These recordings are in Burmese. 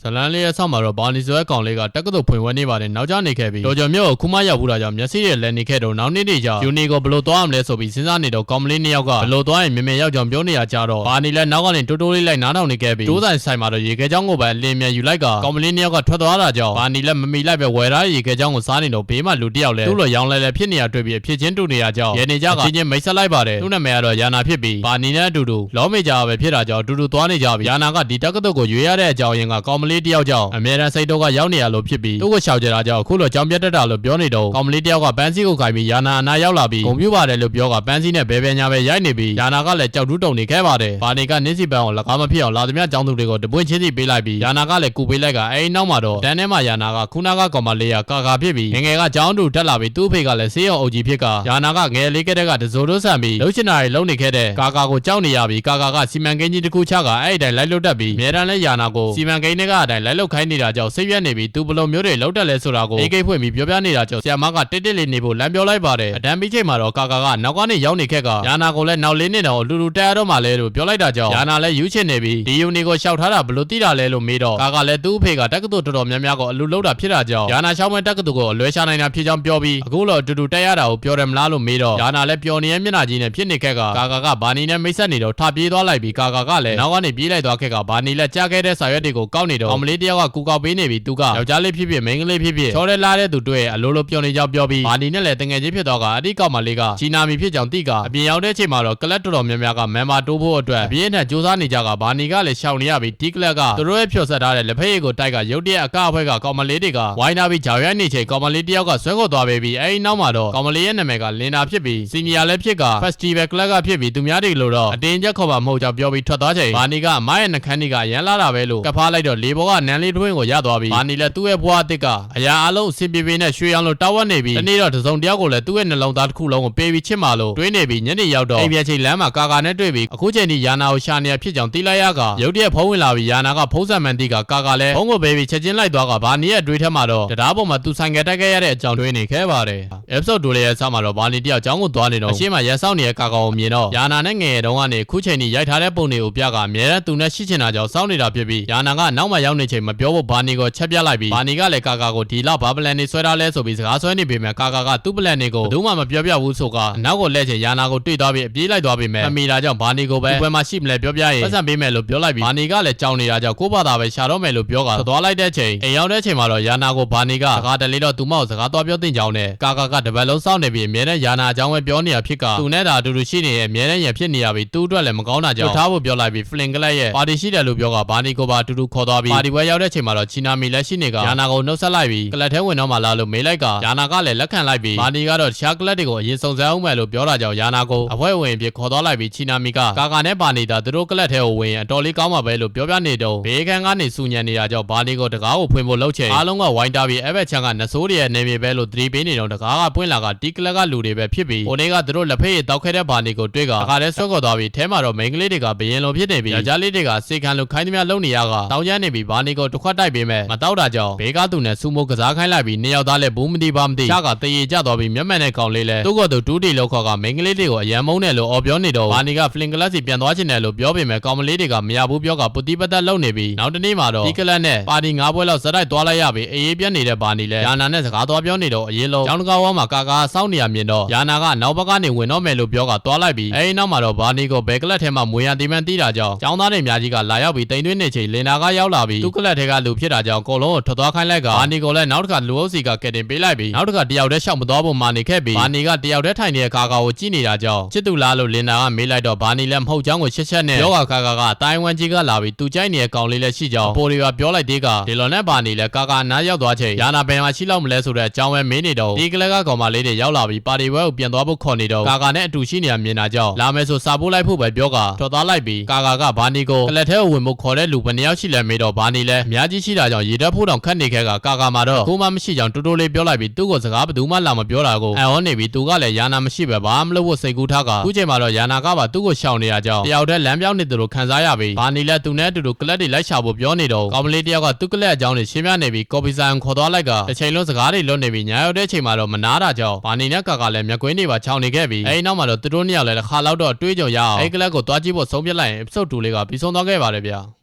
ဇလန်းလေးရဲ့ဆောက်မှာတော့ဘာနီဆိုတဲ့ကောင်လေးကတက္ကသိုလ်ဖွင့်ဝဲနေပါတယ်နောက်ကျနေခဲ့ပြီးတော်ကျော်မြို့ကိုခုမှရောက်ဘူးတာကြောင့်မျက်စိတွေလည်းနေခဲ့တော့နောက်နေ့တွေကျယူနီကိုဘလို့သွားရမလဲဆိုပြီးစဉ်းစားနေတော့ကောင်မလေးနှစ်ယောက်ကဘလို့သွားရင်မြင်မြင်ရောက်ကြောင်ပြောနေရကြတော့ဘာနီလည်းနောက်ကနေတိုးတိုးလေးလိုက်နားထောင်နေခဲ့ပြီးတိုးဆိုင်မှာတော့ရေခဲချောင်းကိုပဲအလင်းမြန်ယူလိုက်ကကောင်မလေးနှစ်ယောက်ကထွက်သွားတာကြောင့်ဘာနီလည်းမမီလိုက်ပဲဝယ်ထားရေခဲချောင်းကိုစားနေတော့ဘေးမှာလူတစ်ယောက်လည်းသူ့လိုရောင်းလဲလဲဖြစ်နေရတွေ့ပြီးအဖြစ်ချင်းတူနေရကြောင်းရေနေကြကချင်းချင်းမိတ်ဆက်လိုက်ပါတယ်သူ့နာမည်ကတော့ယာနာဖြစ်ပြီးဘာနီနဲ့အတူတူလောမေကြပဲဖြစ်တာကြောင့်အတူတူသွားနေကြပြီးယာနာကဒီတက္ကသိုလ်ကိုရွေးရတဲ့အကြောင်းရင်းကကောင်မလေးတစ်ယောက်ကြောင့်အမြဲတမ်းစိတ်တော့ကရောက်နေရလို့ဖြစ်ပြီးသူ့ကိုရှောက်ကြတာကြောင့်အခုလိုကြောင်ပြတ်တတ်တာလို့ပြောနေတော့ကောင်မလေးတစ်ယောက်ကပန်းစည်းကိုခိုင်ပြီးယာနာအနာရောက်လာပြီးဂုံပြူပါတယ်လို့ပြောကပန်းစည်းနဲ့ဘဲဘဲညာပဲရိုက်နေပြီးယာနာကလည်းကြောက်တူးတုံနေခဲ့ပါတယ်ဘာနီကနင်းစီပန်းကို၎င်းမဖြစ်အောင်လာသမျှကျောင်းသူတွေကိုတပွင့်ချင်းစီပေးလိုက်ပြီးယာနာကလည်းကူပေးလိုက်ကအဲဒီနောက်မှာတော့တန်းထဲမှာယာနာကခုနကကောင်မလေးကကာဖြစ်ပြီးငယ်ကကျောင်းတူတက်လာပြီးသူ့ဖေကလည်းဆေးရုံအုပ်ကြီးဖြစ်ကယာနာကငယ်လေးကတည်းကတစိုးတို့ဆန်ပြီးလှုပ်ချင်တာတွေလုံနေခဲ့တဲ့ကာကိုကြောက်နေရပြီးကာကစီမံကိန်းကြီးတစ်ခုချကအဲ့ဒီတိုင်းလိုက်လွတ်တက်ပြီးအများတန်းလဲယာနာကိုစီမံကိန်းတွေကအတိုင်းလိုက်လွတ်ခိုင်းနေတာကြောင့်စိတ်ပြတ်နေပြီးသူဘလုံးမျိုးတွေလောက်တက်လဲဆိုတာကိုအေးကိတ်ဖွင့်ပြီးပြောပြနေတာကြောင့်ဆရာမကတစ်တစ်လေးနေဖို့လမ်းပြောလိုက်ပါတယ်အတန်းပြီးချိန်မှာတော့ကာကနောက်ကနေရောက်နေခဲ့ကယာနာကိုလည်းနောက်လေးနှစ်တော့အတူတူတက်ရတော့မှလဲလို့ပြောလိုက်တာကြောင့်ယာနာလည်းယူချင်နေပြီးဒီယူနီကိုရှောက်ထားတာဘလို့တိတာလဲလို့မေးတော့ကာလည်းသူ့အဖေကတက္ကသိုလ်တော်တော်များများကိုအလူလောက်တာဖြစ်တာကြောင့်ယာနာရှောင်းမဲ့တက္ကသိုလ်ကိုအလွဲရှာနိုင်တာဖြစ်ကြောင်းပြောပြီးအခုတော့အတူတူတက်ရတာကိုပြောတယ်မလားလို့မေးတော့ယာနာလည်းပျော်နေရဲ့မျက်နှာကြီးနဲ့ဖြစ်နေခဲ့ကကာကဘာနီနဲ့မိတ်ဆက်နေတော့ထပြေးသွားလိုက်ပြီးကာကလည်းနောက်ကနေပြေးလိုက်သွားခဲ့ကဘာနီလည်းကြားခဲ့တဲ့စာရွက်တွေကိုကောက်နေတော့အမလေးတယောက်ကကူကောက်ပေးနေပြီးသူကယောက်ျားလေးဖြစ်ဖြစ်မိန်းကလေးဖြစ်ဖြစ်ချော်ရဲလာတဲ့သူတွေ့အလိုလိုပျော်နေကြောင်းပြောပြီးဘာနီနဲ့လည်းတငယ်ချင်းဖြစ်တော့ကအတိကောက်မလေးကချီနာမီဖြစ်ကြောင်းသိကအပြင်ရောက်တဲ့ချိန်မှာတော့ကလပ်တော်တော်များများကမန်မာတိုးဖို့အတွက်အပြင်းထန်စူးစမ်းနေကြကဘာနီကလည်းရှောင်နေရပြီးဒီကလပ်ကသူတို့ရဲ့ဖြော်ဆက်ထားတဲ့လက်ဖက်ရည်ကိုတိုက်ကရုတ်တရက်အကအဖွဲကကောင်မလေးတွေကဝိုင်းနာပြီးဂျောင်ရိုက်နေချိန်ကောင်မလေးတယောက်ကဆွဲခေါ်သွားပြီးအဲဒီနောက်မှာတော့ကောင်မလေးရဲ့နာမည်ကလင်နာဖြစ်ပြီးစီနီယာလည်းဖြစ်က Festival Club ကဖြစ်ပြီးသူများတွေလို့တော့အတင်းချက်ခေါ်ပါမဟုတ်ကြောင်းပြောပြီးထွက်သွားချိန်ဘာနီကအမရဲ့နှခမ်းကြီးကရန်လာတာပဲလို့ကဖားလိုက်တော့လေဘောကနန်းလေးတွင်းကိုရသွားပြီးဘာနီလည်းသူ့ရဲ့ဘွားအစ်ကအရာအလုံးအစင်ပြေပြေနဲ့ရွှေရောင်လို့တောက်ဝတ်နေပြီးတနေ့တော့တစုံတယောက်ကိုလည်းသူ့ရဲ့နှလုံးသားတစ်ခုလုံးကိုပေးပြီးချစ်မှလို့တွေးနေပြီးညနေရောက်တော့အိမ်ပြန်ချိန်လမ်းမှာကာနဲ့တွေ့ပြီးအခုချိန်ထိယာနာကိုရှာနေရဖြစ်ကြောင်းသိလိုက်ရကရုတ်တရက်ဖုံးဝင်လာပြီးယာနာကဖုံးဆက်မှန်တီကကာလည်းဖုံးကိုပေးပြီးချက်ချင်းလိုက်သွားကဘာနီရဲ့တွေးထဲမှာတော့တရားပေါ်မှာသူဆိုင်ကတက်ခဲ့ရတဲ့အကြောင်းတွေးနေခဲ့ပါတယ် episode 2လေးရဲ့ဆောက်မှာတော့ဘာနီတယောက်ကျောင်းကိုသွားနေတော့အရှိမရက်ဆောက်နေတဲ့ကာကိုမြင်တော့ယာနာနဲ့ငယ်တုန်းကနေခုချိန်ထိရိုက်ထားတဲ့ပုံတွေကိုပြကအမြဲတမ်းသူနဲ့ရှိချင်တာကြောင့်စောင့်နေတာဖြစ်ပြီးယာနာကနောက်မှရောက်နေချိန်မပြောဖို့ဘာနီကိုချက်ပြလိုက်ပြီးဘာနီကလည်းကာကိုဒီလောက်ဘာပလန်နေဆွဲထားလဲဆိုပြီးစကားဆွဲနေပေမဲ့ကာကသူ့ပလန်တွေကိုဘယ်သူမှမပြောပြဘူးဆိုကအနောက်ကိုလှည့်ချင်ယာနာကိုတွေ့သွားပြီးအပြေးလိုက်သွားပေမဲ့အမိတာကြောင့်ဘာနီကိုပဲဘယ်မှာရှိမလဲပြောပြရင်ပတ်စံပေးမယ်လို့ပြောလိုက်ပြီးဘာနီကလည်းကြောင်နေတာကြောင့်ကိုယ့်ဘာသာပဲရှာတော့မယ်လို့ပြောကသွားလိုက်တဲ့ချိန်အိမ်ရောက်တဲ့ချိန်မှာတော့ယာနာကိုဘာနီကစကားတလေးတော့သူမကိုစကားသွားပြောတင်ကြောင်းနဲ့ကာကတပတ်လုံးစောင့်နေပြီးအမြဲတမ်းယာနာအကြောင်းပဲပြောနေရဖြစ်ကသူနဲ့တာအတူတူရှိနေရဲ့အမြဲတမ်းရဖြစ်နေရပြီးသူ့အတွက်လည်းမကောင်းတာကြောင့်ထားဖို့ပြောလိုက်ပြီးဖလင်ကလပ်ရဲ့ပါတီရှိတယ်လို့ပြောကဘာနီကိုပါအတူတူခေါ်သွားပြီးပါတီပွဲရောက်တဲ့ချိန်မှာတော့ချီနာမီလက်ရှိနေကယာနာကိုနှုတ်ဆက်လိုက်ပြီးကလပ်ထဲဝင်တော့မှလာလို့မေးလိုက်ကယာနာကလည်းလက်ခံလိုက်ပြီးဘာနီကတော့တခြားကလပ်တွေကိုအရင်စုံစမ်းအောင်မယ်လို့ပြောတာကြောင့်ယာနာကိုအဖွဲဝင်အဖြစ်ခေါ်သွားလိုက်ပြီးချီနာမီကကာနဲ့ပါနေတာသူတို့ကလပ်ထဲကိုဝင်အတော်လေးကောင်းမှာပဲလို့ပြောပြနေတော့ဘေးခန်းကနေစူညံနေတာကြောင့်ဘာနီကိုတကားကိုဖွင့်ဖို့လှုပ်ချင်အားလုံးကဝိုင်းတာပြီးအဲ့ဘက်ချန်ကနဆိုးတွေရဲ့နေမြေပဲလို့သတိပေးနေတော့တကားကပွင့်လာကဒီကလပ်ကလူတွေပဲဖြစ်ပြီးဟိုနေ့ကသူတို့လက်ဖက်ရည်တောက်ခဲ့တဲ့ဘာနီကိုတွေ့ကအခါတည်းဆွဲခေါ်သွားပြီးထဲမှာတော့မိန်းကလေးတွေကဘယင်လိုဖြစ်နေပြီးယောက်ျားလေးတွေကစေခံလိုခိုင်းသမျှလုံနေရကတောင်းကျမ်းနေပြီးဘာနီကိုတစ်ခွက်တိုက်ပေးမဲ့မတောက်တာကြောင့်ဘေးကသူနဲ့စူမိုကစားခိုင်းလိုက်ပြီးနှစ်ယောက်သားလည်းဘူးမတိပါမတိချကတရေကျသွားပြီးမျက်မှန်တဲ့ကောင်လေးလည်းသူ့ကိုယ်သူဒူးတီလောက်ခေါ်ကမိန်းကလေးတွေကိုအယံမုန်းတယ်လို့အော်ပြောနေတော့ဘာနီကဖလင်ကလပ်စီပြန်သွားချင်တယ်လို့ပြောပေမဲ့ကောင်မလေးတွေကမရဘူးပြောကပုတိပတ်သက်လုံနေပြီးနောက်တနေ့မှာတော့ဒီကလပ်နဲ့ပါတီ9ပွဲလောက်စတိုက်သွားလိုက်ရပြီးအေးအေးပြတ်နေတဲ့ဘာနီလည်းယာနာနဲ့စကားသွားပြောနေတော့အရေးလုံးကျောင်းတကားဝါမှာကာစောင့်နေရမြင်တော့ယာနာကနောက်ဘက်ကနေဝင်တော့မယ်လို့ပြောကသွားလိုက်ပြီးအဲဒီနောက်မှာတော့ဘာနီကိုဘဲကလပ်ထဲမှာမွေရတီးမှန်းတီးတာကြောင့်ကျောင်းသားတွေအများကြီးကလာရောက်ပြီးတိမ်သွင်းနေချိန်လင်နာကရောက်လာပြီးသူ့ကလပ်ထဲကလူဖြစ်တာကြောင့်အကုန်လုံးကိုထွက်သွားခိုင်းလိုက်ကဘာနီကိုလည်းနောက်တစ်ခါလူအုပ်စီကကက်တင်ပေးလိုက်ပြီးနောက်တစ်ခါတယောက်တည်းရှောက်မသွားဖို့မာနေခဲ့ပြီးဘာနီကတယောက်တည်းထိုင်နေတဲ့ကာကိုကြည့်နေတာကြောင့်ချစ်သူလားလို့လင်နာကမေးလိုက်တော့ဘာနီလည်းမဟုတ်ကြောင်းကိုရှက်ရှက်နဲ့ပြောကာကတိုင်ဝမ်ကြီးကလာပြီးသူကြိုက်နေတဲ့ကောင်လေးလည်းရှိကြောင်းပိုရီကပြောလိုက်သေးကဒီလိုနဲ့ဘာနီလည်းကာနားရောက်သွားချိန်ယာနာဘယ်မှာရှိလောက်မလဲဆိုတဲ့အကြောင်းပဲမေးနေတော့ဒီကလပ်ကကောင်မလေးတွေရောက်လာပြီးပါတီပွဲကိုပြန်သွားဖို့ခေါ်နေတော့ကာနဲ့အတူရှိနေရမြင်တာကြောင့်လာမယ်ဆိုစာပို့လိုက်ဖို့ပဲပြောကထွက်သွားလိုက်ပြီးကာကဘာနီကိုကလပ်ထဲကိုဝင်ဖို့ခေါ်တဲ့လူဘယ်နှယောက်ရှိလဲမေးတော့ဘာနီလည်းအများကြီးရှိတာကြောင့်ရေတက်ဖို့တောင်ခက်နေခဲ့ကကာမှာတော့ကိုမှမရှိကြောင်းတိုးတိုးလေးပြောလိုက်ပြီးသူ့ကိုစကားဘယ်သူမှလာမပြောတာကိုအံ့ဩနေပြီးသူကလည်းယာနာမရှိပဲဘာမှမလုပ်ဖို့စိတ်ကူးထားကခုချိန်မှာတော့ယာနာကပါသူ့ကိုရှောင်နေရကြောင်းတယောက်တည်းလမ်းပြောင်းနေသူတို့ခံစားရပြီးဘာနီလည်းသူနဲ့အတူတူကလပ်တွေလိုက်ရှာဖို့ပြောနေတော့ကောင်မလေးတယောက်ကသူ့ကလပ်အကြောင်းတွေရှင်းပြနေပြီးကော်ပီဆိုင်ခေါ်သွားလိုက်ကတစ်ချိန်လုံးစကားတွေလွတ်နေပြီးညာရောက်တဲ့ချိန်မှာတော့မနာတာကြောင့်ဘာနီနဲ့ကာလည်းမျက်ကွင်းတွေပါချောင်နေခဲ့ပြီးအဲဒီနောက်မှာတော့သူတို့နှစ်ယောက်လည်းတစ်ခါလောက်တော့တွေးကြုံရအောင်အဲဒီကလပ်ကိုသွားကြည့်ဖို့ဆုံးဖြတ်လိုက်ရင် episode 2လေးကပြီးဆုံးသွားခဲ့ပါတယ်ဗျာ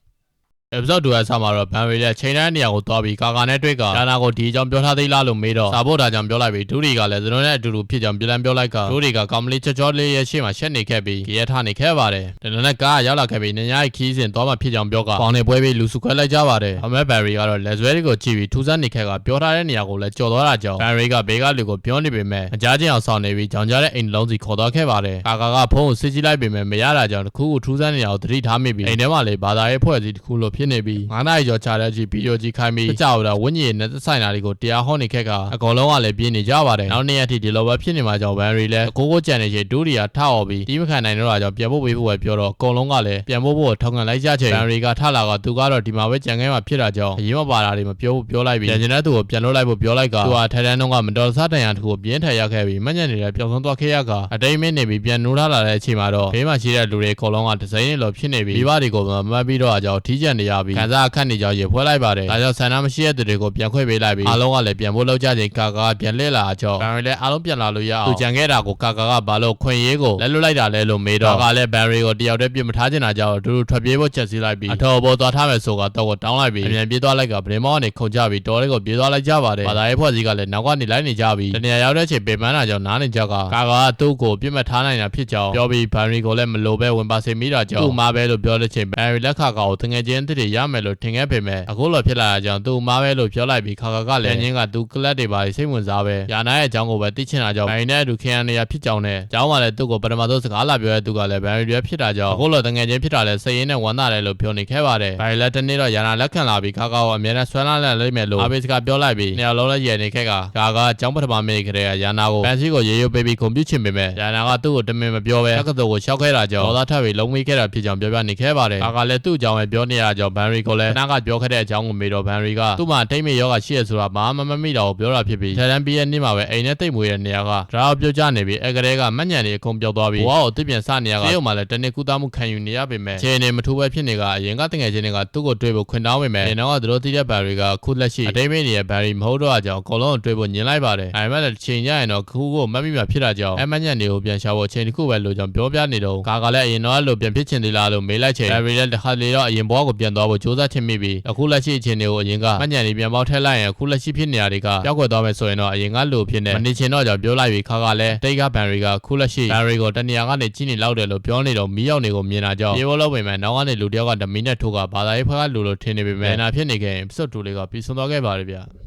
episode 2ရဲ့ဆာမှာတော့ဘန်ရီလည်းချိန်တဲ့နေရာကိုသွားပြီးကာကာနဲ့တွေ့ကယာနာကိုဒီအကြောင်းပြောထားသေးလားလို့မေးတော့စာဖို့ဒါကြောင့်ပြောလိုက်ပြီးဒူရီကလည်းသူတို့နဲ့အတူတူဖြစ်ကြောင်းပြန်ပြောလိုက်ကဒူရီကကောင်မလေးချောချောလေးရဲ့ရှေ့မှာရှက်နေခဲ့ပြီးကြရထားနေခဲ့ပါတယ်။ဒါနဲ့ကားရောက်လာခဲ့ပြီးညညခီးစဉ်သွားမှဖြစ်ကြောင်းပြောကပေါင်နေပွဲပြီးလူစုခွဲလိုက်ကြပါတယ်။အမဲဘန်ရီကတော့လက်ဆွဲတွေကိုကြည့်ပြီးထူးဆန်းနေခဲ့ကပြောထားတဲ့နေရာကိုလည်းကြော်သွားတာကြောင့်ဘန်ရီကဘေးကလူကိုပြောနေပေမဲ့အကြားချင်းအောင်ဆောင်နေပြီးကြောင်ကြားတဲ့အိမ်လုံးစီခေါ်သွားခဲ့ပါတယ်။ကာကာကဖုန်းကိုစစ်ကြည့်လိုက်ပေမဲ့မရတာကြောင့်တခုခုထူးဆန်းနေရာကိုသတိထားမိပြီးအိမ်ထဲမှာလေဘာသာရေးဖွဲ့စည်းတစ်ခုလိုဖြစ်နေပြီး9နာရီကျော်ချတဲ့ကြည့်ဗီဒီယိုကြီးခိုင်းပြီးကြောက်တာဝင်းကြီးနဲ့သက်ဆိုင်တာတွေကိုတရားဟောနေခဲ့ကအကောင်လုံးကလည်းပြင်းနေကြပါတယ်နောက်နေ့ရက်ထိဒီလိုပဲဖြစ်နေမှာကြောင့်ဘန်ရီလည်းကိုကြံနေချေဒူရီယာထအော်ပြီးတီးမခံနိုင်တော့တာကြောင့်ပြန်ဖို့ပေးဖို့ပဲပြောတော့အကောင်လုံးကလည်းပြန်ဖို့ထောက်ခံလိုက်ကြချိန်ဘန်ရီကထလာကသူကတော့ဒီမှာပဲကြံခဲ့မှဖြစ်တာကြောင့်အရင်မပါတာတွေမပြောဘူးပြောလိုက်ပြီးကျန်တဲ့သူကိုပြန်လို့လိုက်ဖို့ပြောလိုက်ကသူကထိုင်တန်းတော့ကမတော်ဆတန်ရန်တခုကိုပြင်းထန်ရခဲ့ပြီးမညံ့နေတဲ့ပျောက်ဆုံးသွားခဲ့ရကအတိတ်မင်းနေပြီးပြန်နိုးလာတဲ့အချိန်မှာတော့ဘေးမှာရှိတဲ့လူတွေအကောင်လုံးကဒီဇိုင်းလိုဖြစ်နေပြီးမိဘတွေကိုမမှတ်ပြီးတော့အကြောင်းထီးကျန်နေရပြီးခံစားအခက်နေကြောင်းရေဖွဲလိုက်ပါတယ်ဒါကြောင့်ဆန္ဒမရှိတဲ့သူတွေကိုပြန်ခွင့်ပေးလိုက်ပြီးအားလုံးကလည်းပြန်ဖို့လောက်ကြချိန်ကာကာပြန်လှည့်လာအကြောင်းဘန်ရီလည်းအားလုံးပြန်လာလို့ရအောင်သူကြံခဲ့တာကိုကာကာကဘာလို့ခွင့်ရေးကိုလက်လွတ်လိုက်တာလဲလို့မေးတော့ကာကာလည်းဘန်ရီကိုတယောက်တည်းပြစ်မထားချင်တာကြောင့်သူတို့ထွက်ပြေးဖို့ချက်စီလိုက်ပြီးအထော်ပေါ်သွားထားမယ်ဆိုတော့တောင်းလိုက်ပြီးအမြန်ပြေးသွားလိုက်ကဗရင်မောင်းကနေခုန်ကြပြီးတော်လေးကိုပြေးသွားလိုက်ကြပါတယ်ဘာသာရေးဖွဲ့စည်းကလည်းနောက်ကနေလိုက်နေကြပြီးတနေရာရောက်တဲ့ချိန်ပေပန်းတာကြောင့်နားနေကြကာကာကသူ့ကိုပြစ်မှတ်ထားနိုင်တာဖြစ်ကြောင်းပြောပြီးဘန်ရီကိုလည်းမလိုပဲဝင်ပါစေမိတာကြောင့်သူ့မားပဲလို့ပြောတဲ့ချိန်ဘန်ရီလက်ခါကောင်ကိုတငယ်ချင်းအစ်တွေရမယ်လို့ထင်ခဲ့ပေမဲ့အခုလိုဖြစ်လာတာကြောင့်သူ့မားပဲလို့ပြောလိုက်ပြီးခါကလည်းငင်းကသူကလပ်တွေပါစိတ်ဝင်စားပဲယာနာရဲ့အကြောင်းကိုပဲသိချင်တာကြောင့်ဘန်ရီနဲ့အတူခင်ရနေရဖြစ်ကြောင်းနဲ့အကြောင်းကလည်းသူ့ကိုပထမဆုံးစကားလာပြောတဲ့သူကလည်းဘန်ရီတွေဖြစ်တာကြောင့်အခုလိုတငယ်ချင်းဖြစ်တာလည်းစိတ်ရင်းနဲ့ဝမ်းသာတယ်လို့ပြောနေခဲ့ပါတယ်ဘန်ရီလည်းတနေ့တော့ယာနာလက်ခံလာပြီးခါကိုအမြဲတမ်းဆွဲလာလိုက်မယ်လို့အားပေးစကားပြောလိုက်ပြီးနေရာလုံးလည်းရည်နေခဲ့ကာကအကြောင်းပထမမိခတဲ့ယာနာကိုဘန်စီကိုရေရွပေးပြီးကွန်ပျူတာချင်ပေမဲ့ယာနာကသူ့ကိုတမင်မပြောပဲတက္ကသိုလ်ကိုရှောက်ခဲ့တာကြောင့်ဒေါသထပ်ပြီးလုံးမိခဲ့တာဖြစ်ကြောင်းပြောပြနေခဲ့ပါတယ်ကာကလည်းသူ့အကြောင်းပဲပြောနေရကြောင်းဘန်ရီကိုလည်းနားကပြောခဲ့တဲ့အကြောင်းကိုမေးတော့ဘန်ရီကသူ့မှာထိမ့်မေယောဂရှိရဆိုတာဘာမှမမိတာကိုပြောတာဖြစ်ပြီးထရန်ပီရဲ့နေ့မှာပဲအိမ်နဲ့တိတ်မွေးတဲ့နေရာကဒရာကိုပြုတ်ကျနေပြီးကလေးကမညံနေအကုန်ပြောက်သွားပြီးဘဝကိုတစ်ပြန်စနေရကဆေးရုံမှာလည်းတနေ့ကူသားမှုခံယူနေရပေမဲ့ခြေနေမထူးပဲဖြစ်နေကအရင်ကတငယ်ချင်းတွေကသူ့ကိုတွေ့ဖို့ခွင့်တောင်းပေမဲ့ဒီနောက်ကသူတို့သိတဲ့ဘန်ရီကခုလက်ရှိအတိတ်မေနေတဲ့ဘန်ရီမဟုတ်တော့အကြောင်းအကုန်လုံးကိုတွေ့ဖို့ညင်လိုက်ပါတယ်ဒါပေမဲ့လည်းချိန်ရရင်တော့ခုကိုမတ်မိမှာဖြစ်တာကြောင့်မညံနေကိုပြန်ရှာဖို့အချိန်တစ်ခုပဲလိုကြောင်းပြောပြနေတော့ကာကလည်းအရင်တော့လိုပြန်ဖြစ်ချင်သေးလားလို့မေးလိုက်ချိန်ဘန်ရီလည်းတစ်ခါလေတော့အရင်ဘဝကိုပြန်သွားဖို့ကြိုးစားချင်မိပြီးအခုလက်ရှိအချိန်တွေကိုအရင်ကမညံနေပြန်ပေါက်ထည့်လိုက်ရင်အခုလက်ရှိဖြစ်နေရတွေကပြောက်ွယ်သွားမယ်ဆိုရင်တော့အရင်ကလိုဖြစ်နေမနေချင်တော့ကြောင့်ပြောလိုက်ပြီးခါကလည်းတိတ်ကဘန်ရီကခုလက်ရှိဘန်ရီကိုတနေရာကနေကြည့်နေလောက်တယ်လို့ပြောနေတော့မီးရောက်နေကိုမြင်တာကြောင့်ပြေဖို့လုပ်ပေမဲ့နောက်ကနေလူတယောက်ကဓမီနဲ့ထိုးကဘာသာရေးဖက်ကလူလို့ထင်နေပေမဲ့နာဖြစ်နေခဲ့ရင် episode 2လေးကပြီးဆုံးသွားခဲ့ပါတယ်ဗျ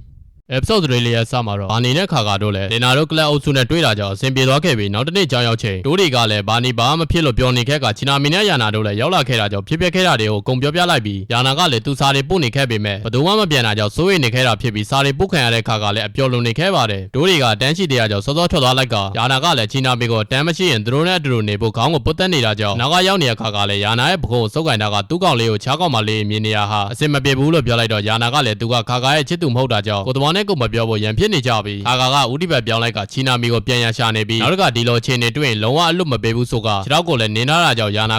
episode 3လေးရဲ့စမှာတော့ဘာနေနဲ့ခါကာတို့လည်းလင်နာတို့ကလပ်အုပ်စုနဲ့တွေ့တာကြောင့်အဆင်ပြေသွားခဲ့ပြီးနောက်တစ်နေ့ကြောင်ရောက်ချိန်တို့တွေကလည်းဘာနေဘာမှမဖြစ်လို့ပြောနေခဲ့ကချီနာမီနဲ့ယာနာတို့လည်းရောက်လာခဲ့တာကြောင့်ဖြစ်ပျက်ခဲ့တာတွေကိုအကုန်ပြောပြလိုက်ပြီးယာနာကလည်းသူစားတွေပို့နေခဲ့ပေမဲ့ဘယ်သူမှမပြန်တာကြောင့်စိုးရိမ်နေခဲ့တာဖြစ်ပြီးစားတွေပို့ခံရတဲ့ခါကလည်းအပျော်လွန်နေခဲ့ပါတယ်တို့တွေကတန်းရှိတရားကြောင့်စောစောထွက်သွားလိုက်ကယာနာကလည်းချီနာမီကိုတန်းမရှိရင်သူတို့နဲ့အတူတူနေဖို့ခေါင်းကိုပုတ်တက်နေတာကြောင့်နောက်ကရောက်နေတဲ့ခါကလည်းယာနာရဲ့ပခုံးကိုစုပ်ကန်တာကသူ့ကောင်လေးကိုချားကောင်မလေးမြင်နေရဟာအဆင်မပြေဘူးလို့ပြောလိုက်တော့ယာနာကလည်းသူကခါကာရဲ့ချစ်သူမဟုတ်တာကြောင့်ကိုတမောနဲ့ကိုမပြောဖို့ရန်ဖြစ်နေကြပြီးခါကဦးတိဘက်ပြောင်းလိုက်ကချီနာမီကိုပြန်ရရှာနေပြီးနောက်တစ်ခါဒီလိုအခြေအနေတွေ့ရင်လုံးဝအလွတ်မပေးဘူးဆိုကခြေထောက်ကိုလည်းနင်းထားတာကြောင့်ယာန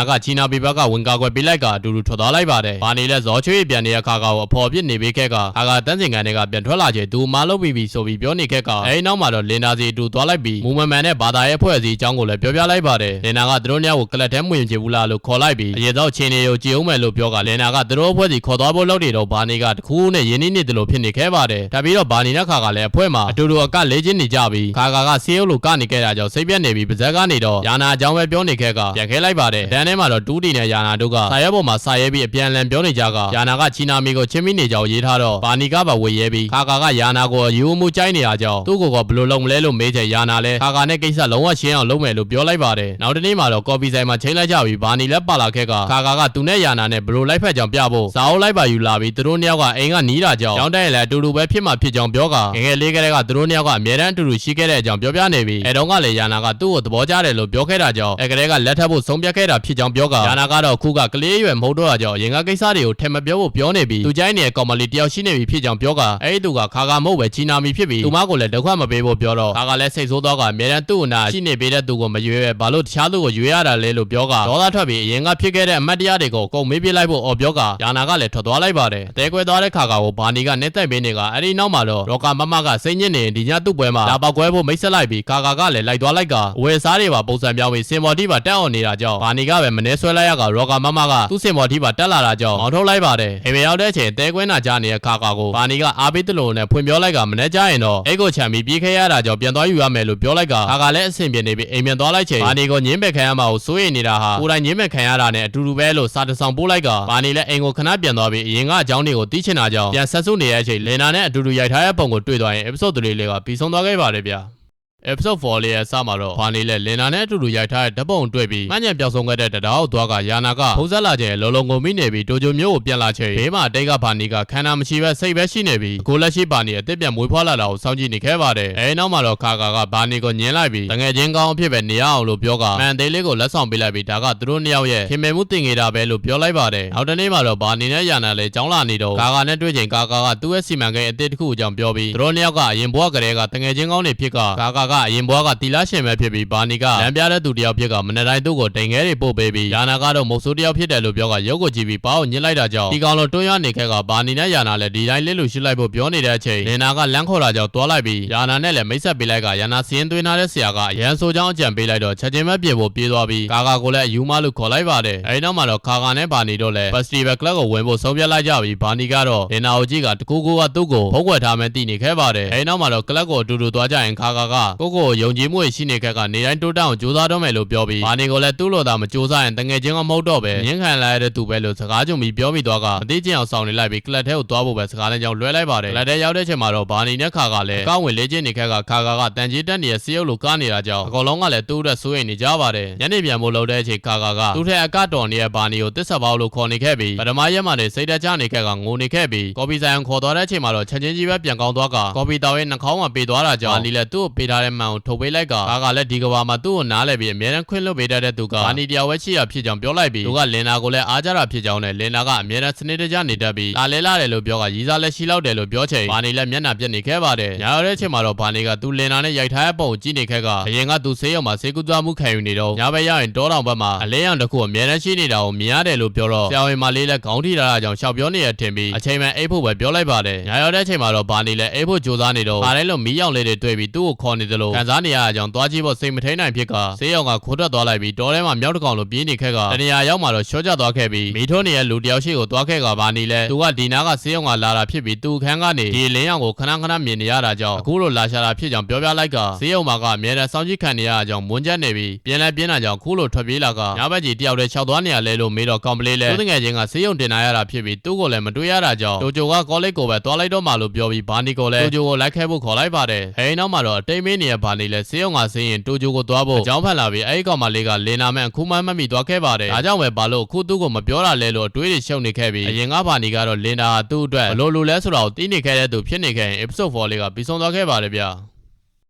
ာကချီနာမီဘက်ကဝင်ကာကွယ်ပေးလိုက်ကအတူတူထွက်သွားလိုက်ပါတယ်။ဘာနေလဲဇော်ချွေးပြန်နေတဲ့ခါကိုအဖော်ပြစ်နေပေးခဲ့ကတန်းစင်ကန်တွေကပြန်ထွက်လာချိန်သူမလုပ်ပြီးဆိုပြီးပြောနေခဲ့ကအဲဒီနောက်မှာတော့လင်နာစီအတူသွားလိုက်ပြီးမူမမန်နဲ့ဘာသာရဲ့ဖွဲ့စည်းအကြောင်းကိုလည်းပြောပြလိုက်ပါတယ်။လင်နာကသူတို့ညကိုကလပ်ထဲမဝင်ချင်ဘူးလားလို့ခေါ်လိုက်ပြီးအရင်တော့ချင်းတွေကိုကြည်အောင်မယ်လို့ပြောကလင်နာကသူတို့ဖွဲ့စည်းခေါ်သွားဖို့လုပ်နေတော့ဘာနေကတခုနဲ့ရင်းနှီးနေတယ်လို့ဖြစ်နေခဲ့ပါတယ်။ဒါပြီးတော့ဘာနေနဲ့ခါကလည်းအဖွဲ့မှာအတူတူအကလေးချင်းနေကြပြီးခါကဆေးရုပ်လိုကနေခဲ့တာကြောင့်စိတ်ပြတ်နေပြီးပါဇက်ကနေတော့ယာနာအကြောင်းပဲပြောနေခဲ့ကပြန်ခဲလိုက်ပါတယ်။တန်းထဲမှာတော့တူးတီနဲ့ယာနာတို့ကစာရွက်ပေါ်မှာစာရေးပြီးအပြန်လန်ပြောနေကြကယာနာကချီနာမီကိုချင်းမိနေကြောင်းရေးထားတော့ဘာနီကပါဝေရဲပြီးခါကယာနာကိုယူမှုကြိုက်နေတာကြောင့်သူ့ကိုဘယ်လိုလုပ်မလဲလို့မေးချင်ယာနာလဲခါနဲ့ကိစ္စလုံးဝရှင်းအောင်လုပ်မယ်လို့ပြောလိုက်ပါတယ်။နောက်တနေ့မှာတော့ကော်ဖီဆိုင်မှာချိန်လိုက်ကြပြီးဘာနီလည်းပါလာခဲ့ကခါကသူနဲ့ယာနာနဲ့ဘယ်လိုလိုက်ဖက်ကြောင်ပြဖို့စာအုပ်လိုက်ပါယူလာပြီးသူတို့နှစ်ယောက်ကအိမ်ကနီးတာကြောင့်ကြောင်းတိုင်းလည်းအတူတူပဲဖြစ်မှာဖြစ်ကြောင်းပြောကငယ်လေးကလေးကသူတို့နှစ်ယောက်ကအမြဲတမ်းအတူတူရှိခဲ့တဲ့အကြောင်းပြောပြနေပြီးအဲတုန်းကလည်းယာနာကသူ့ကိုသဘောကျတယ်လို့ပြောခဲ့တာကြောင့်ကလေးကလက်ထပ်ဖို့ဆုံးဖြတ်ခဲ့တာဖြစ်ကြောင်းပြောကယာနာကတော့ခုကကလေးရွယ်မဟုတ်တော့တာကြောင့်ရင်ကကိစ္စတွေကိုထင်မပြောဖို့ပြောနေပြီးသူကြိုက်နေတဲ့ကောင်မလေးတယောက်ရှိနေပြီဖြစ်ကြောင်းပြောကအဲဒီသူကခါကမဟုတ်ပဲချီနာမီဖြစ်ပြီးသူမကိုလည်းဒုက္ခမပေးဖို့ပြောတော့ခါကလည်းစိတ်ဆိုးတော့ကအမြဲတမ်းသူ့အနာရှိနေပေးတဲ့သူကိုမရွေးပဲဘာလို့တခြားသူကိုရွေးရတာလဲလို့ပြောကဒေါသထွက်ပြီးအရင်ကဖြစ်ခဲ့တဲ့အမတ်တရားတွေကိုကုန်မေးပြလိုက်ဖို့အော်ပြောကယာနာကလည်းထွက်သွားလိုက်ပါတယ်အသေးကွဲသွားတဲ့ခါကကိုဘာနီကနေတိုက်ပေးနေကအ အဲ့ဒီနောက်မှာတော့ရောကာမမကစိတ်ညစ်နေဒီညသူ့ပွဲမှာလာပောက်ကွဲဖို့မိတ်ဆက်လိုက်ပြီးကာကာကလည်းလိုက်သွားလိုက်ကဝယ်စားတွေပါပုံစံပြောင်းပြီးစင်ပေါ်တီပါတက်အောင်နေတာကြောင့်ဘာနီကပဲမနှဲဆွဲလိုက်ရကရောကာမမကသူ့စင်ပေါ်တီပါတက်လာတာကြောင့်မောင်းထုတ်လိုက်ပါတယ်အိမ်မရောက်တဲ့အချိန်တဲကွင်းနာကြနေတဲ့ကာကာကိုဘာနီကအားပေးတလို့နဲ့ဖွင့်ပြောလိုက်ကမနှဲကြရင်တော့အိတ်ကိုချန်ပြီးပြေးခဲ့ရတာကြောင့်ပြန်သွားယူရမယ်လို့ပြောလိုက်ကကာကာလည်းအဆင်ပြေနေပြီးအိမ်ပြန်သွားလိုက်ချိန်ဘာနီကိုညင်းပယ်ခံရမှာကိုစိုးရိမ်နေတာဟာကိုယ်တိုင်ညင်းပယ်ခံရတာနဲ့အတူတူပဲလို့စာတစောင်ပို့လိုက်ကဘာနီလည်းအိမ်ကိုခဏပြန်သွားပြီးအရင်ကအကြောင်းတွေကိုသိချင်တာကြောင့်ပြန်ဆက်စုနေတဲ့အချိန်လင်နာနဲ့အတူတူရိုက်ထားတဲ့ပုံကိုတွေ့သွားရင် episode 3လေးကပြီးဆုံးသွားခဲ့ပါတယ်ဗျာepisode 4လေးရဲ့စမှာတော့ဘာနီလဲလင်နာနဲ့အတူတူရိုက်ထားတဲ့ဓပုံတွေ့ပြီးမှန်ညံပြောင်းဆုံးခဲ့တဲ့တရားသွားကယာနာကဖုံးဆက်လာခြင်းလုံးလုံးကုန်မိနေပြီးတိုဂျိုမျိုးကိုပြန်လာချိန်ဘေးမှာအတိတ်ကဘာနီကခန္ဓာမရှိပဲစိတ်ပဲရှိနေပြီးအခုလက်ရှိဘာနီအစ်စ်ပြန်မွေးဖွားလာတာကိုစောင့်ကြည့်နေခဲ့ပါတယ်အဲဒီနောက်မှာတော့ခါကာကဘာနီကိုညင်းလိုက်ပြီးတငယ်ချင်းကောင်းအဖြစ်ပဲနေရအောင်လို့ပြောကမန်သေးလေးကိုလက်ဆောင်ပေးလိုက်ပြီးဒါကသူတို့နှစ်ယောက်ရဲ့ခင်မင်မှုတင်နေတာပဲလို့ပြောလိုက်ပါတယ်နောက်တနေ့မှာတော့ဘာနီနဲ့ယာနာလည်းကြောင်းလာနေတော့ကာကာနဲ့တွေ့ချိန်ကာကာကသူ့ရဲ့စီမံကိန်းအစ်စ်တစ်ခုအကြောင်းပြောပြီးသူတို့နှစ်ယောက်ကအရင်ဘွားကလေးကတငယ်ချင်းကောင်းတွေဖြစ်ကကာကာကအရင်ဘွားကလာရှင်ပဲဖြစ်ပြီးဘာနီကလမ်းပြတဲ့သူတယောက်ဖြစ်ကမနက်တိုင်းသူ့ကိုတိမ်ငဲတွေပို့ပေးပြီးယာနာကတော့မုတ်ဆိုးတယောက်ဖြစ်တယ်လို့ပြောကရုပ်ကိုကြည့်ပြီးဘာကိုညှစ်လိုက်တာကြောင့်ဒီကောင်လိုတွန်းရနေခဲ့ကဘာနီနဲ့ယာနာလည်းဒီတိုင်းလစ်လို့ရှိလိုက်ဖို့ပြောနေတဲ့အချိန်လင်နာကလမ်းခေါ်တာကြောင့်တွားလိုက်ပြီးယာနာနဲ့လည်းမိတ်ဆက်ပေးလိုက်ကယာနာစီးရင်သွင်းထားတဲ့ဆရာကအရန်ဆိုးချောင်းအကြံပေးလိုက်တော့ချက်ချင်းပဲပြေဖို့ပြေးသွားပြီးကာကာကိုလည်းအယူမလို့ခေါ်လိုက်ပါတယ်အဲဒီနောက်မှာတော့ခါကာနဲ့ဘာနီတို့လည်း Festival Club ကိုဝင်ဖို့ဆုံးဖြတ်လိုက်ကြပြီးဘာနီကတော့လင်နာကိုကြည့်ကတကူကူကသူ့ကိုဖုတ်ကွယ်ထားမှတည်နေခဲ့ပါတယ်အဲဒီနောက်မှာတော့ Club ကိုအတူတူသွားကြရင်ခါကာကကိုယုံကြည်မှုရှိနေခဲ့ကနေတိုင်းတိုးတက်အောင်ကြိုးစားတော့မယ်လို့ပြောပြီးဘာနီကိုလည်းသူ့လိုသာမကြိုးစားရင်တငယ်ချင်းကမဟုတ်တော့ပဲငင်းခံလိုက်ရတဲ့သူပဲလို့စကားကြုံပြီးပြောပြီးသွားကအသေးချင်းအောင်ဆောင်နေလိုက်ပြီးကလပ်ထဲကိုသွားဖို့ပဲစကားလည်းကြောင်းလွှဲလိုက်ပါတယ်ကလပ်ထဲရောက်တဲ့ချိန်မှာတော့ဘာနီနဲ့ခါကလည်းကောင်းဝင်လေ့ကျင့်နေခဲ့ကခါကတန်ကြီးတက်နေတဲ့စီးရုပ်လိုကားနေတာကြောင့်အကောင်လုံးကလည်းသူ့အတွက်စိုးရိမ်နေကြပါတယ်ညနေပြန်ဖို့လုပ်တဲ့အချိန်ခါကသူ့ထက်အကတော်နေတဲ့ဘာနီကိုတစ္ဆပေါင်းလို့ခေါ်နေခဲ့ပြီးပထမရက်မှာနေစိတ်တကြနေခဲ့ကငိုနေခဲ့ပြီးကော်ပီဆိုင်အောင်ခေါ်သွားတဲ့အချိန်မှာတော့ချက်ချင်းကြီးပဲပြန်ကောင်းသွားကကော်ပီတောင်ရဲ့နှာခေါင်းမှာပေးသွားတာကြောင့်ဘာနီလည်းသူ့ကိုပေးထားတဲ့မှန်ကိုထုတ်ပေးလိုက်ကခါကလည်းဒီကဘာမှာသူ့ကိုနားလဲပြီးအမြဲတမ်းခွင့်လွှတ်ပေးတတ်တဲ့သူကဘာနီတရားဝဲရှိရဖြစ်ကြောင်းပြောလိုက်ပြီးသူကလင်နာကိုလည်းအားကြတာဖြစ်ကြောင်းနဲ့လင်နာကအမြဲတမ်းစနစ်တကျနေတတ်ပြီးလာလဲလာတယ်လို့ပြောကရီးစားလည်းရှိလောက်တယ်လို့ပြောချိန်ဘာနီလည်းမျက်နှာပြက်နေခဲ့ပါတယ်ညာရတဲ့အချိန်မှာတော့ဘာနီကသူလင်နာနဲ့ရိုက်ထားတဲ့ပုံကိုကြည့်နေခဲ့ကအရင်ကသူဆေးရုံမှာဆေးကုသမှုခံယူနေတော့ညဘက်ရရင်တောတောင်ဘက်မှာအလဲရောင်တစ်ခုအမြဲတမ်းရှိနေတာကိုမြင်ရတယ်လို့ပြောတော့ဆရာဝန်မလေးလည်းခေါင်းထိထားတာကြောင့်ရှောက်ပြောနေရထင်ပြီးအချိန်မှအိပ်ဖို့ပဲပြောလိုက်ပါတယ်ညာရတဲ့အချိန်မှာတော့ဘာနီလည်းအိပ်ဖို့ကြိုးစားနေတော့ခါတိုင်းလိုမီးရောင်လေးတွေတွေ့ပြီးသူ့ကိုခေါ်နေသလိုခံစားနေရတာကြောင့်သွားကြည့်ဖို့စိတ်မထိန်နိုင်ဖြစ်ကဆေးရုံကခိုးထွက်သွားလိုက်ပြီးတောထဲမှာမြောက်တကောင်လိုပြေးနေခဲ့ကတနေရာရောက်မှာတော့ရှော့ကျသွားခဲ့ပြီးမီးထိုးနေတဲ့လူတယောက်ရှိကိုသွားခဲ့ကဘာနီလဲသူကဒီနားကဆေးရုံကလာတာဖြစ်ပြီးသူ့ခန်းကနေဒီလင်းရောင်ကိုခဏမြင်နေရတာကြောင့်အခုလိုလာရှာတာဖြစ်ကြောင်းပြောပြလိုက်ကဆေးရုံမှာကအမြဲတမ်းစောင့်ကြည့်ခံနေရတာကြောင့်မွန်းချက်နေပြီးပြင်းတာကြောင့်ခုလိုထွက်ပြေးလာကညဘက်ကြီးတယောက်တည်းခြောက်သွားနေရလဲလို့မေးတော့ကောင်ပလေးလဲသူငယ်ချင်းကဆေးရုံတင်လာရတာဖြစ်ပြီးသူ့ကိုလည်းမတွေ့ရတာကြောင့်တိုဂျိုကကောလိပ်ကိုပဲသွားလိုက်တော့မှလို့ပြောပြီးဘာနီကိုလည်းတိုဂျိုကိုလိုက်ခဲ့ဖို့ခေါ်လိုက်ပါတယ်အဲဒီနောက်မှာတော့အတိတ်မင်းနေရဘာနီလဲဆေးရုံကဆေးရင်တိုဂျိုကိုသွားဖို့အကြောင်းဖန်လာပြီးအဲဒီကောင်မလေးကလင်နာမဲ့အခုမှမမိသွားခဲ့ပါတယ်ဒါကြောင့်ပဲဘာလို့အခုသူ့ကိုမပြောတာလဲလို့အတွေးတွေရှုပ်နေခဲ့ပြီးအရင်ကဘာနီကတော့လင်နာသူ့အတွက်ဘလို့လိုလဲဆိုတာကိုသိနေခဲ့တဲ့သူဖြစ်နေခဲ့ရင် episode 4လေးကပြီးဆုံးသွားခဲ့ပါတယ်ဗျာ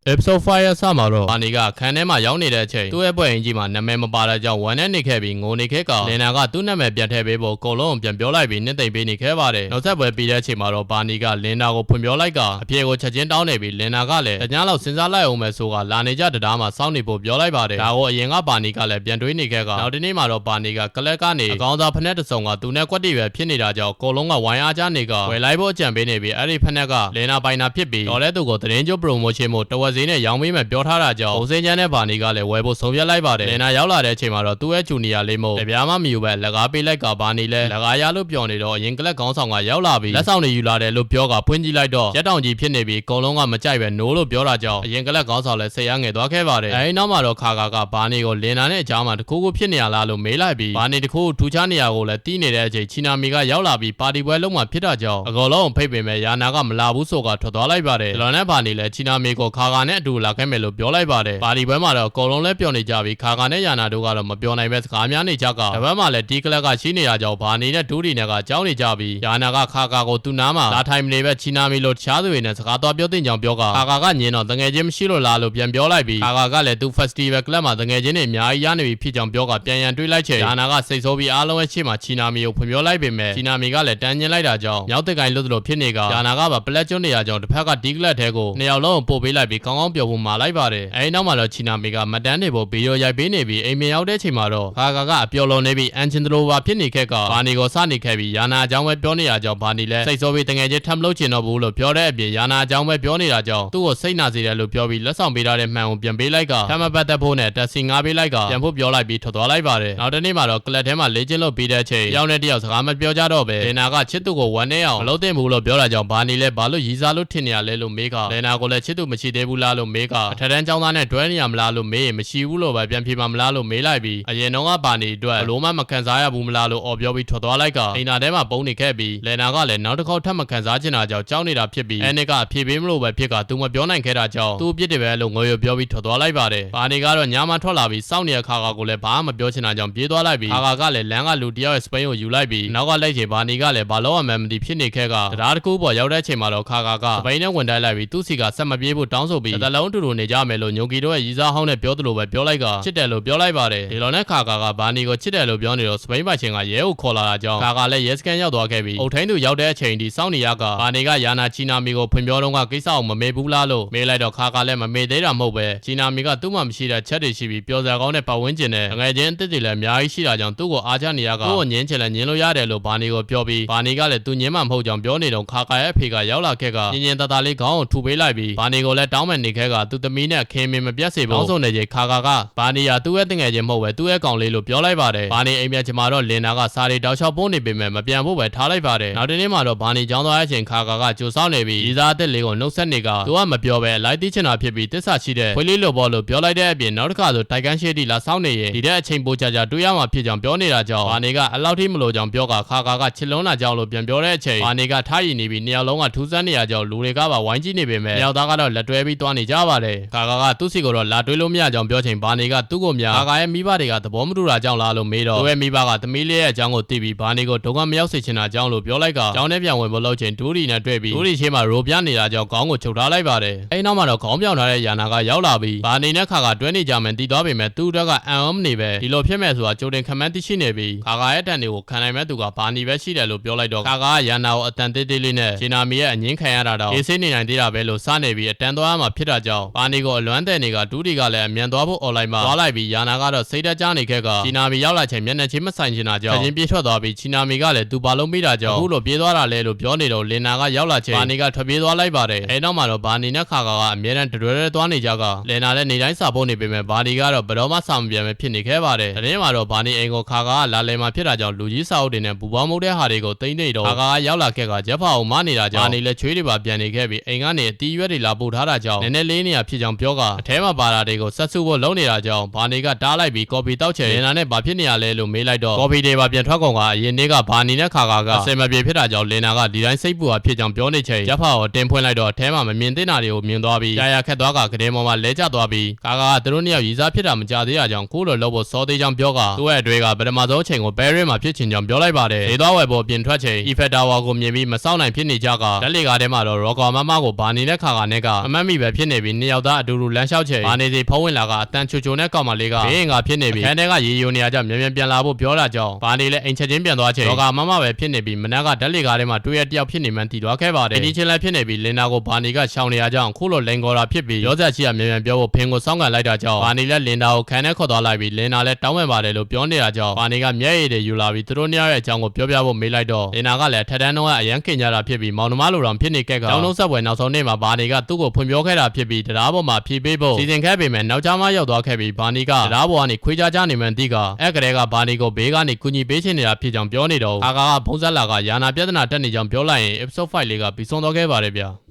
episode 5ရဲ့စမှာတော့ဘာနီကခန်းထဲမှာရောက်နေတဲ့အချိန်သူ့ရဲ့ပွဲရင်ကြီးမှာနာမည်မပါတဲ့ကြောင့်ဝမ်းနဲ့နေခဲ့ပြီးငိုနေခဲ့ကလင်နာကသူ့နာမည်ပြန်ထည့်ပေးဖို့အကုန်လုံးပြန်ပြောလိုက်ပြီးနှစ်သိမ့်ပေးနေခဲ့ပါတယ်နောက်ဆက်ပွဲပြီးတဲ့အချိန်မှာတော့ဘာနီကလင်နာကိုဖွင့်ပြောလိုက်ကအပြေကိုချက်ချင်းတောင်းနေပြီးလင်နာကလည်းတညာလောက်စဉ်းစားလိုက်အောင်ပဲဆိုကလာနေကြတရားမှာစောင့်နေဖို့ပြောလိုက်ပါတယ်ဒါကိုအရင်ကဘာနီကလည်းပြန်တွေးနေခဲ့ကနောက်တနေ့မှာတော့ဘာနီကကလက်ကနေအကောင်းစားဖက်နဲ့တစုံကသူနဲ့ကွက်တီပဲဖြစ်နေတာကြောင့်အကုန်လုံးကဝိုင်းအားကြနေကဝယ်လိုက်ဖို့အကြံပေးနေပြီးအဲ့ဒီဖက်နဲ့ကလင်နာပိုင်နာဖြစ်ပြီးတော်လဲသူကိုသတင်းကျိုး promotion မို့တဝက်ဈေးနဲ့ရောင်းပေးမယ်ပြောထားတာကြောင့်ဘုံစင်းချမ်းနဲ့ဘာနီကလည်းဝယ်ဖို့ဆုံးဖြတ်လိုက်ပါတယ်လင်နာရောက်လာတဲ့အချိန်မှာတော့သူ့ရဲ့ဂျူနီယာလေးမို့ပြားမမယူပဲလက်ကားပေးလိုက်ကဘာနီလည်းလက်ကားရလို့ပြောနေတော့အရင်ကလက်ခေါင်းဆောင်ကရောက်လာပြီးလက်ဆောင်တွေယူလာတယ်လို့ပြောကဖွင့်ကြည့်လိုက်တော့ရက်တောင်ကြီးဖြစ်နေပြီးအကုန်လုံးကမကြိုက်ပဲနိုးလို့ပြောတာကြောင့်အရင်ကလက်ခေါင်းဆောင်လည်းစိတ်ရငယ်သွားခဲ့ပါတယ်အဲဒီနောက်မှာတော့ခါကဘာနီကိုလင်နာနဲ့အကြောင်းမှာတခုခုဖြစ်နေရလားလို့မေးလိုက်ပြီးဘာနီတခုထူးခြားနေရကိုလည်းတီးနေတဲ့အချိန်ချီနာမီကရောက်လာပြီးပါတီပွဲလုံးမှာဖြစ်တာကြောင့်အကုန်လုံးဖိတ်ပေမဲ့ယာနာကမလာဘူးဆိုကထွက်သွားလိုက်ပါတယ်လော်နဲ့ဘာနီလည်းချီနာမီကိုခါနဲ့အတူလာခဲ့မယ်လို့ပြောလိုက်ပါတယ်ပါတီပွဲမှာတော့အကုန်လုံးလည်းပျော်နေကြပြီးခါနဲ့ယာနာတို့ကတော့မပျော်နိုင်ပဲစကားများနေကြကတပတ်မှာလည်းဒီကလက်ကရှိနေတာကြောင့်ဘာနီနဲ့ဒူးဒီနဲ့ကကြောင်းနေကြပြီးယာနာကခါကိုသူ့နားမှာလာထိုင်မနေပဲချီနာမီလို့တခြားသူတွေနဲ့စကားသွားပြောတင်ကြောင်ပြောကခါကညင်တော့တငယ်ချင်းမရှိလို့လားလို့ပြန်ပြောလိုက်ပြီးခါကလည်းသူ Festival Club မှာတငယ်ချင်းတွေအများကြီးရနေပြီဖြစ်ကြောင်ပြောကပြန်ရန်တွေးလိုက်ချိန်ယာနာကစိတ်ဆိုးပြီးအားလုံးရဲ့ရှေ့မှာချီနာမီကိုဖွင့်ပြောလိုက်ပေမဲ့ချီနာမီကလည်းတန်းညင်လိုက်တာကြောင့်မြောက်တက်ကိုင်းလို့သလိုဖြစ်နေကယာနာကပါပလက်ကျွန်းနေရကြောင်တစ်ဖက်ကဒီကလက်ထဲကိုနှစ်ယောက်လုံးပို့ပေးလိုက်ပြီးခေါ ကောင်းပြောဖို့မှာလိုက်ပါတယ်အဲဒီနောက်မှာတော့ချီနာမီကမတန်းတွေပေါ်ဗီဒီယိုရိုက်ပေးနေပြီးအိမ်မြေရောက်တဲ့ချိန်မှာတော့ခါကာကအပျော်လွန်နေပြီးအန်ချင်တလိုပါဖြစ်နေခဲ့ကဘာနီကိုစနေခဲ့ပြီးယာနာအကြောင်းပဲပြောနေရကြောင်းဘာနီလည်းစိတ်ဆိုးပြီးတငယ်ချင်းထပ်မလို့ချင်တော့ဘူးလို့ပြောတဲ့အပြင်ယာနာအကြောင်းပဲပြောနေတာကြောင့်သူ့ကိုစိတ်နာစေတယ်လို့ပြောပြီးလက်ဆောင်ပေးထားတဲ့မှန်ကိုပြန်ပေးလိုက်ကထမပတ်သက်ဖို့နဲ့တက်စီငါပေးလိုက်ကပြန်ဖို့ပြောလိုက်ပြီးထွက်သွားလိုက်ပါတယ်နောက်တနေ့မှာတော့ကလပ်ထဲမှာလေ့ကျင့်လို့ပြီးတဲ့အချိန်တယောက်နဲ့တယောက်စကားမပြောကြတော့ပဲလေနာကချစ်သူကိုဝမ်းနေအောင်မလုပ်သင့်ဘူးလို့ပြောတာကြောင့်ဘာနီလည်းဘာလို့ရည်စားလို့ထင်နေရလဲလို့မေးကလေနာကိုလည်းချစ်သူမရှိသေးဘူးလားလို့မေးကအထက်တန်းကျောင်းသားနဲ့တွဲနေရမလားလို့မေးရင်မရှိဘူးလို့ပဲပြန်ဖြေပါမလားလို့မေးလိုက်ပြီးအရင်တော့ကဘာနီအတွက်ဘလို့မှမခံစားရဘူးမလားလို့အော်ပြောပြီးထွက်သွားလိုက်ကအိမ်နာထဲမှာပုံနေခဲ့ပြီးလေနာကလည်းနောက်တစ်ခေါက်ထပ်မခံစားချင်တာကြောင့်ကြောက်နေတာဖြစ်ပြီးအဲနှစ်ကအဖြေပေးမလို့ပဲဖြစ်ကသူမပြောနိုင်ခဲ့တာကြောင့်သူ့ပြစ်တယ်ပဲလို့ငွေရပြောပြီးထွက်သွားလိုက်ပါတယ်ဘာနီကတော့ညမှထွက်လာပြီးစောင့်နေတဲ့ခါကာကိုလည်းဘာမှမပြောချင်တာကြောင့်ပြေးသွားလိုက်ပြီးခါကာကလည်းလမ်းကလူတယောက်ရဲ့စပိန်ကိုယူလိုက်ပြီးနောက်ကလိုက်ချင်ဘာနီကလည်းဘာလို့မှမသိဖြစ်နေခဲ့ကတရားတစ်ခုပေါ်ရောက်တဲ့ချိန်မှာတော့ခါကာကစပိန်နဲ့ဝင်တိုက်လိုက်ပြီးသူ့စီကဆက်မပြေးဖို့တောင်းဆိုပြီးတလုံးတူတူနေကြမယ်လို့ညိုကီတို့ရဲ့ရီစားဟောင်းနဲ့ပြောသလိုပဲပြောလိုက်ကချစ်တယ်လို့ပြောလိုက်ပါတယ်ဒီလိုနဲ့ခါကာကဘာနီကိုချစ်တယ်လို့ပြောနေတော့စပိန်ပိုင်ချင်းကရဲကိုခေါ်လာတာကြောင့်ခါကာလည်းရဲစခန်းရောက်သွားခဲ့ပြီးအုတ်ထင်းသူရောက်တဲ့အချိန်ဒီစောင့်နေရကဘာနီကယာနာချီနာမီကိုဖွင့်ပြောတော့ကကိစ္စကိုမမေ့ဘူးလားလို့မေးလိုက်တော့ခါကာလည်းမမေ့သေးတာမဟုတ်ပဲချီနာမီကသူ့မှမရှိတဲ့ချက်တွေရှိပြီးပျော်စရာကောင်းတဲ့ပတ်ဝန်းကျင်နဲ့ငွေချင်းအစ်စ်တွေလည်းအများကြီးရှိတာကြောင့်သူ့ကိုအားချနေရကသူ့ကိုညင်းချင်လည်းညင်းလို့ရတယ်လို့ဘာနီကိုပြောပြီးဘာနီကလည်းသူညင်းမှမဟုတ်ကြောင်းပြောနေတော့ခါကာရဲ့အဖေကရောက်လာခဲ့ကညင်ညင်တတလေးခေါင်းကိုထူပေးလိုက်ပြီးဘာနီကိုလည်းတောင်းပန်နေခဲ့ကသူသမီးနဲ့ခင်မင်မပြတ်စေဖို့တောင်းဆိုနေချိန်ခါကာကဘာနီယာသူ့ရဲ့တငယ်ချင်းမဟုတ်ပဲသူ့ရဲ့ကောင်လေးလို့ပြောလိုက်ပါတယ်ဘာနီအိမ်ပြန်ချင်မှာတော့လင်နာကစာရီတောက်လျှောက်ပို့နေပေမဲ့မပြန်ဖို့ပဲထားလိုက်ပါတယ်နောက်တနေ့မှာတော့ဘာနီကျောင်းသွားတဲ့အချိန်ခါကာကကြိုစောင်းနေပြီးရီစားအစ်စ်လေးကိုနှုတ်ဆက်နေကသူကမပြောပဲလိုက်သိချင်တာဖြစ်ပြီးတစ္ဆာရှိတဲ့ခွေးလေးလိုပေါ်လို့ပြောလိုက်တဲ့အပြင်နောက်တစ်ခါဆိုတိုက်ကန်းရှိတီလာစောင်းနေရင်ဒီတဲ့အချိန်ပိုကြတွေ့ရမှာဖြစ်ကြောင်းပြောနေတာကြောင့်ဘာနီကအလောက်ထိမလို့ကြောင်းပြောကခါကာကချစ်လုံးလာကြောင်းလို့ပြန်ပြောတဲ့အချိန်ဘာနီကထားရည်နေပြီးနှစ်ယောက်လုံးကထူးဆန်းနေရကြောင်းလူတွေကပါဝိုင်းကြည့်နေပေမဲ့နှစ်ယောက်သားကတော့လက်တွဲပြီးသွားနေကြပါတယ်ခါကာကသူ့စီကိုတော့လာတွေးလို့မရကြောင်းပြောချိန်ဘာနီကသူ့ကိုမြခါကာရဲ့မိဘတွေကသဘောမတူတာကြောင့်လားလို့မေးတော့သူ့ရဲ့မိဘကသမီးလေးရဲ့အကြောင်းကိုသိပြီးဘာနီကိုဒုက္ခမရောက်စေချင်တာကြောင့်လို့ပြောလိုက်ကကြောင်းနဲ့ပြန်ဝင်ဖို့လုပ်ချိန်ဒူးရီနဲ့တွေ့ပြီးဒူးရီရှေ့မှာရိုပြနေတာကြောင့်ခေါင်းကိုချုပ်ထားလိုက်ပါတယ်အဲဒီနောက်မှာတော့ခေါင်းပြောင်ထားတဲ့ယာနာကရောက်လာပြီးဘာနီနဲ့ခါကာတွဲနေကြမှန်တည်သွားပေမဲ့သူ့အတွက်ကအံ့ဩမနေပဲဒီလိုဖြစ်မဲ့ဆိုတာကြိုတင်ခမန်းသိရှိနေပြီးခါကာရဲ့တန်တွေကိုခံနိုင်မဲ့သူကဘာနီပဲရှိတယ်လို့ပြောလိုက်တော့ခါကာကယာနာကိုအတန်သေးသေးလေးနဲ့ဂျီနာမီရဲ့အငင်းခံရတာတော့အေးဆေးနေနိုင်သေးတာပဲလို့စနေပြီးအတန်သွားမှဖြစ်တာကြောင့်ဘာနီကိုအလွမ်းတဲ့တွေကဒူးရီကလည်းအမြန်သွားဖို့ online မှာသွားလိုက်ပြီးယာနာကတော့စိတ်တက်ကြနေခဲ့ကဂျီနာမီရောက်လာချိန်မျက်နှာချင်းမဆိုင်ချင်တာကြောင့်ချင်းပြေးထွက်သွားပြီးဂျီနာမီကလည်းသူဘာလုံးမိတာကြောင့်အခုလိုပြေးသွားတာလဲလို့ပြောနေတော့လင်နာကရောက်လာချိန်ဘာနီကထွက်ပြေးသွားလိုက်ပါတယ်အဲနောက်မှာတော့ဘာနီနဲ့ခါကာကအမြဲတမ်းတွဲသွားနေကြကလင်နာလည်းနေတိုင်းစာဖို့နေပေမဲ့ဘာနီကတော့ဘယ်တော့မှစာမပြန်ပဲဖြစ်နေခဲ့ပါတယ်တနေ့မှာတော့ဘာနီအိမ်ကိုခါကာကလာလည်မှာဖြစ်တာကြောင့်လူကြီးစာအုပ်တွေနဲ့ပူပေါင်းမှုတဲ့ဟာတွေကိုတိမ့်နေတော့ခါကာကရောက်လာခဲ့ကဂျက်ဖာကိုမနေတာကြောင့်ဘာနီလည်းချွေးတွေပါပြန်နေခဲ့ပြီးအိမ်ကနေအတီးရွက်တွေလာပို့ထားတာကြောင့်နည်းနည်းလေးနေရဖြစ်ကြောင်းပြောကအထဲမှာပါတာတွေကိုဆက်စုဖို့လုပ်နေတာကြောင့်ဘာနီကတားလိုက်ပြီးကော်ဖီတောက်ချင်လင်နာနဲ့ဘာဖြစ်နေရလဲလို့မေးလိုက်တော့ကော်ဖီတွေပါပြန်ထွက်ကုန်ကအရင်နေ့ကဘာနီနဲ့ခါကာကအစင်မပြေဖြစ်တာကြောင့်လင်နာကဒီတိုင်းစိတ်ပူတာဖြစ်ကြောင်းပြောနေချိန်ဂျက်ဖာကိုတင်ဖွင့်လိုက်တော့အထဲမှာမမြင်သင့်တာတွေကိုမြင်သွားပြီးကြာခက်သွားကကတဲ့ပေါ်မှာလဲကျသွားပြီးကာကာကသူတို့နှစ်ယောက်ရည်စားဖြစ်တာမကြသေးတာကြောင့်ကိုလိုလုပ်ဖို့စောသေးကြောင်းပြောကသူ့ရဲ့အတွေ့ကပထမဆုံးအချိန်ကိုဘဲရစ်မှာဖြစ်ချင်ကြောင်းပြောလိုက်ပါတယ်ဒေသွားဝယ်ပေါ်ပြင်ထွက်ချိန်အီဖက်တာဝါကိုမြင်ပြီးမစောင့်နိုင်ဖြစ်နေကြကဓာတ်လေကားထဲမှာတော့ရော်ကာမမကိုဘာနီနဲ့ခါကာနဲ့ကအမတ်မိပဲဖြစ်နေပြီးနှစ်ယောက်သားအတူတူလမ်းလျှောက်ချိန်ဘာနီစီဖုံးဝင်လာကအတန်ချိုချိုနဲ့ကောက်မလေးကဘေးရင်ကဖြစ်နေပြီးခန်းထဲကရေယိုနေရကြမြန်မြန်ပြန်လာဖို့ပြောတာကြောင့်ဘာနီလည်းအိမ်ချက်ချင်းပြန်သွားချိန်ရော်ကာမမပဲဖြစ်နေပြီးမနက်ကဓာတ်လေကားထဲမှာတွေ့ရတယောက်ဖြစ်နေမှန်းတည်သွားခဲ့ပါတယ်ဒီချင်းလည်းဖြစ်နေပြီးလင်နာကိုဘာနီကရှောင်နေရကြောင်းခုလိုလင်ကော်တာဖြစ်ပြီးရောဆက်ရှိရမြန်မြန်ပြောဖို့ဖင်ကိုစောင်းကန်လိုက်တာကြောင့်ဘာနီလည်းလင်နာကိုခန်းထဲခေါ်သွားလိုက်ပြီးလင်နာလည်းတောင်းပန်ပါတယ်လို့ပြောနေတာကြောင့်ဘာနီကမျက်ရည်တွေယူလာပြီးသူတို့နှစ်ယောက်ရဲ့အကြောင်းကိုပြောပြဖို့မေးလိုက်တော့လင်နာကလည်းထက်တန်းတော့အရန်ခင်ကြတာဖြစ်ပြီးမောင်နှမလိုတောင်ဖြစ်နေခဲ့ကကျောင်းလုံးဆက်ပွဲနောက်ဆုံးနေ့မှာဘာနီကသူ့ကိုဖွင့်ပြောခဲ့တာဖြစ်ပြီးတရားပေါ်မှာဖြေပေးဖို့စီစဉ်ခဲ့ပေမဲ့နောက်ကျမှရောက်သွားခဲ့ပြီးဘာနီကတရားပေါ်ကနေခွေးကြကြနေမှန်းသိကအဲ့ကလေးကဘာနီကိုဘေးကနေကူညီပေးချင်နေတာဖြစ်ကြောင်းပြောနေတော့ခါကာကဘုံဆက်လာကယာနာပြဿနာတက်နေကြောင်းပြောလိုက်ရင် episode 5လေးကပြီးဆုံးသွားခဲ့ပါတယ်ဗျာ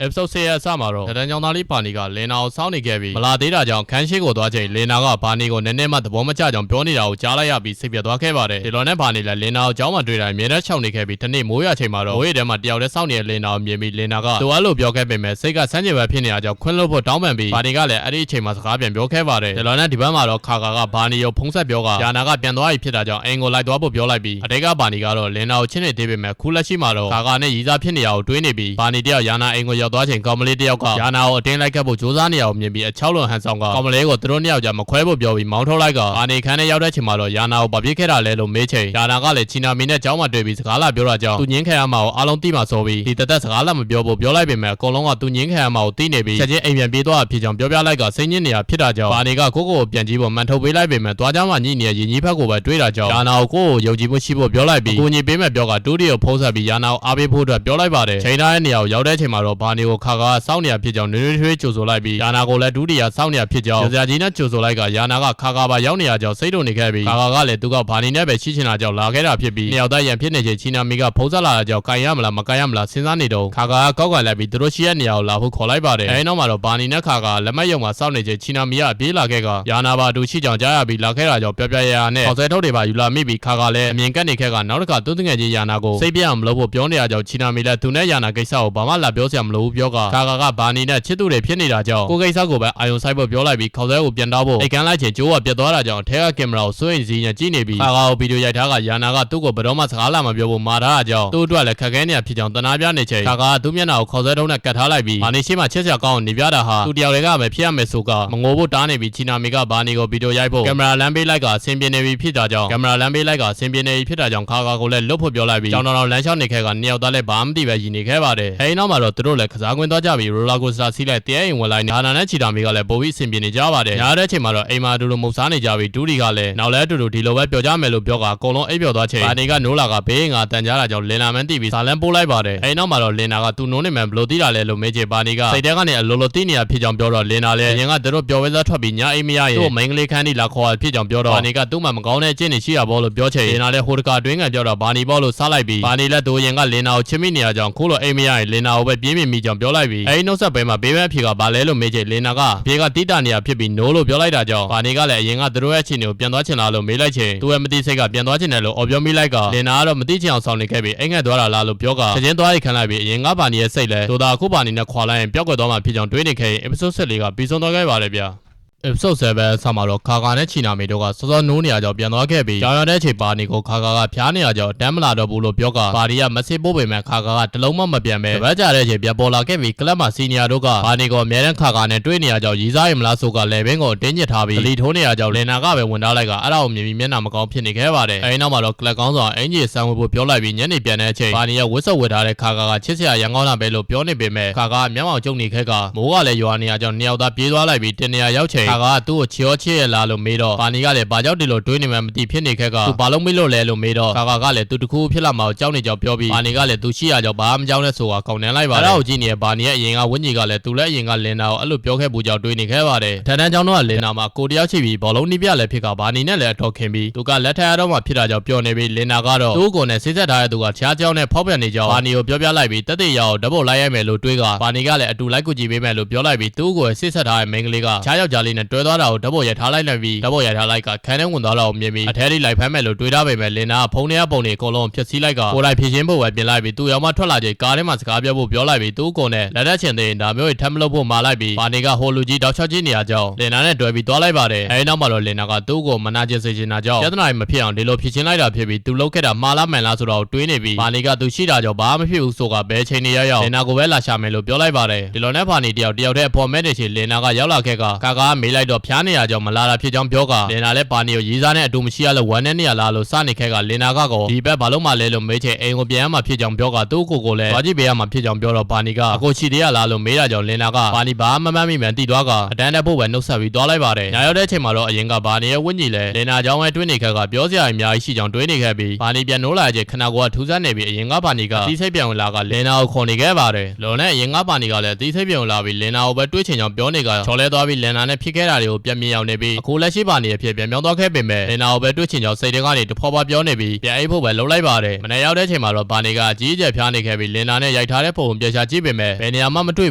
episode 6ရဲ့အစမှာတော့တန်ကြောင်သားလေးဘာနီကလင်နာကိုစောင်းနေခဲ့ပြီးမလာသေးတာကြောင့်ခန်းရှိကိုသွားချိန်လင်နာကဘာနီကိုနည်းနည်းမှသဘောမကျကြောင်ပြောနေတာကိုကြားလိုက်ရပြီးစိတ်ပြတ်သွားခဲ့ပါတယ်ဒီလိုနဲ့ဘာနီလည်းလင်နာကိုကြောင်းမှတွေ့တိုင်းအမြဲတမ်းရှောင်နေခဲ့ပြီးတနေ့မိုးရချိန်မှာတော့မိုးရထဲမှာတယောက်တည်းစောင်းနေတဲ့လင်နာကိုမြင်ပြီးလင်နာကသူအဲ့လိုပြောခဲ့ပေမဲ့စိတ်ကဆန်းကျင်ပဲဖြစ်နေတာကြောင့်ခွင့်လို့ဖို့တောင်းပန်ပြီးဘာနီကလည်းအဲ့ဒီအချိန်မှာစကားပြန်ပြောခဲ့ပါတယ်ဒီလိုနဲ့ဒီဘက်မှာတော့ခါကာကဘာနီကိုဖုံးဆက်ပြောကယာနာကပြန်သွားပြီဖြစ်တာကြောင့်အိမ်ကိုလိုက်သွားဖို့ပြောလိုက်ပြီးအတိတ်ကဘာနီကတော့လင်နာကိုချင်းနေသေးပေမဲ့ခုလက်ရှိမှာတော့ခါကာနဲ့ရီစားဖြစ်နေရအောင်တွေးနေပြီးဘာနီတယောက်ယာနာအိမ်ကိုရောက် က်သွားချိန်ကောင်မလေးတယောက်ကယာနာကိုအတင်းလိုက်ခတ်ဖို့ကြိုးစားနေအောင်မြင်ပြီးအချောက်လွန်ဟန်ဆောင်ကကောင်မလေးကိုသူတို့နှစ်ယောက်ကြားမခွဲဖို့ပြောပြီးမောင်းထုတ်လိုက်ကဘာနေခန်းနဲ့ရောက်တဲ့ချိန်မှာတော့ယာနာကိုဘာဖြစ်ခဲ့တာလဲလို့မေးချိန်ယာနာကလည်းချီနာမီနဲ့ကြောင်းမှတွေ့ပြီးစကားလာပြောတာကြောင့်သူညင်းခံရမှာကိုအားလုံးသိမှဆိုပြီးဒီတသက်စကားလာမပြောဖို့ပြောလိုက်ပေမဲ့အကုန်လုံးကသူညင်းခံရမှာကိုသိနေပြီးချက်ချင်းအိမ်ပြန်ပြေးသွားဖြစ်ကြောင်းပြောပြလိုက်ကစိတ်ညစ်နေတာဖြစ်တာကြောင့်ဘာနေကကိုပြန်ကြည့်ဖို့မှန်ထုတ်ပေးလိုက်ပေမဲ့သွားကြမှညှိနေတဲ့ရင်ကြီးဖက်ကိုပဲတွေးတာကြောင့်ယာနာကိုယုံကြည်မှုရှိဖို့ပြောလိုက်ပြီးကိုညီပေးမဲ့ပြောကတူဒီကိုဖုံးဆက်ပြီးယာနာကိုအားပေးဖို့အတွက်ပြောလိုက်ပါတယ်ချိန်တိုင်းနေရာကိုရောက်တဲ့ချိန်မှာတော့ဘာနေကိုခါကားစောင့်နေရဖြစ်ကြောင်းနွေးနွေးထွေးကြိုဆိုလိုက်ပြီးယာနာကိုလည်းဒုတိယစောင့်နေရဖြစ်ကြောင်းကြာကြီးနဲ့ကြိုဆိုလိုက်ကယာနာကခါကားပါရောက်နေရကြောင်းစိတ်တုန်နေခဲ့ပြီးခါကားကလည်းသူကဘာနေနဲ့ပဲရှိချင်တာကြောင့်လာခဲ့တာဖြစ်ပြီးနှစ်ယောက်သားရန်ဖြစ်နေချိန်ချီနာမီကဖုံးဆက်လာတာကြောင့်ကန်ရမလားမကန်ရမလားစဉ်းစားနေတော့ခါကားကောက်ကလိုက်ပြီးသူတို့ရှိတဲ့နေရာကိုလာဖို့ခေါ်လိုက်ပါတယ်အဲဒီနောက်မှာတော့ဘာနေနဲ့ခါကားလက်မယုံမှာစောင့်နေချိန်ချီနာမီကပြေးလာခဲ့ကယာနာပါအတူရှိကြောင်ကြားရပြီးလာခဲ့တာကြောင့်ပြောပြရနဲ့ခေါက်ဆဲထုတ်တွေပါယူလာမိပြီးခါကားလည်းအမြင်ကက်နေခဲ့ကနောက်တစ်ခါသူ့ငယ်ချင်းယာနာကိုစိတ်ပြအောင်မလုပ်ဖို့ပြောနေရကြောင်းချီနာမီလည်းသူနဲ့ယာနာကိစ္စကိုဘာမှလာပြောစရာမလိုဘူးပြောကခါကားကဘာနေနဲ့ချစ်သူတွေဖြစ်နေတာကြောင့်ကိုကိစ္စကိုပဲအာယုံဆိုင်ဖို့ပြောလိုက်ပြီးခေါက်ဆဲကိုပြန်တောက်ဖို့အိတ်ကန်းလိုက်ချိန်ကျိုးကပြတ်သွားတာကြောင့်အထက်ကကင်မရာကိုစိုးရိမ်စည်းနဲ့ကြည့်နေပြီးခါကားကိုဗီဒီယိုရိုက်ထားကယာနာကသူ့ကိုဘယ်တော့မှစကားလာမပြောဖို့မှာထားတာကြောင့်သူ့အတွက်လည်းခက်ခဲနေရဖြစ်ကြောင်းတနာပြနေချိန်ခါကားကသူ့မျက်နှာကိုခေါက်ဆဲတုံးနဲ့ကတ်ထားလိုက်ပြီးဘာနေရှိမှချစ်စရာကောင်းအောင်နေပြတာဟာသူတယောက်တည်းကပဲဖြစ်ရမယ်ဆိုကမငိုဖို့တားနေပြီးချီနာမီကဘာနေကိုဗီဒီယိုရိုက်ဖို့ကင်မရာလမ်းပေးလိုက်ကအဆင်ပြေနေပြီဖြစ်တာကြောင့်ကင်မရာလမ်းပေးလိုက်ကအဆင်ပြေနေပြီဖြစ်တာကြောင့်ခါကားကိုလည်းလွတ်ဖို့ပြောလိုက်ပြီးကြောင်တော်လမ်းလျှောက်နေခဲ့ကနှစ်ယောက်သားလည်းဘာမှမသိပဲရည်နေခဲ့ပါတယ်အဲဒီနောက်မှာတော့သူတို့လည်းကစားကွင်းသွားကြပြီးရိုလာကိုစတာစီးလိုက်တဲအိမ်ဝင်လိုက်နာနာနဲ့ချီနာမီကလည်းပိုပြီးအဆင်ပြေနေကြပါတယ်ညာတဲ့အချိန်မှာတော့အိမ်မှာအတူတူမုတ်စားနေကြပြီးဒူးဒီကလည်းနောက်လဲအတူတူဒီလိုပဲပြောကြမယ်လို့ပြောကအကုန်လုံးအိပ်ပျော်သွားချိန်ဘာနေကနိုးလာကဘေးအိမ်ကတန်ကြားတာကြောင့်လင်နာမန်းတီးပြီးဇာလန်းပိုးလိုက်ပါတယ်အဲဒီနောက်မှာတော့လင်နာကသူ့နိုးနေမှန်ဘလို့တီးတာလဲလို့မေးချေဘာနေကစိတ်ထဲကနေအလိုလိုတီးနေရဖြစ်ကြောင်းပြောတော့လင်နာလည်းအရင်ကသူတို့ပြောဝဲစားထွက်ပြီးညအိမ်မရရင်သူ့မိန်းကလေးခန်းဒီလာခေါ်ရဖြစ်ကြောင်းပြောတော့ဘာနေကသူ့မှာမကောင်းတဲ့အကျင့်တွေရှိရဘောလို့ပြောချေလင်နာလည်းဟိုတကအတွင်းကပြောတော့ဘာနေဘောလို့စားလိုက်ပြီးဘာနေလည်းသူအရင်ကလင်နာကိုချစ်မိနေရကြောင်းခိုးလို့အိမ်မရရင်လင်နာကိုပဲပြင်းပြင်းမိကြောင်းပြောလိုက်ပြီးအဲဒီနှုတ်ဆက်ပဲမှာဘေးဘက်အဖြေကဘာလဲလို့မေးချေလင်နာကဘေးကတီးတာနေရဖြစ်ပြီးနိုးလို့ပြောလိုက်တာကြောင့်ဘာနေကလည်းအရင်ကသူတို့ရဲ့အချင်းကိုပြန်သွားချင်လားလို့မေးလိုက်ချိန်သူရဲ့မသိစိတ်ကပြန်သွားချင်တယ်လို့အော်ပြောမိလိုက်ကလင်နာကတော့မသိချင်အောင်ဆောင်နေခဲ့ပြီးအိမ်ငှက်သွားတာလားလို့ပြောကချက်ချင်းသွားရိတ်ခံလိုက်ပြီးအရင်ကဘာနေရဲ့စိတ်လဲဒိုတာအခုဘာနေနဲ့ခွာလိုက်ရင်ပျောက်ကွယ်သွားမှဖြစ်ကြောင်းတွေးနေခဲ့ရင် episode 14ကပြီးဆုံးသွားခဲ့ပါတယ်ဗျာepisode 7ဆောင်းမှာတော့ခါကာနဲ့ချီနာမီတို့ကစောစောနိုးနေရကြောင်းပြန်သွားခဲ့ပြီးကြောင်ရတဲ့အချိန်ပါနေကိုခါကာကဖျားနေရကြောင်းတမ်းမလာတော့ဘူးလို့ပြောကဘာဒီကမစစ်ပို့ပေမဲ့ခါကာကတလုံးမပြန်ပဲတပတ်ကြာတဲ့အချိန်ပြန်ပေါ်လာခဲ့ပြီးကလပ်မှာစီနီယာတို့ကဘာနေကိုအများနဲ့ခါကာနဲ့တွေ့နေရကြောင်းရီးစားရင်မလားဆိုကလေဘင်းကိုတင်းညစ်ထားပြီးလီထိုးနေရကြောင်းလင်နာကပဲဝင်ထားလိုက်ကအဲ့ဒါကိုမြင်ပြီးမျက်နှာမကောင်းဖြစ်နေခဲ့ပါတယ်အဲဒီနောက်မှာတော့ကလပ်ကောင်းဆောင်အင်ဂျီဆန်ဝေဖို့ပြောလိုက်ပြီးညနေပြန်တဲ့အချိန်ဘာနေရဝစ်ဆုပ်ဝစ်ထားတဲ့ခါကာကချစ်စရာရန်ကောင်းတာပဲလို့ပြောနေပေမဲ့ခါကာမျက်မှောင်ကျုံနေခဲ့ကမိုးကလည်းရွာနေရကြောင်းနှစ်ယောက်သားပြေးသွားလိုက်ပြီးတင်နေရရောက်ချိန်ခါကာကသူ့ကိုချေရလာလို့မေးတော့ဘာနီကလည်းဘာကြောက်တယ်လို့တွေးနေမှမသိဖြစ်နေခဲ့ကသူဘာလို့မေးလို့လဲလို့မေးတော့ခါကလည်းသူတခုဖြစ်လာမှကြောက်နေကြောက်ပြောပြီးဘာနီကလည်းသူရှိရကြောက်ဘာမှမကြောက်နဲ့ဆိုတာကောင်းနေလိုက်ပါတယ်အဲ့ဒါကိုကြည့်နေဘာနီရဲ့အရင်ကဝင်းကြီးကလည်းသူလည်းအရင်ကလင်နာကိုအဲ့လိုပြောခဲ့ပူကြောက်တွေးနေခဲ့ပါတယ်ထန်တန်းကြောင့်တော့လင်နာမှာကိုတယောက်ချိပြီးဘောလုံးနှိပြလည်းဖြစ်ကဘာနီနဲ့လည်းအတော်ခင်ပြီးသူကလက်ထက်ရတော့မှဖြစ်တာကြောင့်ပြောနေပြီးလင်နာကတော့သူ့ကိုယ်နဲ့စိတ်ဆက်ထားတဲ့သူကချားကြောင်းနဲ့ဖောက်ပြန်နေကြောင်းဘာနီကိုပြောပြလိုက်ပြီးတက်တဲ့ရအောင်ဓာတ်ပုံလိုက်ရိုက်မယ်လို့တွေးကဘာနီကလည်းအတူလိုက်ကူကြည့်ပေးမယ်လို့ပြောလိုက်ပြီးသူ့ကိုယ်စိတ်ဆက်ထားတဲ့မိန်းကလေးကချားယောက်ျားလေးနဲ့တွဲသွားတာကိုဓာတ်ပုံရိုက်ထားလိုက်ပြီးဓာတ်ပုံရိုက်ထားလိုက်ကခန်းထဲဝင်သွားတော့မြင်ပြီးအထဲလေးလိုက်ဖမ်းမယ်လို့တွေးထားပေမဲ့လင်နာကဖုန်းထဲကပုံတွေအကုန်လုံးဖြတ်စည်းလိုက်ကကိုယ်တိုင်ဖြည့်ရှင်းဖို့ပဲပြင်လိုက်ပြီးသူ့ရောက်မှထွက်လာချိန်ကားထဲမှာစကားပြောဖို့ပြောလိုက်ပြီးသူ့ကိုယ်နဲ့လက်ထက်ချင်တဲ့ဒါမျိုးတွေထပ်မလုပ်ဖို့မှာလိုက်ပြီးဘာနေကဟိုလူကြီးတောက်ချောက်ကြီးနေရကြောင်းလင်နာနဲ့တွဲပြီးသွားလိုက်ပါတယ်အဲဒီနောက်မှာတော့လင်နာကသူ့ကိုမနာကျင်စေချင်တာကြောင့်ပြဿနာတွေမဖြစ်အောင်ဒီလိုဖြည့်ရှင်းလိုက်တာဖြစ်ပြီးသူလုပ်ခဲ့တာမှားလားမှန်လားဆိုတော့တွေးနေပြီးဘာနေကသူရှိတာကြောင့်ဘာမှမဖြစ်ဘူးဆိုကဘယ်ချိန်နေရောက်လင်နာကိုပဲလာရှာမယ်လို့ပြောလိုက်ပါတယ်ဒီလိုနဲ့ဘာနေတယောက်တည်းအဖော်မဲ့နေချေလင်နာကရောက်လာခဲ့ကကာမေးလိုက်တော့ဖျားနေရကြောင်းမလာတာဖြစ်ကြောင်းပြောကလင်နာလည်းဘာနေကိုရေးစားနဲ့အတူမရှိရလို့ဝမ်းနဲ့နေရလားလို့စနေခဲ့ကလင်နာကကောဒီဘက်ဘာလို့မှလဲလို့မေးချေအိမ်ကိုပြန်ရမှာဖြစ်ကြောင်းပြောကသူ့ကိုလည်းသွားကြည့်ပေးရမှာဖြစ်ကြောင်းပြောတော့ဘာနီကအကိုရှိသေးရလားလို့မေးတာကြောင့်လင်နာကဘာနီဘာမမှန်မိမှန်တိသွားကအတန်းတက်ဖို့ပဲနှုတ်ဆက်ပြီးသွားလိုက်ပါတယ်ညာရောက်တဲ့အချိန်မှာတော့အရင်ကဘာနီရဲ့ဝင်းကြီးလဲလင်နာကြောင်းပဲတွေးနေခဲ့ကပြောစရာအများကြီးရှိကြောင်းတွေးနေခဲ့ပြီးဘာနီပြန်နိုးလာချိန်ခဏကထူးဆန်းနေပြီးအရင်ကဘာနီကတီးစိတ်ပြန်ဝင်လာကလင်နာကိုခေါ်နေခဲ့ပါတယ်လော်နဲ့အရင်ကဘာနီကလည်းတီးစိတ်ပြန်ဝင်လာပြီးလင်နာကိုပဲတွေးချင်ကြောင်းပြောနေကချော်လဲသွားပြီးလင်နာနဲ့ဖြစ်ခဲ့တာတွေကိုပြန်မြင်အောင်နေပြီးအခုလက်ရှိဘာနီရဲ့ဖြစ်ပြန်ပြောင်းသွားခဲ့ပေမဲ့လင်နာကိုပဲတွေးချင်ကြောင်းစိတ်ထဲကနေတဖော်ဖော်ပြောနေပြီးပြန်အိပ်ဖို့ပဲလုပ်လိုက်ပါတယ်မနေ့ရောက်တဲ့အချိန်မှာတော့ဘာနီကအကြီးအကျယ်ဖျားနေခဲ့ပြီးလင်နာနဲ့ရိုက်ထားတဲ့ပုံကိုပြန်ချကြည့်ပေမဲ့ဘယ်နေရာမှမတွေ့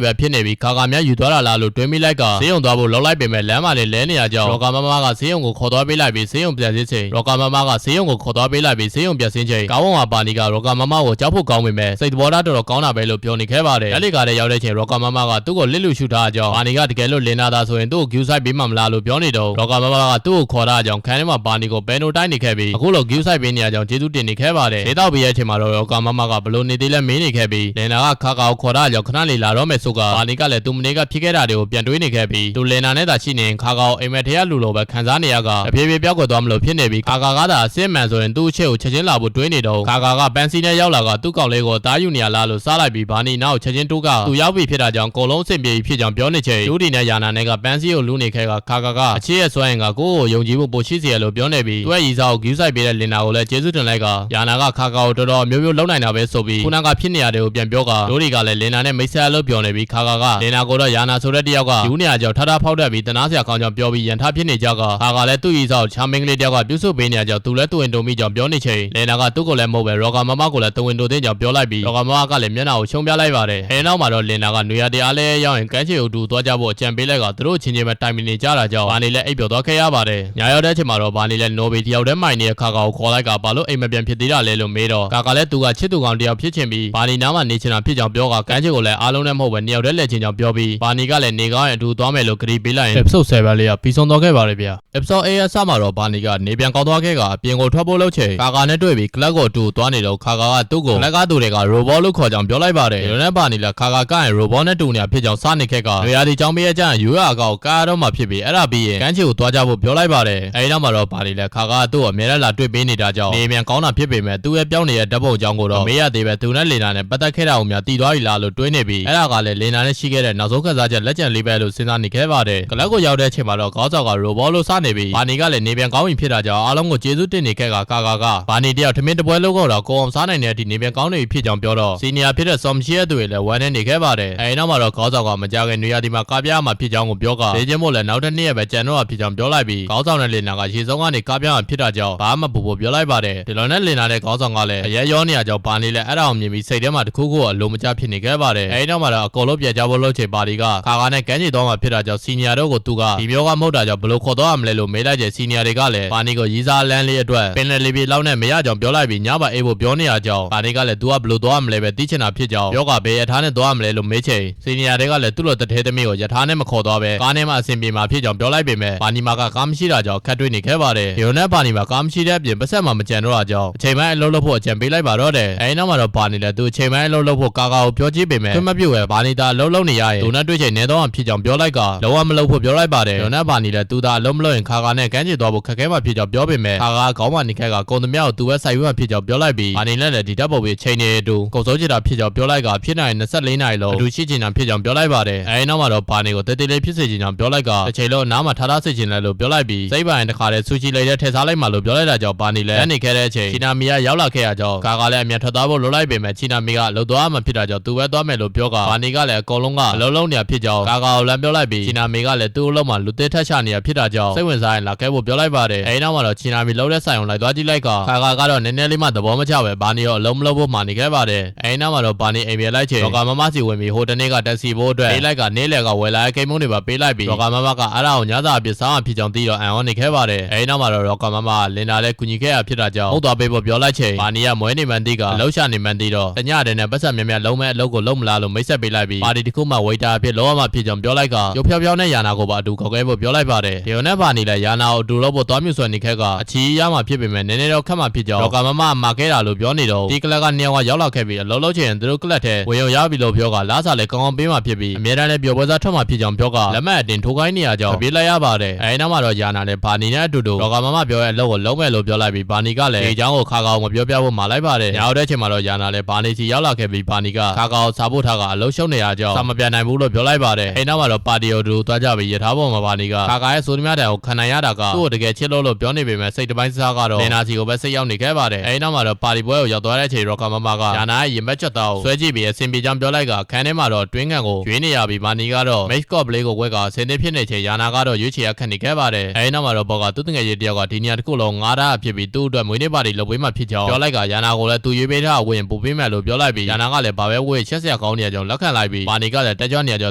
ပဲဖြစ်နေပြီးခါများယူသွားတာလားလို့တွေးမိလိုက်ကဈေးရုံသွားဖို့လုပ်လိုက်ပေမဲ့လမ်းမှာလည်းလဲနေရကြောင်းရော်ကာမမကဈေးရုံကိုခေါ်သွားပေးလိုက်ပြီးဈေးရုံပြန်စင်းချိန်ရော်ကာမမကဈေးရုံကိုခေါ်သွားပေးလိုက်ပြီးဈေးရုံပြန်စင်းချိန်ကားဝန်ကဘာနီကရော်ကာမမကိုကြောက်ဖို့ကောင်းပေမဲ့စိတ်သဘောထားတော်တော်ကောင်းတာပဲလို့ပြောနေခဲ့ပါတယ်လက်လီကားတဲ့ရောက်တဲ့ချိန်ရော်ကာမမကသူ့ကိုလစ်လူရှူထားကြောင်းဘာနီကတကယ်လို့လင်နာသာဆိုရင်သူ့ကို queue site လိုက်ပေးမှမလားလို့ပြောနေတော့ရောကမမကသူ့ကိုခေါ်တာကြောင့်ခန်းထဲမှာဘာနီကိုဘဲနိုတိုက်နေခဲ့ပြီးအခုလိုဂူးဆိုင်ပေးနေရကြောင်းကျေးဇူးတင်နေခဲ့ပါတယ်ဒေတော့ပြီးရဲ့အချိန်မှာတော့ရောကမမကဘလို့နေသေးလဲမင်းနေခဲ့ပြီးလင်နာကခါကောက်ခေါ်တာကြောင့်ခဏလေးလာတော့မယ်ဆိုကဘာနီကလည်းသူမနေကဖြစ်ခဲ့တာတွေကိုပြန်တွေးနေခဲ့ပြီးသူလင်နာနဲ့သာရှိနေခါကောက်အိမ်မက်ထဲကလူလိုပဲခံစားနေရကအပြေးပြေးပြောက်ကွယ်သွားမလို့ဖြစ်နေပြီးခါကာကသာအစစ်မှန်ဆိုရင်သူ့အချက်ကိုချက်ချင်းလာဖို့တွေးနေတော့ခါကာကပန်းစီနဲ့ရောက်လာကသူ့ကောင်လေးကိုတားယူနေရလားလို့စားလိုက်ပြီးဘာနီနောက်ချက်ချင်းတိုးကသူရောက်ပြီဖြစ်တာကြောင့်အကုန်လုံးအဆင်ပြေဖြစ်ကြောင်းပြောနေချိန်ဒူဒီနဲ့ယာနာနဲ့ကပန်းစီကိုလူနေခဲ့ကခါကာကအချစ်ရဲ့စွမ်းရင်ကကိုယ့်ကိုယုံကြည်ဖို့ပိုရှိစေရလို့ပြောနေပြီးသူ့ရဲ့ရီစာကိုဂူးဆိုင်ပေးတဲ့လင်နာကိုလည်းကျေးဇူးတင်လိုက်ကယာနာကခါကာကိုတော်တော်မျိုးမျိုးလုံးနိုင်တာပဲဆိုပြီးခုနကဖြစ်နေရတယ်ကိုပြန်ပြောကဒိုဒီကလည်းလင်နာနဲ့မိတ်ဆက်လို့ပြောနေပြီးခါကာကလင်နာကိုတော့ယာနာဆိုတဲ့တယောက်ကယူနေရကြောင်းထထဖောက်တက်ပြီးတနာစရာကောင်းကြောင်းပြောပြီးရန်ထဖြစ်နေကြကခါကာလည်းသူ့ရီစာကိုချမ်းမင်းကလေးတယောက်ကပြုစုပေးနေရကြောင်းသူလည်းသူ့ဝင်တုံမိကြောင်းပြောနေချိန်လင်နာကသူ့ကိုလည်းမဟုတ်ပဲရောဂါမမကိုလည်းသူ့ဝင်တုံသိကြောင်းပြောလိုက်ပြီးရောဂါမမကလည်းမျက်နှာကိုရှုံပြလိုက်ပါတယ်အဲနောက်မှာတော့လင်နာကနွေရတရားလဲရောက်ရင်ကန်းချေကိုတူသွားကြဖို့အကြံပေးလိုက်ကသူတို့ချင်းချင်းပဲတိုင်ပင်နေကြတာကြောင့်ဘာနေလဲအိပ်ပျော်သွားခဲ့ရပါတယ်ညာရောက်တဲ့ချိန်မှာတော့ဘာနေလဲနိုဘီတယောက်တည်းမိုင်နေတဲ့ခါကာကိုခေါ်လိုက်ကဘာလို့အိမ်မပြန်ဖြစ်သေးတာလဲလို့မေးတော့ကာကလည်းသူကချစ်သူကောင်တယောက်ဖြစ်ချင်ပြီးဘာနီနားမှာနေချင်တာဖြစ်ကြောင်းပြောကကန်းချေကိုလည်းအားလုံးနဲ့မဟုတ်ပဲနှစ်ယောက်တည်းလဲချင်ကြောင်းပြောပြီးဘာနီကလည်းနေကောင်းရင်အတူသွားမယ်လို့ကတိပေးလိုက်ရင် episode 7လေးကပြီးဆုံးသွားခဲ့ပါတယ်ဗျာ episode 8ရဲ့စမှာတော့ဘာနီကနေပြန်ကောင်းသွားခဲ့ကအပြင်ကိုထွက်ဖို့လုပ်ချင်ကာကာနဲ့တွေ့ပြီးကလပ်ကိုအတူသွားနေတော့ခါကာကသူ့ကိုကလပ်ကသူတွေက robot လို့ခေါ်ကြောင်းပြောလိုက်ပါတယ်ဒီလိုနဲ့ဘာနီလည်းခါကာကရင် robot နဲ့တူနေတာဖြစ်ကြောင်းစနေခဲ့ကရွေရာဒီကြောင်းပေးရကြရင်ယူရအကောက်ကားတော့မှဖြစ်ပြီးအဲ့ဒါပြီးရင်ကန်းချီကိုသွားကြဖို့ပြောလိုက်ပါတယ်အဲဒီနောက်မှာတော့ဘာနီလည်းခါကာသူ့ကိုအမြဲတမ်းလာတွေ့ပေးနေတာကြောင့်နေပြန်ကောင်းတာဖြစ်ပေမဲ့သူ့ရဲ့ပြောင်းနေတဲ့ဓာတ်ပုံအကြောင်းကိုတော့မေးရသေးပဲသူနဲ့လင်နာနဲ့ပတ်သက်ခဲ့တာကိုများတည်သွားပြီလားလို့တွေးနေပြီးအဲ့ဒါကလည်းလင်နာနဲ့ရှိခဲ့တဲ့နောက်ဆုံးခန်းစားချက်လက်ကျန်လေးပဲလို့စဉ်းစားနေခဲ့ပါတယ်ကလပ်ကိုရောက်တဲ့အချိန်မှာတော့ခေါင်းဆောင်က robot လို့စနေပြီးဘာနီကလည်းနေပြန်ကောင်းပြီဖြစ်တာကြောင့်အားလုံးကိုကျေးဇူးတင်နေခဲ့ကကာကာကဘာနီတယောက်ထမင်းတပွဲလုံးကတော့ကိုအောင်စားနိုင်တဲ့အထိနေပြန်ကောင်းနေပြီဖြစ်ကြောင်းပြောတော့စီနီယာဖြစ်တဲ့ဆော်မရှီရဲ့သူတွေလည်းဝမ်းနဲ့နေခဲ့ပါတယ်အဲဒီနောက်မှာတော့ခေါင်းဆောင်ကမကြခင်နွေရာသီမှာကားပြားမှာဖြစ်ကြောင်းကိုပြောကဒေချင်းမို့လည်းနောက်တစ်နေ့ရက်ပဲကြံတော့ဖြစ်ကြောင်းပြောလိုက်ပြီးခေါင်းဆောင်နဲ့လင်နာကရေစုံကနေကားပြားမှာဖြစ်တာကြောင့်ဘာမှပူပူပြောလိုက်ပါတယ်ဒီလိုနဲ့လင်နာတဲ့ခေါင်းဆောင်ကလည်းအရဲရောနေရကြောင်းဘာနီလည်းအဲ့ဒါအောင်မြင်ပြီးစိတ်ထဲမှာတခုခုအလိုမကျဖြစ်နေခဲ့ပါတယ်အဲဒီနောက်မှာတော့အကုန်လုံးပြန်ကြဖို့လုပ်ချင်ပါဒီကခါကာနဲ့ကန်းချီသွားမှဖြစ်တာကြောင့်စီနီယာတို့ကိုသူကဒီမျိုးကမဟုတ်တာကြောင့်ဘလို့ခေါ်တော့ရမလဲလို့မေးလိုက်တဲ့စီနီယာတွေကလည်းဘာနီကိုရီစားလန်းလေးအတွက်ပင်လယ်လေးပြေလောက်နဲ့မရကြောင်းပြောလိုက်ပြီးညဘအေးဖို့ပြောနေရကြောင်းဘာနီကလည်းသူကဘလို့သွားရမလဲပဲသိချင်တာဖြစ်ကြောင်းပြောကဘယ်ရထားနဲ့သွားရမလဲလို့မေးချိန်စီနီယာတွေကလည်းသူ့လိုတထဲသမီးကိုရထားနဲ့မခေါ်သွားပဲကားနဲ့မှအဆင်ပြေမှာဖြစ်ကြောင်းပြောလိုက်ပေမဲ့ဘာနီမာကကားမရှိတာကြောင့်ခက်တွေ့နေခဲ့ပါတယ်ဒီလိုနဲ့ဘာနီမာကားမရှိတဲ့အပြင်ပတ်ဆက်မှမကြံတော့တာကြောင့်အချိန်ပိုင်းအလုပ်လုပ်ဖို့အကြံပေးလိုက်ပါတော့တယ်အဲဒီနောက်မှာတော့ဘာနီလည်းသူအချိန်ပိုင်းအလုပ်လုပ်ဖို့ကာကာကိုပြောကြည့်ပေမဲ့ခွင့်မပြုပဲဘာနီတာအလုပ်လုပ်နေရရင်သူနဲ့တွေ့ချိန်နေတော့ဖြစ်ကြောင်းပြောလိုက်ကလုံးဝမလုပ်ဖို့ပြောလိုက်ပါတယ်ဒီလိုနဲ့ဘာနီလည်းသူသာအလုပ်မလုပ်ရင်ခါကာနဲ့ကန်းချီသွားဖို့ခက်ခဲမှဖြစ်ကြောင်းပြောပေမဲ့ခါကာခေါင်းမနေခက်ကကုံသမျှကိုသူပဲစိုက်ဝှက်ဖြစ်ကြောင်းပြောလိုက်ပြီးဘာနီလည်းဒီတပ်ပေါ်ပြီးချိန်နေတူကုံစိုးချတာဖြစ်ကြောင်းပြောလိုက်ကဖြစ်နိုင်24နာရီလုံးအတူရှိချင်တာဖြစ်ကြောင်းပြောလိုက်ပါတယ်အဲဒီနောက်မှာတော့ဘာနီကိုတေးသေးလေးဖြစ်စေချင်ကြောင်းပြောလိုက်ကတစ်ချိန်လုံးနားမှာထားစေချင်တယ်လို့ပြောလိုက်ပြီးစိတ်ပိုင်တစ်ခါတည်းဆူချီလိုက်တဲ့ထည့်စားလိုက်မှလို့ပြောလိုက်တာကြောင့်ဘာနီလည်းနေခဲ့တဲ့အချိန်ချီနာမီကရောက်လာခဲ့ရကြောင်းကာကာလည်းအမြတ်ထွက်သွားဖို့လိုလိုက်ပေမဲ့ချီနာမီကလှုပ်သွားမှဖြစ်တာကြောင့်သူပဲသွားမယ်လို့ပြောကဘာနီကလည်းအကုန်လုံးကအလုံးလုံးနေဖြစ်ကြောင်းကာကာကိုလမ်းပြောလိုက်ပြီးချီနာမီကလည်းသူ့အလုံးမှာလူသေးထက်ချနေရဖြစ်တာကြောင့်စိတ်ဝင်စားရင်လာခဲ့ဖို့ပြောလိုက်ပါတယ်အဲဒီနောက်မှာတော့ချီနာမီလှုပ်တဲ့ဆိုင်အောင်လိုက်သွားကြည့်လိုက်ကကာကာကတော့နည်းနည်းလေးမှသဘောမကျပဲဘာနီရောအလုံးမလုံးဖို့မှနေခဲ့ပါတယ်အဲဒီနောက်မှာတော့ဘာနီအိမ်ပြေလိုက်ချိန်ရောကာမမစီဝင်ပြီးဟိုတနေ့ကတက်စီဖို့အတွက်ပေးလိုက်ကနေလေကဝယ်လာတဲ့ကိန်းမုန်းတွေပါပေးလိုက်ပြီးရောကာမမကအားရအောင်ညစာအပြစ်စားမှဖြစ်ကြောင်းသိတော့အန်အောနေခဲ့ပါတယ်အဲဒီနောက်မှာတော့ရောကာမမလင်နာလည်းကူညီခဲ့ရဖြစ်တာကြောင့်ဟုတ်သွားပေးဖို့ပြောလိုက်ချိန်ဘာနီကမွဲနေမှန်းသိကအလောက်ရှာနေမှန်းသိတော့တညတဲ့နဲ့ပတ်ဆက်မြမြလုံးမဲ့အလုပ်ကိုလုံးမလားလို့မိတ်ဆက်ပေးလိုက်ပြီးပါတီတစ်ခုမှဝေတာအဖြစ်လောရမှဖြစ်ကြောင်းပြောလိုက်ကရုပ်ဖြောင်းနဲ့ယာနာကိုပါအတူခေါ်ခဲ့ဖို့ပြောလိုက်ပါတယ်ဒီလိုနဲ့ဘာနီလည်းယာနာကိုအတူလို့ဖို့သွားမြူဆွဲနေခဲ့ကအချီရမှဖြစ်ပေမဲ့နည်းနည်းတော့ခက်မှဖြစ်ကြောင်းရောကာမမမှာခဲ့တာလို့ပြောနေတော့ဒီကလပ်ကနေကရောက်လာခဲ့ပြီးအလုံးလုံးချင်သူတို့ကလပ်ထဲဝင်ရောက်ရပြီလို့ပြောကလားစာလည်းကောင်းကောင်းပေးမှဖြစ်ပြီးအများတန်းလည်းပျော်ပွဲစားထွက်မှဖြစ်ကြောင်းပြောကလက်မှတ်အတင်ထိုးခိုင်းနေရကြောင်းပြေးလိုက်ရပါတယ်အဲဒီနောက်မှာတော့ယာနာလည်းဘာနီနဲ့အတူတူရောကာမမပြောရဲ့အလုပ်ကိုလုံးမဲ့လို့ပြောလိုက်ပြီးဘာနီကလည်းဒီအကြောင်းကိုခါကောင်မပြောပြဖို့မှာလိုက်ပါတယ်ညောင်တဲ့ချိန်မှာတော့ယာနာလည်းဘာနီစီရောက်လာခဲ့ပြီးဘာနီကခါကောင်စားဖို့ထားကအလုပ်ရှုပ်နေရကြောင်းစာမပြန်နိုင်ဘူးလို့ပြောလိုက်ပါတယ်အဲဒီနောက်မှာတော့ပါတီယိုတူသွားကြပြီးရထားပေါ်မှာဘာနီကခါကောင်ရဲ့ဆိုသမျှတန်ကိုခံနိုင်ရတာကသူ့ကိုတကယ်ချစ်လို့ပြောနေပေမဲ့စိတ်တစ်ပိုင်းစားကတော့လင်နာစီကိုပဲစိတ်ရောက်နေခဲ့ပါတယ်အဲဒီနောက်မှာတော့ပါတီပွဲကိုရောက်သွားတဲ့အချိန်ရောကာမမကယာနာရဲ့ရင်ဘတ်ချက်သားကိုဆွဲကြည့်ပြီးအဆင်ပြေကြောင်းပြောလိုက်ကခန်းထဲမှာတော့တွင်းကန်ကိုရွေးနေရပြီးဘာနီကတော့ make up play ကိုဝက်ကဆင်းနေဖြစ်နေချိန်ယာနာကတော့ရွေးချယ်ရခက်နေခဲ့ပါတယ်အဲဒီနောက်မှာတော့ဘောကသူ့တငယ်ကြီးတယောက်ကဒီနေရာတစ်ခုလုံးငားထားဖြစ်ပြီးသူ့အတွက်မွေးနေ့ပါတီလုပ်ပေးမှဖြစ်ကြောင်းပြောလိုက်ကယာနာကိုလည်းသူရွေးပေးထားဝင်ပို့ပေးမယ်လို့ပြောလိုက်ပြီးယာနာကလည်းဘာပဲဝေးချက်စရာကောင်းနေရကြောင်းလက်ခံလိုက်ပြီးဘာနီကလည်းတက်ကြွနေရကြောင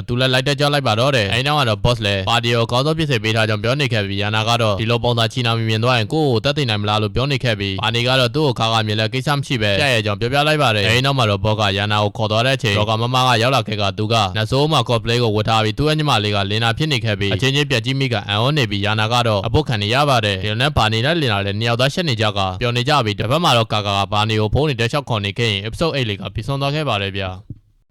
်းသူလည်းလိုက်တက်ကြွလိုက်ပါတော့တယ်အဲဒီနောက်မှာတော့ boss လည်းပါတီကိုကောင်းဆုံးပြည့်စုံပေးထားကြောင်းပြောနေခဲ့ပြီးယာနာကတော့ဒီလိုပုံစံချီနာမြင်သွားရင်ကိုယ့်ကိုတက်သိနိုင်မလားလို့ပြောနေခဲ့ပြီးဘာနီကတော့သူ့ကိုခါမြင်လဲကိစ္စမရှိပဲကြက်ရဲ့ကြောင်းပြောပြလိုက်ပါတယ်အဲဒီနောက်မှာတော့ဘောကယာနာကိုခေါ်သွားတဲ့အချိန်ရောကမမကရောက်လာခဲ့ကသူကနဆိုးမှာ cosplay ကိုဝတ်ထားပြီးသူ့ရဲ့ညီမလေးကလင်နာဖြစ်နေခဲ့ ပြီးအချင်းချင်းပြက်ကြီးမိကအန်အောနေပြီးယာနာကတော့အပုတ်ခံနေရပါတယ်ဒီလိုနဲ့ဘာနေနဲ့လင်လာလဲနှစ်ယောက်သားရှက်နေကြကပျော်နေကြပြီးတစ်ဖက်မှာတော့ကာကာကဘာနေကိုဖုန်းနေတဲ့ချက်ခေါ်နေခဲ့ရင် episode 8လေးကပြီးဆုံးသွားခဲ့ပါတယ်ဗျာ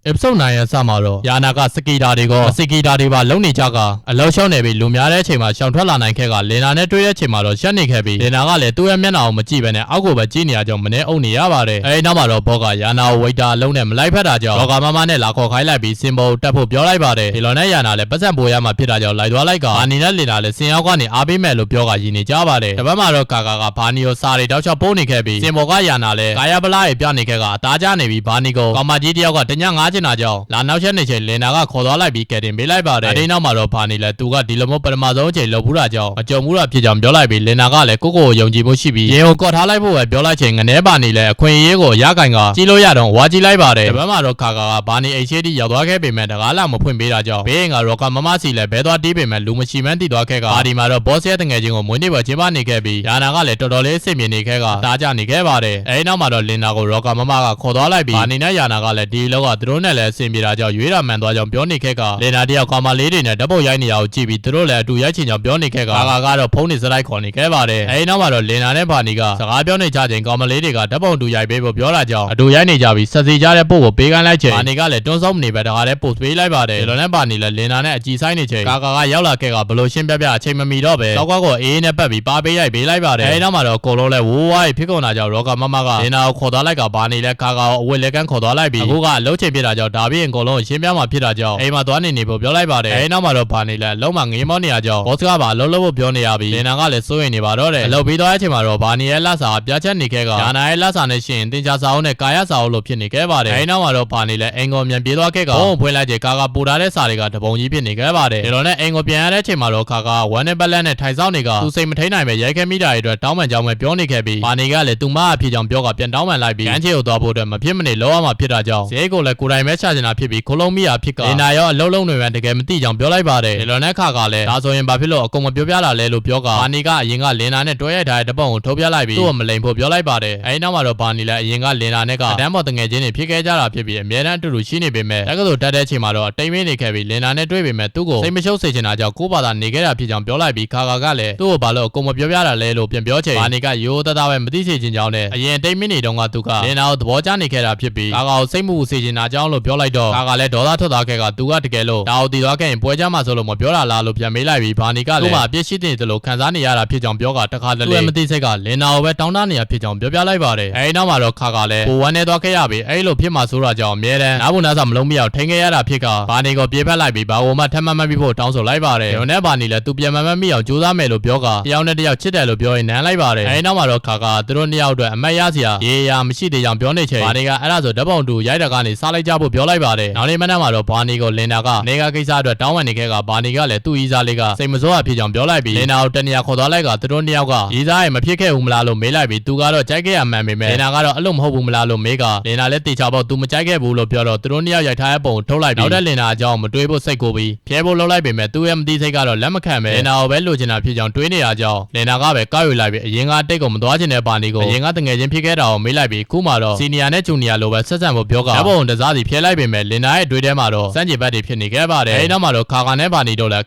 episode 9ရဲ့အစမှာတော့ယာနာကစကီတာတွေကစကီတာတွေပါလုံနေကြကအလောက်ရှောင်းနေပြီးလူများတဲ့အချိန်မှာရှောင်ထွက်လာနိုင်ခဲ့ကလင်နာနဲ့တွေ့တဲ့အချိန်မှာတော့ရှက်နေခဲ့ပြီးလင်နာကလည်းသူ့ရဲ့မျက်နှာကိုမကြည့်ဘဲနဲ့အောက်ကိုပဲကြည့်နေရကြောင်းမနေအုပ်နေရပါတယ်အဲဒီနောက်မှာတော့ဘောကယာနာကိုဝိတ်တာအလုံးနဲ့မလိုက်ဖက်တာကြောင့်ဘောကမမနဲ့လာခေါ်ခိုင်းလိုက်ပြီးစင်ဘောတက်ဖို့ပြောလိုက်ပါတယ်ဒီလိုနဲ့ယာနာလည်းပတ်စံပိုးရမှာဖြစ်တာကြောင့်လိုက်သွားလိုက်ကဘာနီနဲ့လင်နာလည်းစင်ရောက်ကနေအားပေးမယ်လို့ပြောကရည်နေကြပါတယ်တပတ်မှာတော့ကာကာကဘာနီကိုစာရီတောက်ချောက်ပိုးနေခဲ့ပြီးစင်ဘောကယာနာလည်းကာယပလာရေးပြနေခဲ့ကအသားကျနေပြီးဘာနီကိုကောင်မကြီးတယောက်ကတညငားချင်တာကြောင့်လာနောက်ချက်နေချိန်လင်နာကခေါ်သွားလိုက်ပြီးကယ်တင်ပေးလိုက်ပါတယ်အဲဒီနောက်မှာတော့ဘာနီလဲသူကဒီလိုမျိုးပထမဆုံးအချိန်လှုပ်ဖူးတာကြောင့်မကြုံဘူးတာဖြစ်ကြောင်းပြောလိုက်ပြီးလင်နာကလည်းကိုကိုကိုယုံကြည်မှုရှိပြီးရင်ကိုကော့ထားလိုက်ဖို့ပဲပြောလိုက်ချိန်ငနဲဘာနီလဲအခွင့်အရေးကိုရကင်ကကြီးလို့ရတော့ဝါကြီးလိုက်ပါတယ်ဒီဘက်မှာတော့ခါကာကဘာနီအိတ်ရှိတီရောက်သွားခဲ့ပေမဲ့တကားလာမဖွင့်ပေးတာကြောင့်ဘေးရင်ကရောကမမစီလဲဘဲသွားတီးပေမဲ့လူမရှိမှန်းတည်သွားခဲ့ကဘာဒီမှာတော့ဘော့စ်ရဲ့တငယ်ချင်းကိုမွေးနေ့ပွဲကျင်းပနေခဲ့ပြီးယာနာကလည်းတော်တော်လေးစိတ်မြင်နေခဲ့ကတားကြနေခဲ့ပါတယ်အဲဒီနောက်မှာတော့လင်နာကိုရောကမမကခေါ်သွားလိုက်ပြီးဘာနီနဲ့ယာနာကလည်းဒီလောကသူတို့နဲ့လည်းအဆင်ပြေတာကြောင့်ရွေးတာမှန်သွားကြောင်းပြောနေခဲ့ကလင်နာတယောက်ကောင်မလေးတွေနဲ့ဓာတ်ပုံရိုက်နေရအောင်ကြည့်ပြီးသူတို့လည်းအတူရိုက်ချင်ကြောင်းပြောနေခဲ့ကကာကတော့ဖုန်းနေစလိုက်ခေါ်နေခဲ့ပါတယ်အဲဒီနောက်မှာတော့လင်နာနဲ့ဘာနီကစကားပြောနေကြချိန်ကောင်မလေးတွေကဓာတ်ပုံတူရိုက်ပေးဖို့ပြောလာကြောင်းအတူရိုက်နေကြပြီးဆက်စီကြတဲ့ပို့ကိုပေးခိုင်းလိုက်ချိန်ဘာနီကလည်းတွန်းဆုံးမနေပဲတခါတည်း post ပေးလိုက်ပါတယ်ဒီလိုနဲ့ဘာနီလည်းလင်နာနဲ့အကြည့်ဆိုင်နေချိန်ကာကရောက်လာခဲ့ကဘလို့ရှင်းပြအချိန်မမီတော့ပဲတောက်ကွက်ကိုအေးနဲ့ပတ်ပြီးပါပေးရိုက်ပေးလိုက်ပါတယ်အဲဒီနောက်မှာတော့ကိုလုံးလဲဝိုးဝါးရီဖြစ်ကုန်တာကြောင့်ရောကမမကလင်နာကိုခေါ်သွားလိုက်ကဘာနီလဲကာကိုအဝတ်လက်ကန်ခေါ်သွားလိုက်ပြီးအခုကအလုံးချိန်ဖြစ်တာကြောင့်ဒါပြီးရင်ကိုလုံးရှင်းပြမှာဖြစ်တာကြောင့်အိမ်မှာသွားနေဖို့ပြောလိုက်ပါတယ်အဲဒီနောက်မှာတော့ဘာနီလဲလုံးမငေးမောနေရကြောင်းဘော့စ်ကပါလုံးဖို့ပြောနေရပြီးလင်နာကလည်းစိုးရိမ်နေပါတော့တယ်အလုပ်ပြီးသွားတဲ့အချိန်မှာတော့ဘာနီရဲ့လက်စာပြားချက်နေခဲ့ကယာနာရဲ့လက်စာနဲ့ရှင်တင်ချစာအုပ်နဲ့ကာယစာအုပ်လိုဖြစ်နေခဲ့ပါတယ်အဲဒီနောက်မှာတော့ဘာနီလဲအင်ကိုမြန်ပြေးသွားခဲ့ကဘုံဖွင့်လိုက်ချိန်ကာပူထားတဲ့စာတွေကတပုံကြီးဖြစ်နေခဲ့ပါတယ်ဒီလိုနဲ့အင်ကိုပြန်ရတဲ့အချိန်မှာတော့ခါကဝမ်းနဲ့ပလက်နဲ့ထိုင်ဆောင်နေကသူစိတ်မထိန်နိုင်ပဲရိုက်ခဲမိတာတွေအတွက်တောင်းပန်ကြောင်းပဲပြောနေခဲ့ပြီးဘာနီကလည်းသူမအဖြစ်ကြောင့်ပြောကပြန်တောင်းပန်လိုက်ပြီးကမ်းခြေကိုသွားဖို့အတွက်မဖြစ်မနေလောရမှာဖြစ်တာကြောင့်ဇေးကိုလည်းကိုယ်တိုင်ပဲရှာချင်တာဖြစ်ပြီးခလုံးမိတာဖြစ်ကလင်နာရောအလုံးလုံးတွေပဲတကယ်မသိကြောင်းပြောလိုက်ပါတယ်ဒီလိုနဲ့ခါကလည်းဒါဆိုရင်ဘာဖြစ်လို့အကုန်မပြောပြလာလဲလို့ပြောကဘာနီကအရင်ကလင်နာနဲ့တွဲရိုက်ထားတဲ့တပုံကိုထုတ်ပြလိုက်ပြီးသူ့ကိုမလိမ်ဖို့ပြောလိုက်ပါတယ်အဲဒီနောက်မှာတော့ဘာနီလည်းအရင်ကလင်နာနဲ့ကအတန်းပေါ်တငယ်ချင်းတွေဖြစ်ခဲ့ကြတာဖြစ်ပြီးအများနဲ့အတူတူရှိနေပေမဲ့တက္ကသိုလ်တက်တဲ့အချိန်မှာတော့အတိမ်မင်းနေခဲ့ပြီးလင်နာနဲ့တွေ့ပေမဲ့သူ့ကိုစိတ်မရှုပ်စေချင်တာကြောင့်ကိုယ့်ဘာသာနေခဲ့တာဖြစ်ကြောင်းပြောလိုက်ပြီးခါကလည်းသူ့ကိုဘာလို့အကုန်မပြောပြတာလဲလို့ပြန်ပြောချိန်ဘာနီကရိုးသားသားပဲမသိစေချင်ကြောင်းနဲ့အရင်အတိမ်မင်းနေတုန်းကသူကလင်နာကိုသဘောကျနေခဲ့တာဖြစ်ပြီးခါကိုစိတ်မှုစေချင်တာကြောင်းလို့ပြောလိုက်တော့ခါကလည်းဒေါသထွက်သွားခဲ့ကသူကတကယ်လို့ဒါကိုတည်သွားခဲ့ရင်ပွဲကြမှာဆိုလို့မပြောတာလားလို့ပြန်မေးလိုက်ပြီးဘာနီကလည်းသူ့မှာအပြစ်ရှိတဲ့လို့ခံစားနေရတာဖြစ်ကြောင်းပြောကတခါတလေမသိစိတ်ကလင်နာကိုပဲတောင်းတနေရဖြစ်ကြောင်းပြောပြလိုက်ပါတယ်အဲဒီနောက်မှာတော့ခါကလည်းကိုဝမ်းနေသွားခဲ့ရပြီးအဲဒီလိုဖြစ်မှာဆိုတာကြောင့်အမြဲတမ်းနားဖို့နားစာမလုံးမရအောင်ထိန်ခဲ့ရတာဖြစ်ကဘာနီကိုပြေးဖက်လိုက်ပြီးဘာဝမှထပ်မမှတ်ပြီးဖို့တောင်းဆိုလိုက်ပါတယ်ဒီနဲ့ဘာနီလည်းသူပြန်မမှတ်မိအောင်ကြိုးစားမယ်လို့ပြောကတယောက်နဲ့တယောက်ချစ်တယ်လို့ပြောရင်နမ်းလိုက်ပါတယ်အဲဒီနောက်မှာတော့ခါကသူတို့နှစ်ယောက်အတွက်အမတ်ရစရာရေရာမရှိသေးကြောင်းပြောနေချိန်ဘာနီကအဲ့ဒါဆိုဓာတ်ပုံတူရိုက်တာကနေစားလိုက်ကြဖို့ပြောလိုက်ပါတယ်နောက်နေ့မနက်မှာတော့ဘာနီကိုလင်နာကနေကကိစ္စအတွက်တောင်းပန်နေခဲ့ကဘာနီကလည်းသူ့ဤစားလေးကစိတ်မစိုးရဖြစ်ကြောင်းပြောလိုက်ပြီးလင်နာကိုတနေရာခေါ်သွားလိုက်ကသူတို့နှစ်ယောက်ကဤစားရဲ့မဖြစ်ခဲ့ဘူးမလားလို့မေးလိုက်ပြီးသူကတော့ကြိုက်ခဲ့ရမှန်ပေမဲ့လင်နာကတော့အဲ့လိုမဟုတ်ဘူးမလားလို့မေးကလင်နာလည်းတေချာပေါ့သူမကြိုက်ခဲ့ဘူးလို့ပြောတော့သူတို့နှစ်ယောက်ရိုက်ထားတဲ့ပုံကိုထုတ်လိုက်ပြီးနောက်တဲ့လင်နာအကြောင်းမတွေးဖို့စိတ်ကိုပြီးဖျဲဖို့လုပ်လိုက်ပေမဲ့သူ့ရဲ့မသိစိတ်ကတော့လက်မခံပဲလင်နာကိုပဲလိုချင်တာဖြစ်ကြောင်းတွေးနေရကြောင်းလင်နာကပဲကောက်ယူလိုက်ပြီးအရင်ကတိတ်ကိုမသွားချင်တဲ့ဘာနီကိုအရင်ကတငယ်ချင်းဖြစ်ခဲ့တာကိုမေးလိုက်ပြီးခုမှတော့စီနီယာနဲ့ဂျူနီယာလိုပဲဆက်ဆံဖို့ပြောကဓာတ်ပုံတစားစီဖျဲလိုက်ပေမဲ့လင်နာရဲ့တွေးထဲမှာတော့စန့်ကျင်ဘက်တွေဖြစ်နေခဲ့ပါတယ်အဲဒီနောက်မှာတော့ခါနဲ့ဘာနီတို့လည်း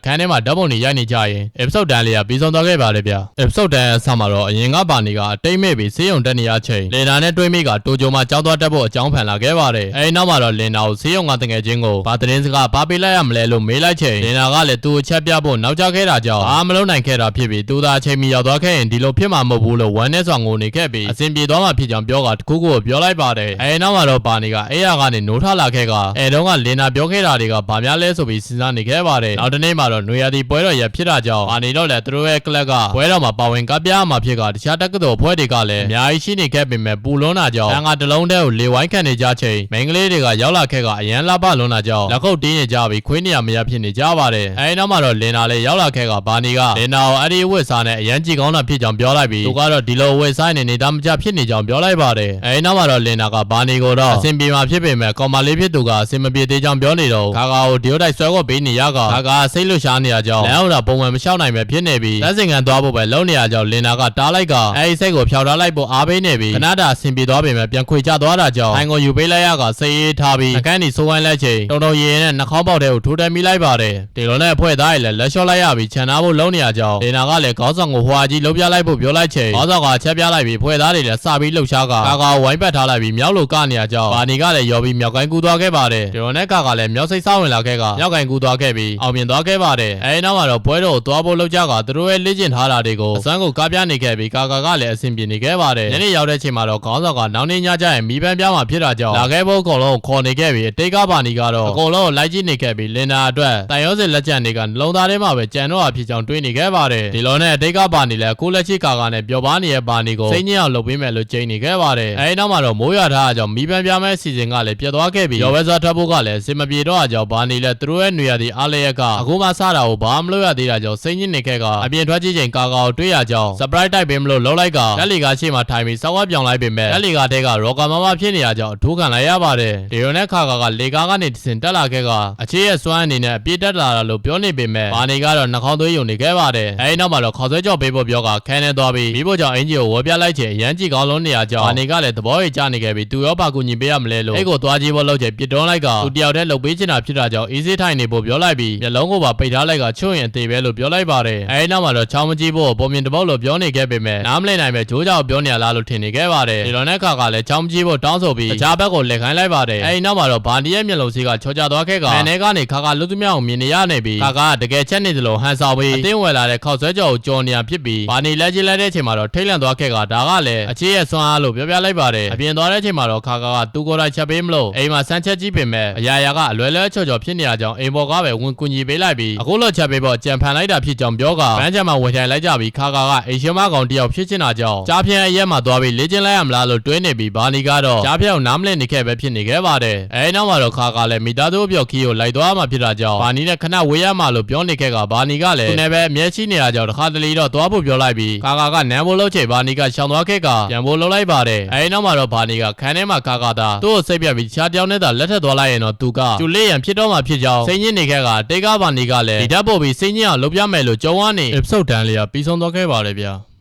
ခန်းထဲမှာဓာတ်ပုံတွေရိုက်နေကြရင် episode 10လေးကပြီးဆုံးသွားခဲ့ပါတယ်ဗျာ episode 10အဆမှာတော့အရင်ကဘာနီကအတိတ်မဲ့ပြီးဆေးရုံတက်နေရချိန်လင်နာနဲ့တွေးမိကတိုဂျိုမှာကြောက်သွားတက်ဖို့အကြောင်းဖန်လာခဲ့ပါတယ်အဲဒီနောက်မှာတော့လင်နာကိုဆေးရုံကတငယ်ချင်းကိုဘာသတင်းစကားဘာပေးလိုက်ရမလဲလို့မေးလိုက်ချိန်လင်နာကလည်းသူ့ကိုချက်ပြဖို့နောက်ကျခဲ့တာကြောင့်အားမလုံးနိုင်ခဲ့တာဖြစ်ပြီးသူသာအချိန်မီရောက်သွားခဲ့ရင်ဒီလိုဖြစ်မှာမဟုတ်ဘူးလို့ဝမ်းနဲ့စွာငိုနေခဲ့ပြီးအစဉ်ပြေသွားမှဖြစ်ကြောင်းပြောကတခုခုကိုပြောလိုက်ပါတယ်အဲဒီနောက်မှာတော့ဘာနီကအေးရကနေနိုးထလာခဲ့ကအဲတုန်းကလင်နာပြောခဲ့တာတွေကဘာများလဲဆိုပြီးစဉ်းစားနေခဲ့ပါတယ်နောက်တနေ့မှာတော့နွေရာသီပွဲတော်ရဖြစ်တာကြောင့်ဘာနီတော့လည်းသူတို့ရဲ့ကလပ်ကပွဲတော်မှာပါဝင်ကပြားမှာဖြစ်ကတခြားတက္ကသိုလ်ဖွဲ့တွေကလည်းအများကြီးရှိနေခဲ့ပေမဲ့ပူလွန်းတာကြောင့်တန်ကတလုံးတည်းကိုလေဝိုင်းခံနေကြချိန်မိန်းကလေးတွေကရောက်လာခဲ့ကအရန်လှပလွန်းတာကြောင့်လက်ခုပ်တင်းနေကြပြီးခွေးနေရမရဖြစ်နေကြပါတယ်အဲဒီနောက်မှာတော့လင်နာလည်းရောက်လာခဲ့ကဘာနီကလင်နာကိုအဲ့ဒီဝစ်စားနဲ့အရန်ကြည်ကောင်းတာဖြစ်ကြောင်းပြောလိုက်ပြီးသူကတော့ဒီလိုဝစ်စားနေနေတာမကြဖြစ်နေကြောင်းပြောလိုက်ပါတယ်အဲဒီနောက်မှာတော့လင်နာကဘာနီကိုတော့အဆင်ပြေမှာဖြစ်ပေမဲ့ကောင်မ လေးဖြစ်သူကအစင်မပြေသေးကြောင်းပြောနေတော့ခါကာကိုဒီယိုတိုက်ဆွဲခေါ်ပေးနေရကခါကာစိတ်လွတ်ရှားနေရကြောင်းလမ်းအောင်တာပုံမှန်မလျှောက်နိုင်ပဲဖြစ်နေပြီးလက်စင်ကန်သွားဖို့ပဲလုံးနေရကြောင်းလင်နာကတားလိုက်ကအဲဒီစိတ်ကိုဖျောက်ထားလိုက်ဖို့အားပေးနေပြီးခဏတာအဆင်ပြေသွားပေမဲ့ပြန်ခွေချသွားတာကြောင့်အိုင်ကိုယူပေးလိုက်ရကစိတ်အေးထားပြီးအကန့်ဒီဆိုးဝိုင်းလက်ချိန်တုံရင်နဲ့နှာခေါင်းပေါက်တဲ့ကိုထိုးတက်မိလိုက်ပါတယ်ဒီလိုနဲ့အဖွဲ့သားတွေလည်းလက်လျှော့လိုက်ရပြီးခြံထားဖို့လုံးနေရကြောင်းလင်နာကလည်းခေါင်းဆောင်ကိုဟွာကြီးလှုပ်ပြလိုက်ဖို့ပြောလိုက်ချိန်ခေါင်းဆောင်ကချက်ပြလိုက်ပြီးအဖွဲ့သားတွေလည်းစပြီးလှုပ်ရှားကကာကာဝိုင်းပတ်ထားလိုက်ပြီးမြောက်လို့ကနေရကြောင်းဘာနီကလည်းရော်ပြီးမြောက်ကိုင်းကူးသွားခဲ့ပါတယ်ဒီလိုနဲ့ကာကလည်းမြောက်စိတ်စောင့်ဝင်လာခဲ့ကမြောက်ကိုင်းကူးသွားခဲ့ပြီးအောင်မြင်သွားခဲ့ပါတယ်အဲဒီနောက်မှာတော့ပွဲတော်ကိုသွားဖို့လှုပ်ကြကသူတို့ရဲ့လေ့ကျင့်ထားတာတွေကိုအစွမ်းကိုကားပြနေခဲ့ပြီးကာကာကလည်းအဆင်ပြေနေခဲ့ပါတယ်ညနေရောက်တဲ့ချိန်မှာတော့ခေါင်းဆောင်ကနောက်နေ့ညကျရင်မီးပန်းပြမှာဖြစ်တာကြောင့်လာခဲ့ဖို့အကုန်လုံးခေါ်နေခဲ့ပြီးအတိတ်ကဘာနီကတော့အကုန်လုံးကိုလိုက်ကြည့်နေခဲ့ပြီးလင်နာအတွက်တိုင်ရောစစ်လက်ကျန်တွေကနှလုံးသားထဲမှာပဲကြံတော့အဖြစ်ကြောင့်တွေးနေခဲ့ပါတယ်ဒီလိုနဲ့အတိတ်ကဘာနီလည်းအခုလက်ရှိကာကာနဲ့ပျော်ပါနေတဲ့ဘာနီကိုစိတ်ညစ်အောင်လုပ်ပေးမယ်လို့ကြိမ်နေခဲ့ပါတယ်အဲဒီနောက်မှာတော့မိုးရွာထားတာကြောင့်မီးပန်းပြမဲ့အစီအစဉ်ကလည်းပြတ်သွားခဲ့ပြီးရော်ဝဲစားထပ်ဖို့ကလည်းစင်မပြေတော့အကြောင်းဘာနီလည်းသူတို့ရဲ့နေရာဒီအားလျက်ကအခုမှစတာကိုဘာမှမလုပ်ရသေးတာကြောင့်စိတ်ညစ်နေခဲ့ကအပြင်ထွက်ကြည့်ချိန်ကာကာကိုတွေးရကြောင်း surprise တိုက်ပေးမလို့လှုပ်လိုက်ကလက်လီကရှေ့မှာထိုင်ပြီးစောက်ဝပြောင်းလိုက်ပေမဲ့လက်လီကတဲကရော်ကာမမဖြစ်နေရကြောင်းအထိုးခံလိုက်ရပါတယ်ဒီလိုနဲ့ခါကာကလေကားကနေတင်တက်လာခဲ့ကအခြေရဲ့စွမ်းအနေနဲ့အပြည့်တက်လာတာလို့ပြောနေပေမဲ့ဘာနီကတော့နှာခေါင်းသွေးယုံနေခဲ့ပါတယ်အဲဒီနောက်မှာတော့ခေါ်ဆွဲကြော်ပေးဖို့ပြောကခန်းနေသွားပြီးမိဖို့ကြောင့်အင်ဂျီကိုဝေပြလိုက်ချိန်ရမ်းကြည့်ကောင်းလုံးနေရကြောင်းဘာနီကလည်းသဘောရကျနေခဲ့ပြီးသူရောပါကူညီပေးရမလဲလို့အဲ့ကိုသွားကြည့်ဖို့လုပ်ချိန်ပြစ်တွန်းလိုက်ကသူတယောက်တည်းလှုပ်ပေးချင်တာဖြစ်တာကြောင့်အေးစေးထိုင်နေဖို့ပြောလိုက်ပြီးမျက်လုံးကိုပါပိတ်ထားလိုက်ကချွတ်ရင်အသေးပဲလို့ပြောလိုက်ပါတယ်အဲဒီနောက်မှာတော့ချောင်းမကြည့်ဖို့ပုံမြင်တပုတ်လို့ပြောနေခဲ့ပေမဲ့နားမလည်နိုင်ပဲဂျိုးကြောင်ပြောနေရလားလို့ထင်နေခဲ့ပါတယ်ဒီလိုနဲ့ခါကလည်းချောင်းမကြည့်ဖို့တောင်းဆိုပြီးတခြားဘက်ကိုလက်ခိုင်းလိုက်ပါတယ်အဲဒီနောက်မှာတော့ဘာနီရဲ့မျက်လုံးစီးကချောကျသွားခဲ့ကမန်နေကနေခါကလူသူမြောက်ကိုမြင်နေရနေပြီးခါကတကယ်ချက်နေသလိုဟန်ဆောင်ပြီးအတင်းဝယ်လာတဲ့ခောက်ဆွဲကြော်ကိုကြော်နေရဖြစ်ပြီးဘာနီလက်ကြီးလိုက်တဲ့အချိန်မှာတော့ထိတ်လန့်သွားခဲ့ကဒါကလည်းအခြေရဲ့စွမ်းအားလို့ပြောပြလိုက်ပါတယ်အပြင်သွားတဲ့အချိန်မှာတော့ခါကသူကိုယ်တိုင်ချက်ပေးမလို့အိမ်မှာစမ်းချက်ကြည့်ပေမဲ့အရာရာကအလွယ်လွယ်ချော်ချော်ဖြစ်နေရကြောင်းအိမ်ပေါ်ကပဲဝင်ကူညီပေးလိုက်ပြီးအခုလိုချက်ပေးဖို့ကြံဖန်လိုက်တာဖြစ်ကြောင်းပြောကဗန်းချံမှာဝင်ထိုင်လိုက်ကြပြီးခါကအိမ်ရှင်မကောင်တယောက်ဖြစ်ချင်တာကြောင့်ကြားဖြန့်အရက်မှာသွားပြီးလေ့ကျင့်လိုက်ရမလားလို့တွေးနေပြီးဘာနီကတော့ကြားဖြန့်ကိုနားမလည်နေခဲ့ပဲဖြစ်နေခဲ့ပါတယ်အဲဒီနောက်မှာတော့ခါကလည်းမိသားစုပြော့ခီကိုလိုက်သွားမှဖြစ်တာကြောင့်ဘာနီနဲ့ခဏဝေးရမှလို့ပြောနေခဲ့ကဘာနီကလည်းသူနဲ့ပဲအမြဲရှိနေတာကြောင့်တစ်ခါတလေတော့သွားဖို့ပြောလိုက်ပြီးခါကနမ်းဖို့လှုပ်ချိန်ဘာနီကရှောင်သွားခဲ့ကပြန်ဖို့လှုပ်လိုက်ပါတယ်အဲဒီနောက်မှာတော့ဘာနီကခန်းထဲမှာခါသာသူ့ကိုစိတ်ပြတ်ပြီးတခြားတယောက်နဲ့သာလက်ထပ်သွားလိုက်ရင်တော့သူကကျူလေးရန်ဖြစ်တော့မှဖြစ်ကြောင်းစိတ်ညစ်နေခဲ့ကတိတ်ကဘာနီကလည်းဒီဓာတ်ပို့ပြီးစိတ်ညစ်အောင်လုပ်ပြမယ်လို့ကြုံရနေ episode တန်းလေးကပြီးဆုံးသွားခဲ့ပါတယ်ဗျာ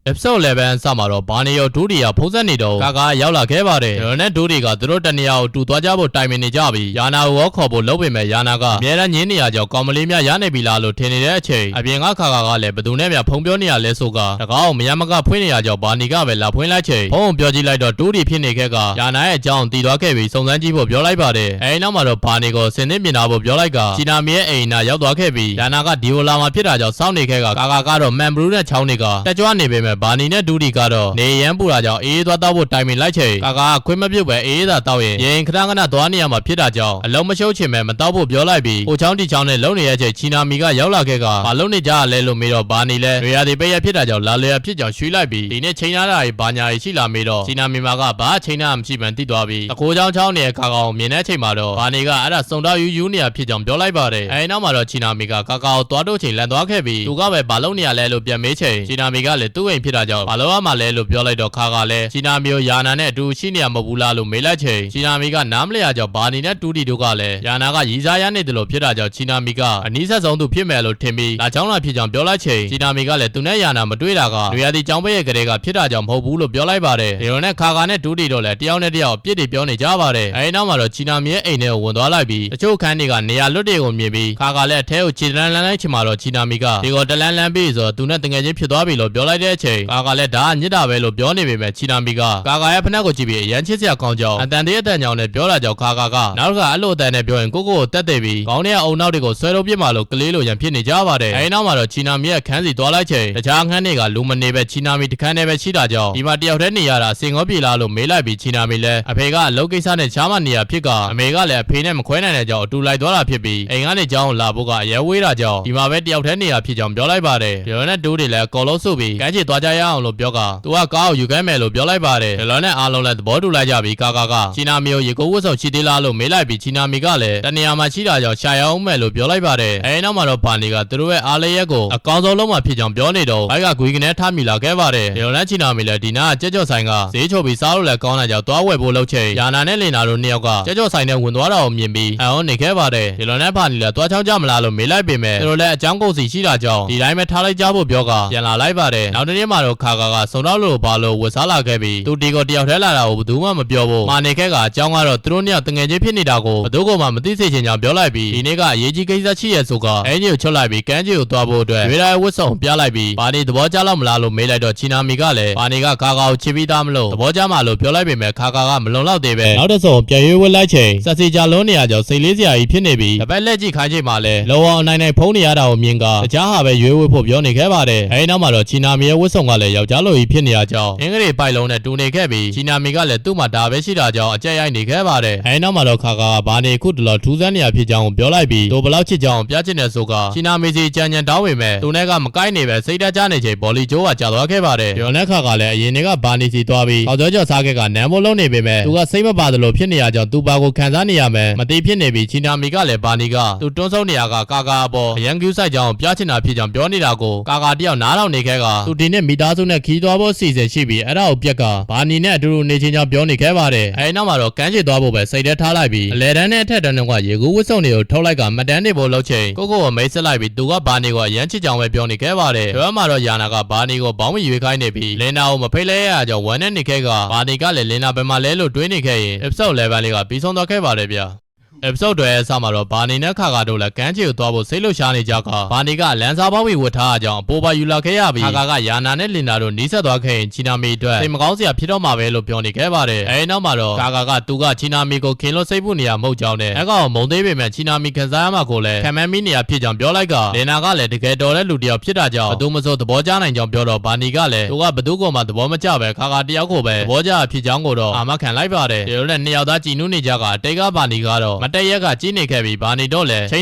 episode 11စမှာတော့ဘာနီရောဒူဒီယာဖုံးဆက်နေတော့ကာရောက်လာခဲ့ပါတယ်ဒါနဲ့ဒူဒီကသူတို့တနေရာကိုတူသွားကြဖို့တိုင်ပင်နေကြပြီးယာနာကိုခေါ်ဖို့လုပ်ပေမဲ့ယာနာကအများနဲ့ညင်းနေရကြောင်းကောင်မလေးများရနေပြီလားလို့ထင်နေတဲ့အချိန်အပြင်ကခါကလည်းဘသူနဲ့များဖုံပြောနေရလဲဆိုကတကောက်မရမကဖွင့်နေရကြောင်းဘာနီကပဲလာဖွင့်လိုက်ချိန်ဖုံပြောကြည့်လိုက်တော့ဒူဒီဖြစ်နေခဲ့ကယာနာရဲ့အကြောင်းတည်သွားခဲ့ပြီးစုံစမ်းကြည့်ဖို့ပြောလိုက်ပါတယ်အဲဒီနောက်မှာတော့ဘာနီကိုစင်သစ်ပြင်ထားဖို့ပြောလိုက်ကချီနာမီရဲ့အိမ်နာရောက်သွားခဲ့ပြီးယာနာကဒီယိုလာမှာဖြစ်တာကြောင့်စောင့်နေခဲ့ကကာကတော့မန်ဘရူးနဲ့ချောင်းတွေကတက်ကြွနေပေမဲ့ဘာနီနဲ့ဒူဒီကတော့နေရန်ပူတာကြောင့်အေးသွားတော့ဖို့တိုင်ပင်လိုက်ချိန်ကာခွင့်မပြုတ်ပဲအေးသာတောက်ရင်ခဏသွားနေရမှာဖြစ်တာကြောင့်အလုံးမရှုပ်ချင်ပဲမတောက်ဖို့ပြောလိုက်ပြီးဟိုချောင်းတီချောင်းနဲ့လုံနေရချိန်ချီနာမီကရောက်လာခဲ့ကမလုံနေကြရလဲလို့မေးတော့ဘာနီလဲရွေရသည်ပိတ်ရဖြစ်တာကြောင့်လာလျာဖြစ်ကြောင်းရွှေ့လိုက်ပြီးဒီနေ့ချိန်ထားတာကြီးဘာညာကြီးရှိလာမေးတော့ချီနာမီမာကဘာချိန်ထားမှမရှိမှန်းသိသွားပြီးအကိုချောင်းချောင်းနေတဲ့ကာကောင်မြင်တဲ့ချိန်မှာတော့ဘာနီကအဲ့ဒါစုံတော့ယူနေရဖြစ်ကြောင်းပြောလိုက်ပါတယ်အဲဒီနောက်မှာတော့ချီနာမီကကာကိုသွားတော့ချိန်လန်သွားခဲ့ပြီးသူကပဲဘာလုံနေရလဲလို့ပြန်မေးချိန်ချီနာမီကလည်းသူ့အိမ်ဖြစ်တာကြောင့်ဘာလို့ရမှလဲလို့ပြောလိုက်တော့ခါကလည်းချီနာမီကိုယာနာနဲ့အတူရှိနေရမဟုတ်ဘူးလားလို့မေးလိုက်ချိန်ချီနာမီကနားမလည်ရကြောင်းဘာနီနဲ့တူတီတို့ကလည်းယာနာကရီစားရနေတယ်လို့ဖြစ်တာကြောင့်ချီနာမီကအနီးဆက်ဆုံးသူဖြစ်မယ်လို့ထင်ပြီးလာချောင်းလာဖြစ်ကြောင်းပြောလိုက်ချိန်ချီနာမီကလည်းသူနဲ့ယာနာမတွေ့တာကလူရသည်ចောင်းပေးရဲ့ကလေးကဖြစ်တာကြောင့်မဟုတ်ဘူးလို့ပြောလိုက်ပါတယ်ဒီလိုနဲ့ခါနဲ့တူတီတို့လည်းတယောက်နဲ့တယောက်ပြစ်တွေပြောနေကြပါတယ်အဲဒီနောက်မှာတော့ချီနာမီရဲ့အိမ်ထဲကိုဝင်သွားလိုက်ပြီးတချို့ခန်းတွေကနေရာလွတ်တွေကိုမြင်ပြီးခါကလည်းအထဲကိုခြေတန်းလန်းလိုက်ချင်မှာတော့ချီနာမီကဒီကိုတလန်းလန်းပြီးဆိုတော့သူနဲ့တငယ်ချင်းဖြစ်သွားပြီလို့ပြောလိုက်တဲ့အချိန်ခါကလည်းဒါကညစ်တာပဲလို့ပြောနေပေမဲ့ချီနာမီကကာရဲ့ဖနက်ကိုကြည့်ပြီးအရန်ချစ်စရာကောင်းကြောင်းအတန်သေးအတန်ကြောင်းနဲ့ပြောလာကြောင်းခါကနောက်တစ်ခါအဲ့လိုအတန်နဲ့ပြောရင်ကိုတက်သေးပြီးခေါင်းထဲကအုံနောက်တွေကိုဆွဲလို့ပြစ်မှလို့ကလေးလိုရန်ဖြစ်နေကြပါတယ်အဲဒီနောက်မှာတော့ချီနာမီရဲ့ခန်းစီသွားလိုက်ချိန်တခြားခန်းတွေကလူမနေပဲချီနာမီတခန်းနဲ့ပဲရှိတာကြောင့်ဒီမှာတယောက်တည်းနေရတာစင်ငေါပြေလားလို့မေးလိုက်ပြီးချီနာမီလည်းအဖေကအလုပ်ကိစ္စနဲ့ချားမနေရဖြစ်ကအမေကလည်းအဖေနဲ့မခွဲနိုင်တဲ့ကြောင့်အတူလိုက်သွားတာဖြစ်ပြီးအိမ်ကနေကြောင်းလာဖို့ကအရဲဝေးတာကြောင့်ဒီမှာပဲတယောက်တည်းနေရဖြစ်ကြောင်းပြောလိုက်ပါတယ်ဒီလိုနဲ့ဒိုးတွေလည်းအကောလုံးစုပြီးကန်းချီသွား ကြရအောင်လို့ပြောကသူကကားကိုယူခဲ့မယ်လို့ပြောလိုက်ပါတယ်ဒီလိုနဲ့အားလုံးလည်းသဘောတူလိုက်ကြပြီးကာကချီနာမီကိုရေကိုဝတ်ဆောင်ရှိသေးလားလို့မေးလိုက်ပြီးချီနာမီကလည်းတနေရာမှာရှိတာကြောင့်ရှာရအောင်မယ်လို့ပြောလိုက်ပါတယ်အဲဒီနောက်မှာတော့ဘာနီကသူတို့ရဲ့အားလေးရက်ကိုအကောင်းဆုံးလုံးမှာဖြစ်ကြောင်းပြောနေတော့ဘိုက်ကဂွေကနေထားမိလာခဲ့ပါတယ်ဒီလိုနဲ့ချီနာမီလည်းဒီနာကကြက်ကြော့ဆိုင်ကဈေးချိုပြီးစားလို့လည်းကောင်းတဲ့ကြောင့်သွားဝယ်ဖို့လုပ်ချိန်ယာနာနဲ့လင်နာတို့နှစ်ယောက်ကကြက်ကြော့ဆိုင်နဲ့ဝင်သွားတာကိုမြင်ပြီးအံ့ဩနေခဲ့ပါတယ်ဒီလိုနဲ့ဘာနီလည်းသွားချောင်းကြမလားလို့မေးလိုက်ပေမဲ့သူတို့လည်းအကြောင်းကုန်စီရှိတာကြောင့်ဒီတိုင်းပဲထားလိုက်ကြဖို့ပြောကပြန်လာလိုက်ပါတယ်နောက်တစ်နေ့မှာတော့ခါကစုံတော့လို့ဘာလို့ဝယ်စားလာခဲ့ပြီးသူတီကိုတယောက်ထဲလာတာကိုဘယ်သူမှမပြောဘူးမာနေခဲ့ကအကြောင်းကတော့သူတို့နှစ်ယောက်တငယ်ချင်းဖြစ်နေတာကိုဘယ်သူမှမသိစေချင်ကြောင်းပြောလိုက်ပြီးဒီနေ့ကအရေးကြီးကိစ္စရှိရဆိုကအင်ဂျီကိုချွတ်လိုက်ပြီးကန်းကြီးကိုသွားဖို့အတွက်ရွေးလိုက်ဝတ်ဆောင်ပြလိုက်ပြီးဘာနေသဘောကျလောက်မလားလို့မေးလိုက်တော့ချီနာမီကလည်းဘာနေကခါကိုချစ်ပြီးသားမလို့သဘောကျမှလို့ပြောလိုက်ပေမဲ့ခါကမလုံလောက်သေးပဲနောက်တစ်စုံပြန်ရွေးဝတ်လိုက်ချိန်ဆက်စီကြလုံးနေရကြောင့်စိတ်လေးစရာကြီးဖြစ်နေပြီးတပတ်လက်ကြည့်ခိုင်းချိန်မှာလည်းလောအောင်အနိုင်ဖုံးနေရတာကိုမြင်ကတခြားဟာပဲရွေးဝတ်ဖို့ပြောနေခဲ့ပါတယ်အဲဒီနောက်မှာတော့ချီနာမီရဲ့ဝတ်ဆောင်ကလည်းယောက်ျားလိုကြီးဖြစ်နေရကြောင်းအင်္ဂလိပ်ပိုက်လုံးနဲ့တူနေခဲ့ပြီးချီနာမီကလည်းသူ့မှာဒါပဲရှိတာကြောင့်အကြက်ရိုက်နေခဲ့ပါတယ်အဲဒီနောက်မှာတော့ခါကဘာနေခုတလောထူးဆန်းနေရဖြစ်ကြောင်းပြောလိုက်ပြီးသူဘလောက်ချစ်ကြောင်းပြချင်တဲ့ဆိုကချီနာမီစီကြံတောင်းပေမဲ့သူနဲ့ကမကိုက်နေပဲစိတ်တကြနေချိန်ဘော်လီဂျိုးကကြာသွားခဲ့ပါတယ်ဒီလိုနဲ့ခါကလည်းအရင်ကဘာနေစီသွားပြီးအောက်ကျော်စားခဲ့ကနမ်မိုးလုံးနေပေမဲ့သူကစိတ်မပါသလိုဖြစ်နေရကြောင်းသူပါကိုခံစားနေရမယ်မသိဖြစ်နေပြီးချီနာမီကလည်းဘာနီကသူတွန်းဆုံးနေရကကာအပေါ်အရန်ကျူးဆိုင်ကြောင်းပြချင်တာဖြစ်ကြောင်းပြောနေတာကိုကာတယောက်နားထောင်နေခဲ့ကသူဒီနေ့မိသားစုနဲ့ခီးသွားဖို့စီစဉ်ရှိပြီးအဲ့ဒါကိုပြက်ကဘာနီနဲ့အတူတူနေချင်းကြောင်းပြောနေခဲ့ပါတယ်အဲဒီနောက်မှာတော့ကန်းချစ်သွားဖို့ပဲစိတ်ထဲထားလိုက်ပြီးအလဲတန်းနဲ့အထက်တန်းကရေကူးဝတ်စုံတွေကိုထုတ်လိုက်ကမတန်းနေဖို့လုပ်ချိန်ကိုကိုမိတ်ဆက်လိုက်ပြီးသူကဘာနီကိုအရန်ချစ်ကြောင်းပဲပြောနေခဲ့ပါတယ်ဒီမှာတော့ယာနာကဘာနီကိုဘောင်းမရွေးခိုင်းနေပြီးလင်နာကိုမဖိတ်လဲရကြောင်းဝမ်းနဲ့နေခဲ့ကဘာနီကလည်းလင်နာဘယ်မှာလဲလို့တွေးနေခဲ့ရင် episode 11လေးကပြီးဆုံးသွားခဲ့ပါတယ်ဗျာepisode တွေအစမှာတော့ဘာနေနဲ့ခါတို့လည်းကန်းချီကိုသွားဖို့စိတ်လှုပ်ရှားနေကြကဘာနေကလန်စာပေါင်းပြီးဝတ်ထားကြအောင်အပေါ်ပါယူလာခဲ့ရပြီးခါကယာနာနဲ့လင်နာတို့နီးစပ်သွားခဲ့ရင်ချီနာမီအတွက်စိတ်မကောင်းစရာဖြစ်တော့မှာပဲလို့ပြောနေခဲ့ပါတယ်အဲဒီနောက်မှာတော့ခါသူကချီနာမီကိုခင်လို့စိတ်ဖို့နေရမဟုတ်ကြောင်းနဲ့အကောင်မုံသေးပေမဲ့ချီနာမီခံစားရမှာကိုလည်းခံမမီနေရဖြစ်ကြောင်းပြောလိုက်ကလင်နာကလည်းတကယ်တော်တဲ့လူတစ်ယောက်ဖြစ်တာကြောင့်ဘသူမဆိုသဘောကျနိုင်ကြောင်းပြောတော့ဘာနီကလည်းသူကဘသူကမှသဘောမကျပဲခါတယောက်ကိုပဲသဘောကျဖြစ်ကြောင်းကိုတော့အာမခံလိုက်ပါတယ်ဒီလိုနဲ့နှစ်ယောက်သားကြည်နူးနေကြကတိတ်ကဘာနီကတော့မတည့်ရက်ကကြီးနေခဲ့ပြီးဘာနေတော့လဲချိန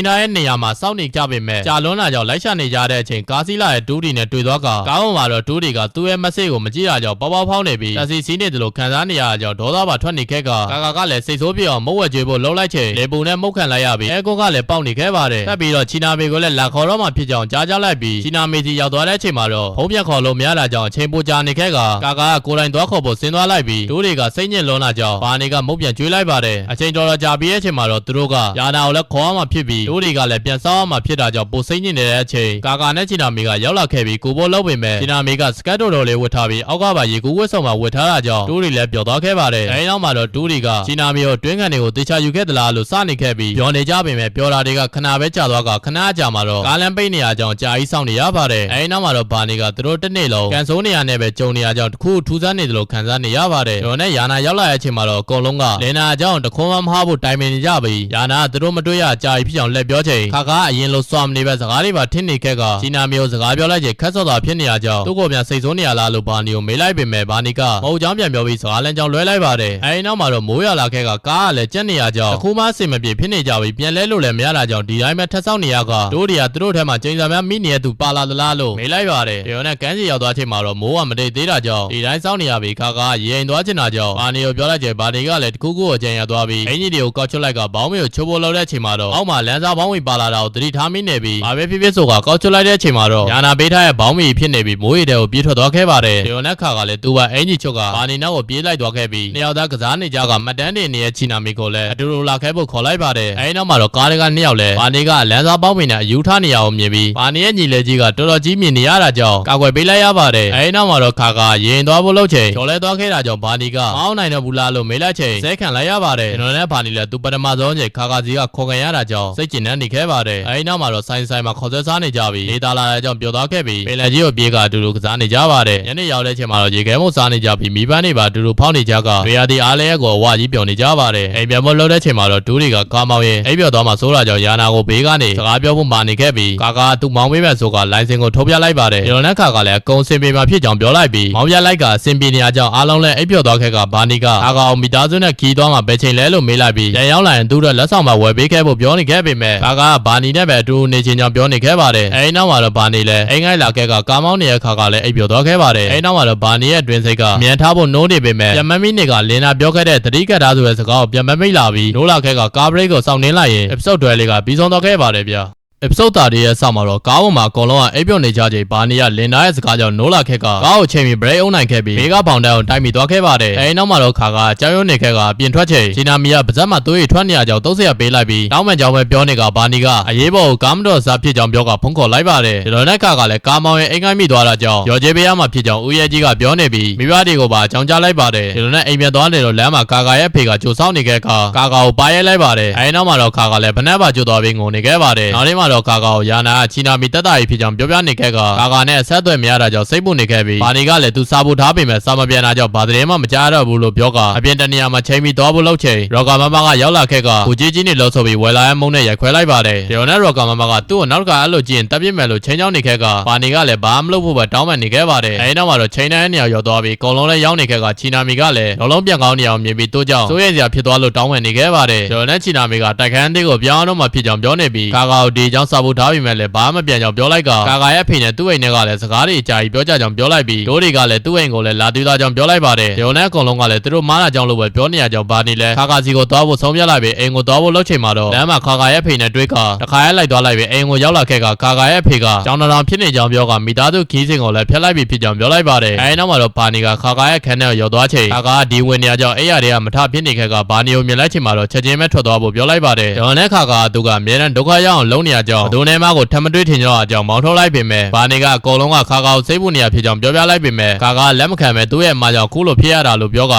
်ထားရဲ့နေရာမှာစောင့်နေကြပေမဲ့ကြာလွန်းလာကြောင့်လိုက်ရှာနေကြတဲ့အချိန်ကားစီးလာရဲ့တူးဒီနဲ့တွေ့သွားကားပေါ်မှာတော့တူးဒီကသူ့ရဲ့မက်ဆေ့ကိုမကြည့်ရကြောင်းပေါပေါဖောင်းနေပြီးတက်စီစီးနေတယ်လို့ခံစားနေရကြောင်းဒေါသပါထွက်နေခဲ့ကာကလည်းစိတ်ဆိုးပြအောင်မုတ်ဝဲကြွေးဖို့လှုပ်လိုက်ချိန်လေပူနဲ့မုတ်ခံလိုက်ရပြီးအဲကွန်းကလည်းပေါက်နေခဲ့ပါတယ်တက်ပြီးတော့ချီနာမေကိုလည်းလာခေါ်တော့မှဖြစ်ကြောင်းကြားကြလိုက်ပြီးချီနာမေစီရောက်သွားတဲ့အချိန်မှာတော့ဖုံးပြခေါ်လို့မရတာကြောင့်အချိန်ပိုကြာနေခဲ့ကာကိုယ်တိုင်သွားခေါ်ဖို့ဆင်းသွားလိုက်ပြီးတူးတွေကစိတ်ညစ်လွန်းလာကြောင်းဘာနေကမုတ်ပြန်ကျွေးလိုက်ပါတယ်အချိန်တော်ကြာပြီးတဲ့အချိန်မှာတော့သူတို့ကယာနာကိုလည်းခေါ်အောင်မှဖြစ်ပြီးတို့တွေကလည်းပြန်စားအောင်မှဖြစ်တာကြောင့်ပိုစိတ်ညစ်နေတဲ့အချိန်ကာနဲ့ချီနာမီကရောက်လာခဲ့ပြီးကိုဘောလောက်ပေမဲ့ချီနာမီကစကတ်တော်လေးဝတ်ထားပြီးအောက်ကပါရေကူးဝတ်ဆောင်မှာဝတ်ထားတာကြောင့်တို့တွေလည်းပျော်သွားခဲ့ပါတယ်အဲဒီနောက်မှာတော့တို့တွေကချီနာမီကိုတွင်းခံတွေကိုတေချာယူခဲ့သလားလို့စနေခဲ့ပြီးပျော်နေကြပေမဲ့ပျော်တာတွေကခဏပဲကြာသွားကခဏကြာမှာတော့ကားလမ်းပိတ်နေရကြောင်းကြာကြီးစောင့်နေရပါတယ်အဲဒီနောက်မှာတော့ဘာနေကသူတို့တစ်နေ့လုံးကန်ဆိုးနေရနဲ့ပဲကြုံနေရကြောင်းတခုထူးဆန်းနေတယ်လို့ခံစားနေရပါတယ်တို့နဲ့ယာနာရောက်လာတဲ့အချိန်မှာတော့အကုန်လုံးကလင်နာအကြောင်းတခွန်းမဟာဖို့တိုင်ပင်နေကြပြီးယာနာသူတို့မတွေ့ရကြာကြီးဖြစ်အောင်လက်ပြောချိန်အရင်လိုစွာမနေပဲစကားတွေပါထင်းနေခဲ့ကချီနာမီကိုစကားပြောလိုက်ချိန်ခက်ဆော့တာဖြစ်နေရကြောင်းသူ့ကိုပြန်စိတ်ဆိုးနေရလားလို့ဘာနီကိုမေးလိုက်ပေမဲ့ဘာနီကမဟုတ်ကြောင်းပြန်ပြောပြီးစကားလမ်းကြောင်းလွဲလိုက်ပါတယ်အဲဒီနောက်မှာတော့မိုးရလာခဲ့ကကားကလည်းကြက်နေရကြောင်းတခုမှအဆင်မပြေဖြစ်နေကြပြီးပြန်လဲလို့လည်းမရတာကြောင့်ဒီတိုင်းပဲထက်ဆောက်နေရကတို့တွေကသူတို့ထဲမှာကျင်းစာများမိနေတဲ့သူပါလာသလားလို့မေးလိုက်ပါတယ်ဒီတော့နဲ့ကန်းစီရောက်သွားချိန်မှာတော့မိုးကမတိတ်သေးတာကြောင့်ဒီတိုင်းစောင့်နေရပြီးခါကရေရင်သွားချင်တာကြောင့်ဘာနီကိုပြောလိုက်ချိန်ဘာနီကလည်းတခုခုကိုကြံရသွားပြီးအင်ကြီးတွေကိုကောက်ချွတ်လိုက်ကဘောင်းမီကိုချိုးဖို့လောက်တဲ့ချိန်မှာတော့အောက်မှာလမ်းစာဘောင်းဝီပါလာတာကိုသတိထားမိနေပြီးဘာပဲဖြစ်ဖြစ်ဆိုကကောက်ချွတ်လိုက်တဲ့အချိန်မှာတော့ယာနာပေးထားတဲ့ဘောင်းမီဖြစ်နေပြီးမိုးရီတဲကိုပြေးထွက်သွားခဲ့ပါတယ်ဒီလိုနဲ့ခါကလည်းသူကအင်ကြီးချုပ်ကဘာနီနောက်ကိုပြေးလိုက်သွားခဲ့ပြီးနှစ်ယောက်သားကစားနေကြကမတန်းတင်နေတဲ့ချီနာမီကိုလည်းအတူတူလာခဲ့ဖို့ခေါ်လိုက်ပါတယ်အဲဒီနောက်မှာတော့ကားတွေကနှစ်ယောက်လည်းဘာနီကလမ်းစာဘောင်းမီနဲ့အယူထားနေရအောင်မြင်ပြီးဘာနီရဲ့ညီလေးကြီးကတော်တော်ကြီးမြင်နေရတာကြောင့်ကာကွယ်ပေးလိုက်ရပါတယ်အဲဒီနောက်မှာတော့ခါကရင်သွားဖို့လုပ်ချိန်ကျော်လဲသွားခဲ့တာကြောင့်ဘာနီကမအောင်နိုင်တော့ဘူးလားလို့မေးလိုက်ချိန်ဇဲခံလိုက်ရပါတယ်ကျွန်တော်နဲ့ဘာနီလည်းသူပထမဆုံးချိန်ခါစီကခေါ်ခံရတာကြောင့်စိတ်ကျဉ်နှံ့နေခဲ့ပါတယ်အဲဒီနောက်မှာတော့ဆိုင်မှာခေါ်ဆွဲစားနေကြပြီးဒေတာလာတဲ့ကြောင့်ပျော်သွားခဲ့ပြီးပင်လယ်ကြီးကိုပြေးကအတူတူကစားနေကြပါတယ်ညနေရောက်တဲ့ချိန်မှာတော့ရေခဲမုတ်စားနေကြပြီးမိပန်းတွေပါအတူတူဖောက်နေကြကရေယာတီအားလဲကိုဝါကြီးပျော်နေကြပါတယ်အိမ်ပြန်ဖို့လှုပ်တဲ့ချိန်မှာတော့ဒူးတွေကကားမောင်းရင်အိပ်ပျော်သွားမှစိုးတာကြောင့်ယာနာကိုဘေးကနေစကားပြောဖို့မာနေခဲ့ပြီးကာသူမောင်းပေးမဲ့ဆိုကလိုင်စင်ကိုထုတ်ပြလိုက်ပါတယ်ဒီလိုနဲ့ခါကလည်းအကုန်စင်ပြေမှာဖြစ်ကြောင်းပြောလိုက်ပြီးမောင်းပြလိုက်ကအစင်ပြေနေရကြောင်းအားလုံးလည်းအိပ်ပျော်သွားခဲ့ကဘာနီကကာအောင်မိသားစုနဲ့ခီးသွားမှဘယ်ချိန်လဲလို့မေးလိုက်ပြီးရန်ရောက်လာရင် သူတို့လက်ဆောင်မှာဝယ်ပေးခဲ့ဖို့ပြောနေခဲ့ပေမဲ့ကာကာကဘာနီနဲ့ပဲအတူနေချင်းကြောင့်ပြောနေခဲ့ပါတယ်အဲဒီနောက်မှာတော့ဘာနီလည်းအိမ်ငိုက်လာခဲ့ကကားမောင်းနေတဲ့ခါကလည်းအိပ်ပျော်သွားခဲ့ပါတယ်အဲဒီနောက်မှာတော့ဘာနီရဲ့တွင်စိတ်ကမြန်ထားဖို့နိုးနေပေမဲ့ပြန်မမိနေကလင်နာပြောခဲ့တဲ့သတိကတ်ထားဆိုတဲ့စကားကိုပြန်မမိလာပြီးနိုးလာခဲ့ကကားဘရိတ်ကိုစောင့်နှင်းလိုက်ရင် episode 12လေးကပြီးဆုံးသွားခဲ့ပါတယ်ဗျာepisode 30ရဲ့စမှာတော့ကားပေါ်မှာအကုန်လုံးကအိပ်ပျော်နေကြချိန်ဘာနီကလင်နာရဲ့စကားကြောင့်နိုးလာခဲ့ကကားကိုချိန်ပြီး break အုံနိုင်ခဲ့ပြီးဘေးကဘောင်တန်းကိုတိုက်မိသွားခဲ့ပါတယ်အဲဒီနောက်မှာတော့ခါကကြောက်ရွံ့နေခဲ့ကအပြင်ထွက်ချိန်ချီနာမီကပါဇက်မှာသွေးထွက်နေရကြောင်း300ပေးလိုက်ပြီးတောင်းမှန်ကြောင်းပဲပြောနေကဘာနီကအရေးပေါ်ကိုကားမတော်စားဖြစ်ကြောင်းပြောကဖုန်းခေါ်လိုက်ပါတယ်ဒီလိုနဲ့ခါကလည်းကားမောင်းရင်အိမ်ငိုက်မိသွားတာကြောင့်ရော်ကျေးပေးရမှာဖြစ်ကြောင်းဦးရဲကြီးကပြောနေပြီးမိဘတွေကိုပါအကြောင်းကြားလိုက်ပါတယ်ဒီလိုနဲ့အိမ်ပြန်သွားနေတော့လမ်းမှာကာကာရဲ့ဖေကကြိုစောင်းနေခဲ့ကာကာကိုပါရဲလိုက်ပါတယ်အဲဒီနောက်မှာတော့ခါကလည်းဖနက်ပါကြိုသွားပြီးငုံနေခဲ့ပါတယ်နောက်နေ့မှာတော့ကာကာကိုယာနာချီနာမီတက်တာကြီးဖြစ်ကြောင်းပြောပြနေခဲ့ကကာကာနဲ့အဆက်အသွယ်မရတာကြောင့်စိတ်ပူနေခဲ့ပြီးဘာနီကလည်းသူစားဖို့ထားပေမဲ့စာမပြန်တာကြောင့်ဘာသတင်းမှမကြားရတော့ဘူးလို့ပြောကအပြင်တနေရာမှာချိန်ပြီးသွားဖို့လုပ်ချိန်ရော်ကာမမကရောက်လာခဲ့ကကိုကြီးကြီးနဲ့လှုပ်ဆိုပြီးဝယ်လာရမုန်းနဲ့ရိုက်ခွဲလိုက်ပါတယ်ဒီလိုနဲ့ရော်ကာမမကသူ့ကိုနောက်တစ်ခါအဲ့လိုကြည့်ရင်တပ်ပြစ်မယ်လို့ချိန်ချောင်းနေခဲ့ကဘာနီကလည်းဘာမှမလုပ်ဖို့ပဲတောင်းပန်နေခဲ့ပါတယ်အဲဒီနောက်မှာတော့ချိန်တိုင်းနေရာရောက်သွားပြီးအကုန်လုံးလည်းရောက်နေခဲ့ကချီနာမီကလည်းလုံးလုံးပြန်ကောင်းနေအောင်မြင်ပြီးတိုးကြောင်စိုးရိမ်စရာဖြစ်သွားလို့တောင်းပန်နေခဲ့ပါတယ်ဒီလိုနဲ့ချီနာမီကတိုက်ခန်းသေးကိုပြောင်းတော့မှဖြစ်ကြောင်းပြောနေပြီးကာကာကိုဒီကြောင်စားဖို့ထားပြီးမဲ့လည်းဘာမှပြန်ကြောင်ပြောလိုက်ကကာကာရဲ့ဖေနဲ့သူ့အိမ်နဲ့ကလည်းစကားတွေအကြာကြီးပြောကြကြောင်ပြောလိုက်ပြီးတို့တွေကလည်းသူ့အိမ်ကိုလည်းလာသွေးသားကြောင်ပြောလိုက်ပါတယ်ဒီလိုနဲ့အကုန်လုံးကလည်းသူတို့မားလာကြောင်လို့ပဲပြောနေရကြောင်ဘာနီလဲကာကာစီကိုသွားဖို့ဆုံးဖြတ်လိုက်ပြီးအိမ်ကိုသွားဖို့လုပ်ချိန်မှာတော့လမ်းမှာကာကာရဲ့ဖေနဲ့တွေ့ကတခါရဲလိုက်သွားလိုက်ပြီးအိမ်ကိုရောက်လာခဲ့ကကာကာရဲ့ဖေကကြောင်တော်ဖြစ်နေကြောင်ပြောကမိသားစုခီးစဉ်ကိုလည်းဖျက်လိုက်ပြီးဖြစ်ကြောင်ပြောလိုက်ပါတယ်အဲဒီနောက်မှာတော့ဘာနီကကာကာရဲ့ခန်းထဲကိုရောက်သွားချိန်ကာကာကဒီဝင်နေရကြောင်အိမ်ရတွေကမထဖြစ်နေခဲ့ကဘာနီကိုမြင်လိုက်ချိန်မှာတော့ချက်ချင်းပဲထွက်သွားဖို့ပြောလိုက်ပါတယ်ဒီလိုနဲ့ကာကာသူကအမြဲတမ်းဒုက္ခရောက်အောင်လုံးနေရကြောင်ဒုနေမကိုထပ်မတွေ့ထင်ကြတော့အကြောင်မောင်းထုတ်လိုက်ပေမဲ့ဘာနီကအကုန်လုံးကခါကာကိုစိတ်ပူနေရဖြစ်ကြောင်ပြောပြလိုက်ပေမဲ့ကာကာလက်မခံပဲသူ့ရဲ့အမကြောင့်ခုလိုဖြစ်ရတာလို့ပြောက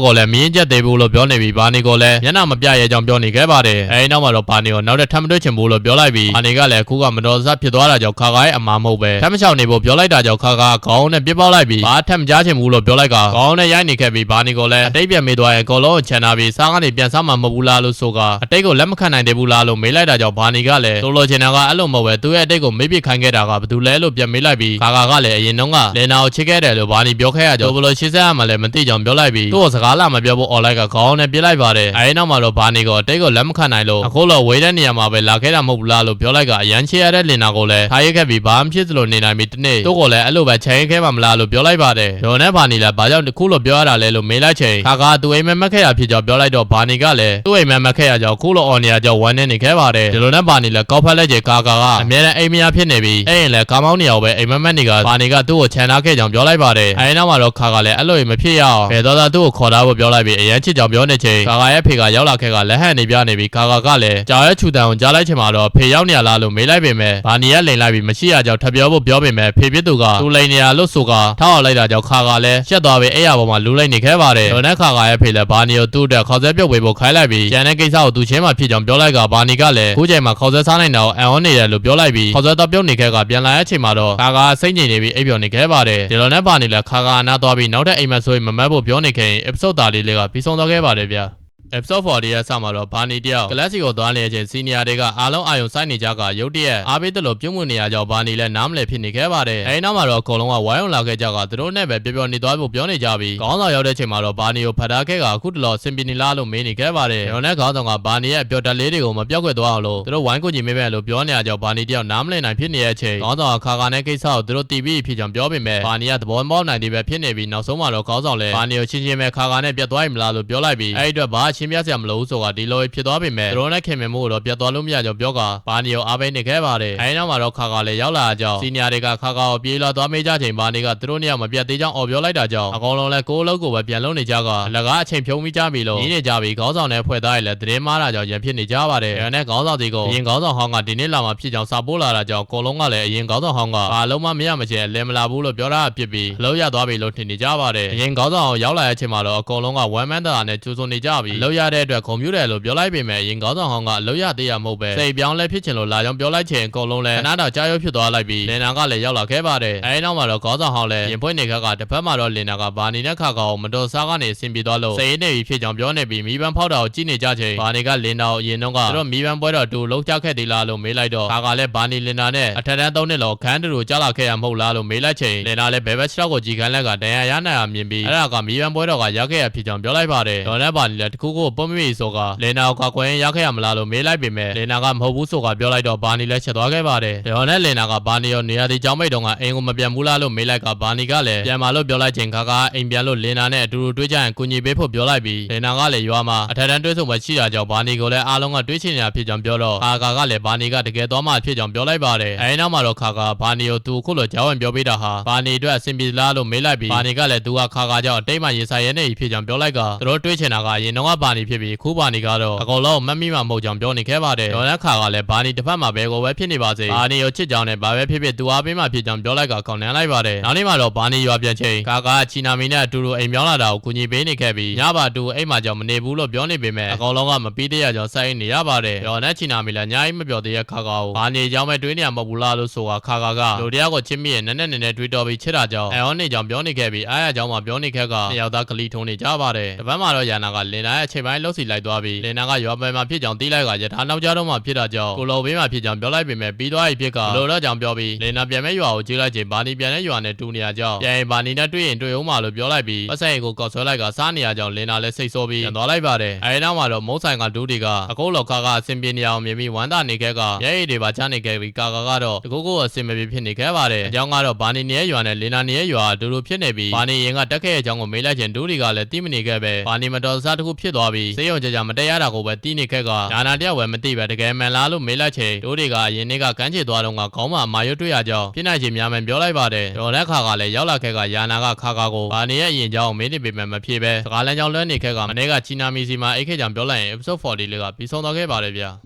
ကိုလည်းမင်းချက်သေးဘူးလို့ပြောနေပြီးဘာနီကိုလည်းမျက်နှာမပြရဲကြောင်ပြောနေခဲ့ပါတယ်အဲဒီနောက်မှာတော့ဘာနီကိုနောက်ထပ်မတွေ့ချင်ဘူးလို့ပြောလိုက်ပြီးဘာနီကလည်းအခုကမတော်တဆဖြစ်သွားတာကြောင့်ခါကာရဲ့အမမဟုတ်ပဲထပ်မချောင်နေဖို့ပြောလိုက်တာကြောင့်ခါကာခေါင်းနဲ့ပြစ်ပေါက်လိုက်ပြီးဘာထပ်မကြားချင်ဘူးလို့ပြောလိုက်ကခေါင်းနဲ့ရိုက်နေခဲ့ပြီးဘာနီကိုလည်းအတိတ်ပြန်မေးသွားရင်အကုန်လုံးချန်နာပြီးစားကနေပြန်စားမှမဟုတ်ဘူးလားလို့ဆိုကအတိတ်ကိုလက်မခံနိုင်သေးဘူးလားလို့မေးလိုက်တာကြောင့်ဘာနီကလည်းဆိုလိုချင်တာကအဲ့လိုမဟုတ်ပဲသူ့ရဲ့အတိတ်ကိုမေးပြခိုင်းခဲ့တာကဘာတူလဲလို့ပြန်မေးလိုက်ပြီးခါကာကလည်းအရင်တုန်းကလင်နာကိုချစ်ခဲ့တယ်လို့ဘာနီပြောခဲ့ရကြောင်းဘလို့ရှင်းဆက်ရမှလည်းမသိကြောင်ပြောလိုက်ပြီးသူ့ကိုစကားလာမပြောဖို့អော်လိုက်ကခေါင်းနဲ့ပြစ်လိုက်ပါတယ်အဲဒီနောက်မှာတော့ဘာနီကိုအတိတ်ကိုလက်မခံနိုင်လို့အခုလောဝေးတဲ့နေရာမှာပဲလာခဲ့တာမဟုတ်ဘူးလားလို့ပြောလိုက်ကအရန်ချစ်ရတဲ့လင်နာကိုလည်းထားရခဲ့ပြီးဘာမှဖြစ်သလိုနေနိုင်ပြီးတနေ့သူ့ကိုလည်းအဲ့လိုပဲချိန်ခဲ့မှမလားလို့ပြောလိုက်ပါတယ်ဒေါ်နဲ့ဘာနီလည်းဘာကြောင့်ခုလိုပြောရတာလဲလို့မေးလိုက်ချိန်ခါကာသူအိမ်မက်မက်ခဲ့ရဖြစ်ကြောင်းပြောလိုက်တော့ဘာနီကလည်းသူ့အိမ်မက်မက်ခဲ့ရကြောင်းခုလိုអော်နေရကြောင်းဝမ်းနေခဲ့ပါတယ်ဒီလိုနဲ့ဘာနီလည်းကောက်ဖက်လိုက်ချိန်ခါကာကအမြဲတမ်းအိမ်မရဖြစ်နေပြီးအဲ့ရင်လည်းကားမောင်းနေအောင်ပဲအိမ်မက်မက်နေကဘာနီကသူ့ကိုချန်ထားခဲ့ကြောင်းပြောလိုက်ပါတယ်အဲဒီနောက်မှာတော့ခါကလည်းအဲ့လိုမဖြစ်ရအောင်ဘယ်တော့သာသူ့ကိုခေါ်ထားဖို့ပြောလိုက်ပြီးအရန်ချစ်ကြောင်ပြောနေချိန်ခါရဲ့ဖေကရောက်လာခဲ့ကလက်ဟန်နေပြနေပြီးခါကလည်းကြောင်ရဲ့ချူတန်ကိုကြားလိုက်ချင်မှာတော့ဖေရောက်နေရလားလို့မေးလိုက်ပေမဲ့ဘာနီကလိန်လိုက်ပြီးမရှိရကြောင်ထပ်ပြောဖို့ပြောပေမဲ့ဖေပြစ်သူကသူလိန်နေရလို့ဆိုကထောက်အောင်လိုက်တာကြောင့်ခါကလည်းရှက်သွားပြီးအဲ့ရပေါ်မှာလူးလိုက်နေခဲ့ပါတယ်ဒေါ်နဲ့ခါရဲ့ဖေလည်းဘာနီကိုသူ့အတွက်ခေါက်ဆဲပြုတ်ဝေဖို့ခိုင်းလိုက်ပြီးကျန်တဲ့ကိစ္စကိုသူချင်းမှဖြစ်ကြောင်ပြောလိုက်ကဘာနီကလည်းခုချိန်မှာခေါက်ဆဲစားနိုင်တာကိုအံ့ဩနေတယ်လို့ပြောလိုက်ပြီးခေါက်ဆဲတော့ပြုတ်နေခဲ့ကပြန်လာတဲ့အချိန်မှာတော့ခါစိတ်ငြိမ်နေပြီးအိပ်ပျော်နေခဲ့ပါတယ်ဒီလိုနဲ့ဘာနီလည်းခါအနားသွားပြီးနောက်ထပ်အိမ်မက်ဆိုရင်မမတ်ဖို့ပြောနေခဲ့ရင် episode သားလေးကပြီးဆုံးသွားခဲ့ပါတယ်ဗျာepisode 40ရဲ့စမှာတော့ဘာနီတယောက်ကလပ်စီကိုသွားနေတဲ့အချိန်စီနီယာတွေကအားလုံးအာယုံစိုက်နေကြကရုတ်တရက်အားပေးတယ်လို့ပြုံးမှုနေရကြောင်းဘာနီလည်းနားမလည်ဖြစ်နေခဲ့ပါတယ်အဲဒီနောက်မှာတော့အကုန်လုံးကဝိုင်းအောင်လာခဲ့ကြကသူတို့နဲ့ပဲပျော်နေသွားဖို့ပြောနေကြပြီးခေါင်းဆောင်ရောက်တဲ့ချိန်မှာတော့ဘာနီကိုဖတ်ထားခဲ့ကအခုတလောစင်ပီနီလာလို့မေးနေခဲ့ပါတယ်ရောနဲ့ခေါင်းဆောင်ကဘာနီရဲ့ပျော်တက်လေးတွေကိုမပြောက်ခွက်သွားအောင်လို့သူတို့ဝိုင်းကိုကြီးမေးမယ်လို့ပြောနေရကြောင်းဘာနီတယောက်နားမလည်နိုင်ဖြစ်နေတဲ့အချိန်ခေါင်းဆောင်ကခါနဲ့ကိစ္စကိုသူတို့တီးပြီးဖြစ်ကြောင်းပြောပေမဲ့ဘာနီကသဘောပေါက်နိုင်သေးပဲဖြစ်နေပြီးနောက်ဆုံးမှာတော့ခေါင်းဆောင်လည်းဘာနီကိုချင်းချင်းပဲခါနဲ့ပြတ်သွားပြီမလားလို့ပြောလိုက်ပြီးအဲဒီအတွက်ဘာချင်းပြစရာမလိုဘူးဆိုကဒီလိုဖြစ်သွားပြီမဲ့သူတို့နဲ့ခင်မင်မှုတော့ပြတ်သွားလို့မရကြောင်းပြောကဘာနီကိုအားပေးနေခဲ့ပါတယ်အဲဒီနောက်မှာတော့ခါလည်းရောက်လာကြောင်းစီနီယာတွေကခါကိုပြေးလာသွားမေးကြချိန်ဘာနီကသူတို့နှစ်ယောက်မပြတ်သေးကြောင်းအော်ပြောလိုက်တာကြောင့်အကောင်လုံးလည်းကိုယ်လုံးကိုပဲပြန်လုံးနေကြကအလကားအချိန်ဖြုံးမိကြပြီလို့ညီးနေကြပြီးခေါင်းဆောင်နဲ့ဖွဲ့သားရည်လည်းသတင်းမားတာကြောင့်ရန်ဖြစ်နေကြပါတယ်ဒါနဲ့ခေါင်းဆောင်စီကိုအရင်ခေါင်းဆောင်ဟောင်းကဒီနေ့လာမှဖြစ်ကြောင်းစာပို့လာတာကြောင့်ကိုလုံးကလည်းအရင်ခေါင်းဆောင်ဟောင်းကဘာလုံးမမရမချင်လဲမလာဘူးလို့ပြောတာဖြစ်ပြီးအလုံးရသွားပြီလို့ထင်နေကြပါတယ်အရင်ခေါင်းဆောင်ရောက်လာတဲ့အချိန်မှာတော့အကောင်လုံးကဝမ်မန်တာနဲ့ကျူးစွန်နေကြပြီးအလုံးရတဲ့အတွက်ဂုံပြူတယ်လို့ပြောလိုက်ပေမဲ့အရင်ခေါင်းဆောင်ဟောင်းကအလုံးရသေးရမဟုတ်ပဲစိတ်ပြောင်းလဲဖြစ်ချင်လို့လာကြောင်းပြောလိုက်ချိန်အကောင်လုံးလည်းအနာတော်ကြားရုပ်ဖြစ်သွားလိုက်ပြီးလင်နာကလည်းရောက်လာခဲ့ပါတယ်အဲဒီနောက်မှာတော့ခေါင်းဆောင်ဟောင်းလည်းရင်ဖွင့်နေခါကတစ်ဖက်မှာတော့လင်နာကဘာနီနဲ့ခါကောင်မတော်စားကနေအဆင်ပြေသွားလို့စိတ်နေပြီဖြစ်ကြောင်းပြောနေပြီးမိဘဖောက်တာကိုကြည့်နေကြချိန်ဘာနီကလင်နာကိုအရင်တော့ကသူတို့မိဘပွဲတော်တူလုံးချခဲ့သေးလားလို့မေးလိုက်တော့ခါကလည်းဘာနီလင်နာနဲ့အထက်တန်း3နှစ်လောက်ခန်းတူကြားလာခဲ့ရမဟုတ်လားလို့မေးလိုက်ချိန်လင်နာလည်းဘယ်ဘက်6ကိုကြည်ခန်းလက်ကဒဏ်ရာရနိုင်အောင်မြင်ပြီးအဲ့ဒါကမိဘပွဲတော်ကရောက်ခဲ့ရဖြစ်ကြောင်းပြောလိုက်ပါတယ်ဒေါ်နဲ့ဘာနီလည်းတခုခု ကိုပုံမိဆိုကလင်နာကကွယ်ရခဲ့ရမလားလို့မေးလိုက်ပေမဲ့လင်နာကမဟုတ်ဘူးဆိုကပြောလိုက်တော့ဘာနီလည်းချက်သွားခဲ့ပါတယ်ဒေါ်နဲ့လင်နာကဘာနီရောနေရာဒီကြောင်းမိတ်တုံးကအိမ်ကိုမပြန်ဘူးလားလို့မေးလိုက်ကဘာနီကလည်းပြန်มาလို့ပြောလိုက်ချိန်ခါကအိမ်ပြန်လို့လင်နာနဲ့အတူတူတွေးကြရင်ကူညီပေးဖို့ပြောလိုက်ပြီးလင်နာကလည်းရွာမှာအထက်တန်းတွေးဆုံမှရှိတာကြောင့်ဘာနီကိုလည်းအားလုံးကတွေးချင်နေတာဖြစ်ကြောင်းပြောတော့ခါကာကလည်းဘာနီကတကယ်တော့မှဖြစ်ကြောင်းပြောလိုက်ပါတယ်အဲဒီနောက်မှာတော့ခါကာဘာနီကိုသူခုလိုကြောင်းဝင်ပြောပေးတာဟာဘာနီအတွက်အဆင်ပြေလားလို့မေးလိုက်ပြီးဘာနီကလည်းသူကခါကာကြောင့်အတိတ်မှရင်ဆိုင်ရနေဖြစ်ကြောင်းပြောလိုက်ကသူတို့တွေးချင်တာကအရင်တော့ဘာနီဖြစ်ပြီးခုဘာနီကတော့အကုန်လုံးမတ်မိမှမဟုတ်ကြောင်းပြောနေခဲ့ပါတယ်ဒေါ်နဲ့ခါကလည်းဘာနီတစ်ဖက်မှာဘယ်ကိုပဲဖြစ်နေပါစေဘာနီကိုချစ်ကြောင်းနဲ့ဘာပဲဖြစ်ဖြစ်သူအားပေးမှဖြစ်ကြောင်းပြောလိုက်ကကောင်းနှံလိုက်ပါတယ်နောက်နေ့မှာတော့ဘာနီရွာပြန်ချိန်ခါကာချီနာမီနဲ့အတူတူအိမ်ပြောင်းလာတာကိုကူညီပေးနေခဲ့ပြီးညပါတူအိမ်မှာကြောင့်မနေဘူးလို့ပြောနေပေမဲ့အကောင်လုံးကမပြီးသေးရကြောင်းစိုက်နေရပါတယ်။ရော်နဲ့ချီနာမီလည်းညာကြီးမပြောသေးတဲ့ခါကာကိုဘာနေကြောင်းပဲတွေးနေရမဟုတ်ဘူးလားလို့ဆိုတာခါကာကလူတရားကိုချစ်မိရဲ့နက်နက်တွေးတော်ပြီးချစ်တာကြောင့်အယောနေကြောင်းပြောနေခဲ့ပြီးအားရကြောင်းမှပြောနေခဲ့ကတယောက်သားကလီထုံးနေကြပါတယ်။တပတ်မှာတော့ယာနာကလင်နာရဲ့အချိန်ပိုင်းလှုပ်စီလိုက်သွားပြီးလင်နာကရွာပယ်မှာဖြစ်ကြောင်းတီးလိုက်ကရထားနောက်ကြတော့မှဖြစ်တာကြောင့်ကိုလိုဘေးမှာဖြစ်ကြောင်းပြောလိုက်ပေမဲ့ပြီးသွားပြီဖြစ်ကလိုတော့ကြောင်းပြောပြီးလင်နာပြန်မဲ့ရွာကိုကြည့်လိုက်ချိန်ဘာနီပြန်တဲ့ရွာနဲ့တူနေရကြောင်းပြန်ရင်ဘာနီနဲ့တွေ့ရင်တွေ့အောင်မလို့ပြောလိုက်ပြီးပတ်စံကိုကောက်ဆွဲလိုက်ကစားနေရကြောင်းလင်နာလည်းစိတ်ဆိုးပြီးပြန်သွားလိုက်ပါတယ်။အဲဒီနောက်မှာတော့မုတ်ဆိုင်ကဒူးတွေကအခုလောက်ခါကအဆင်ပြေနေအောင်မြင်ပြီးဝမ်းသာနေခဲ့ကရဲရည်တွေပါချနေခဲ့ပြီးကာကာကတော့တကူကိုအဆင်မပြေဖြစ်နေခဲ့ပါတယ်အကြောင်းကတော့ဘာနီနေရဲ့ရွာနဲ့လင်နာနေရဲ့ရွာအတူတူဖြစ်နေပြီးဘာနီရင်ကတက်ခဲ့တဲ့အကြောင်းကိုမေးလိုက်ခြင်းဒူးတွေကလည်းတိမနေခဲ့ပဲဘာနီမတော်စားတခုဖြစ်သွားပြီးစေယုံကြမတရားတာကိုပဲတီးနေခဲ့ကညာနာတယောက်ဝယ်မသိပဲတကယ်မှန်လားလို့မေးလိုက်ခြင်းဒူးတွေကအရင်နေ့ကကန်းချေသွားတော့ကခေါင်းမှာမာရွတ်တွေ့ရကြောင်းပြစ်နိုင်ခြင်းများမှန်ပြောလိုက်ပါတယ်ဒေါ်လက်ခါကလည်းရောက်လာခဲ့ကယာနာကခါကာကိုဘာနီရဲ့အရင်ကြောင်းမေးနေပေမဲ့မဖြေပဲစကားလမ်းကြောင်းလွှဲနေခဲ့ကမနေ့ကချီနာမီစီမှာအိတ်ခဲ့ကြောင်ပြောလိုက်ရင် episode 40လေးကပြီးဆုံးသွားခဲ့ပါတယ်ဗျာ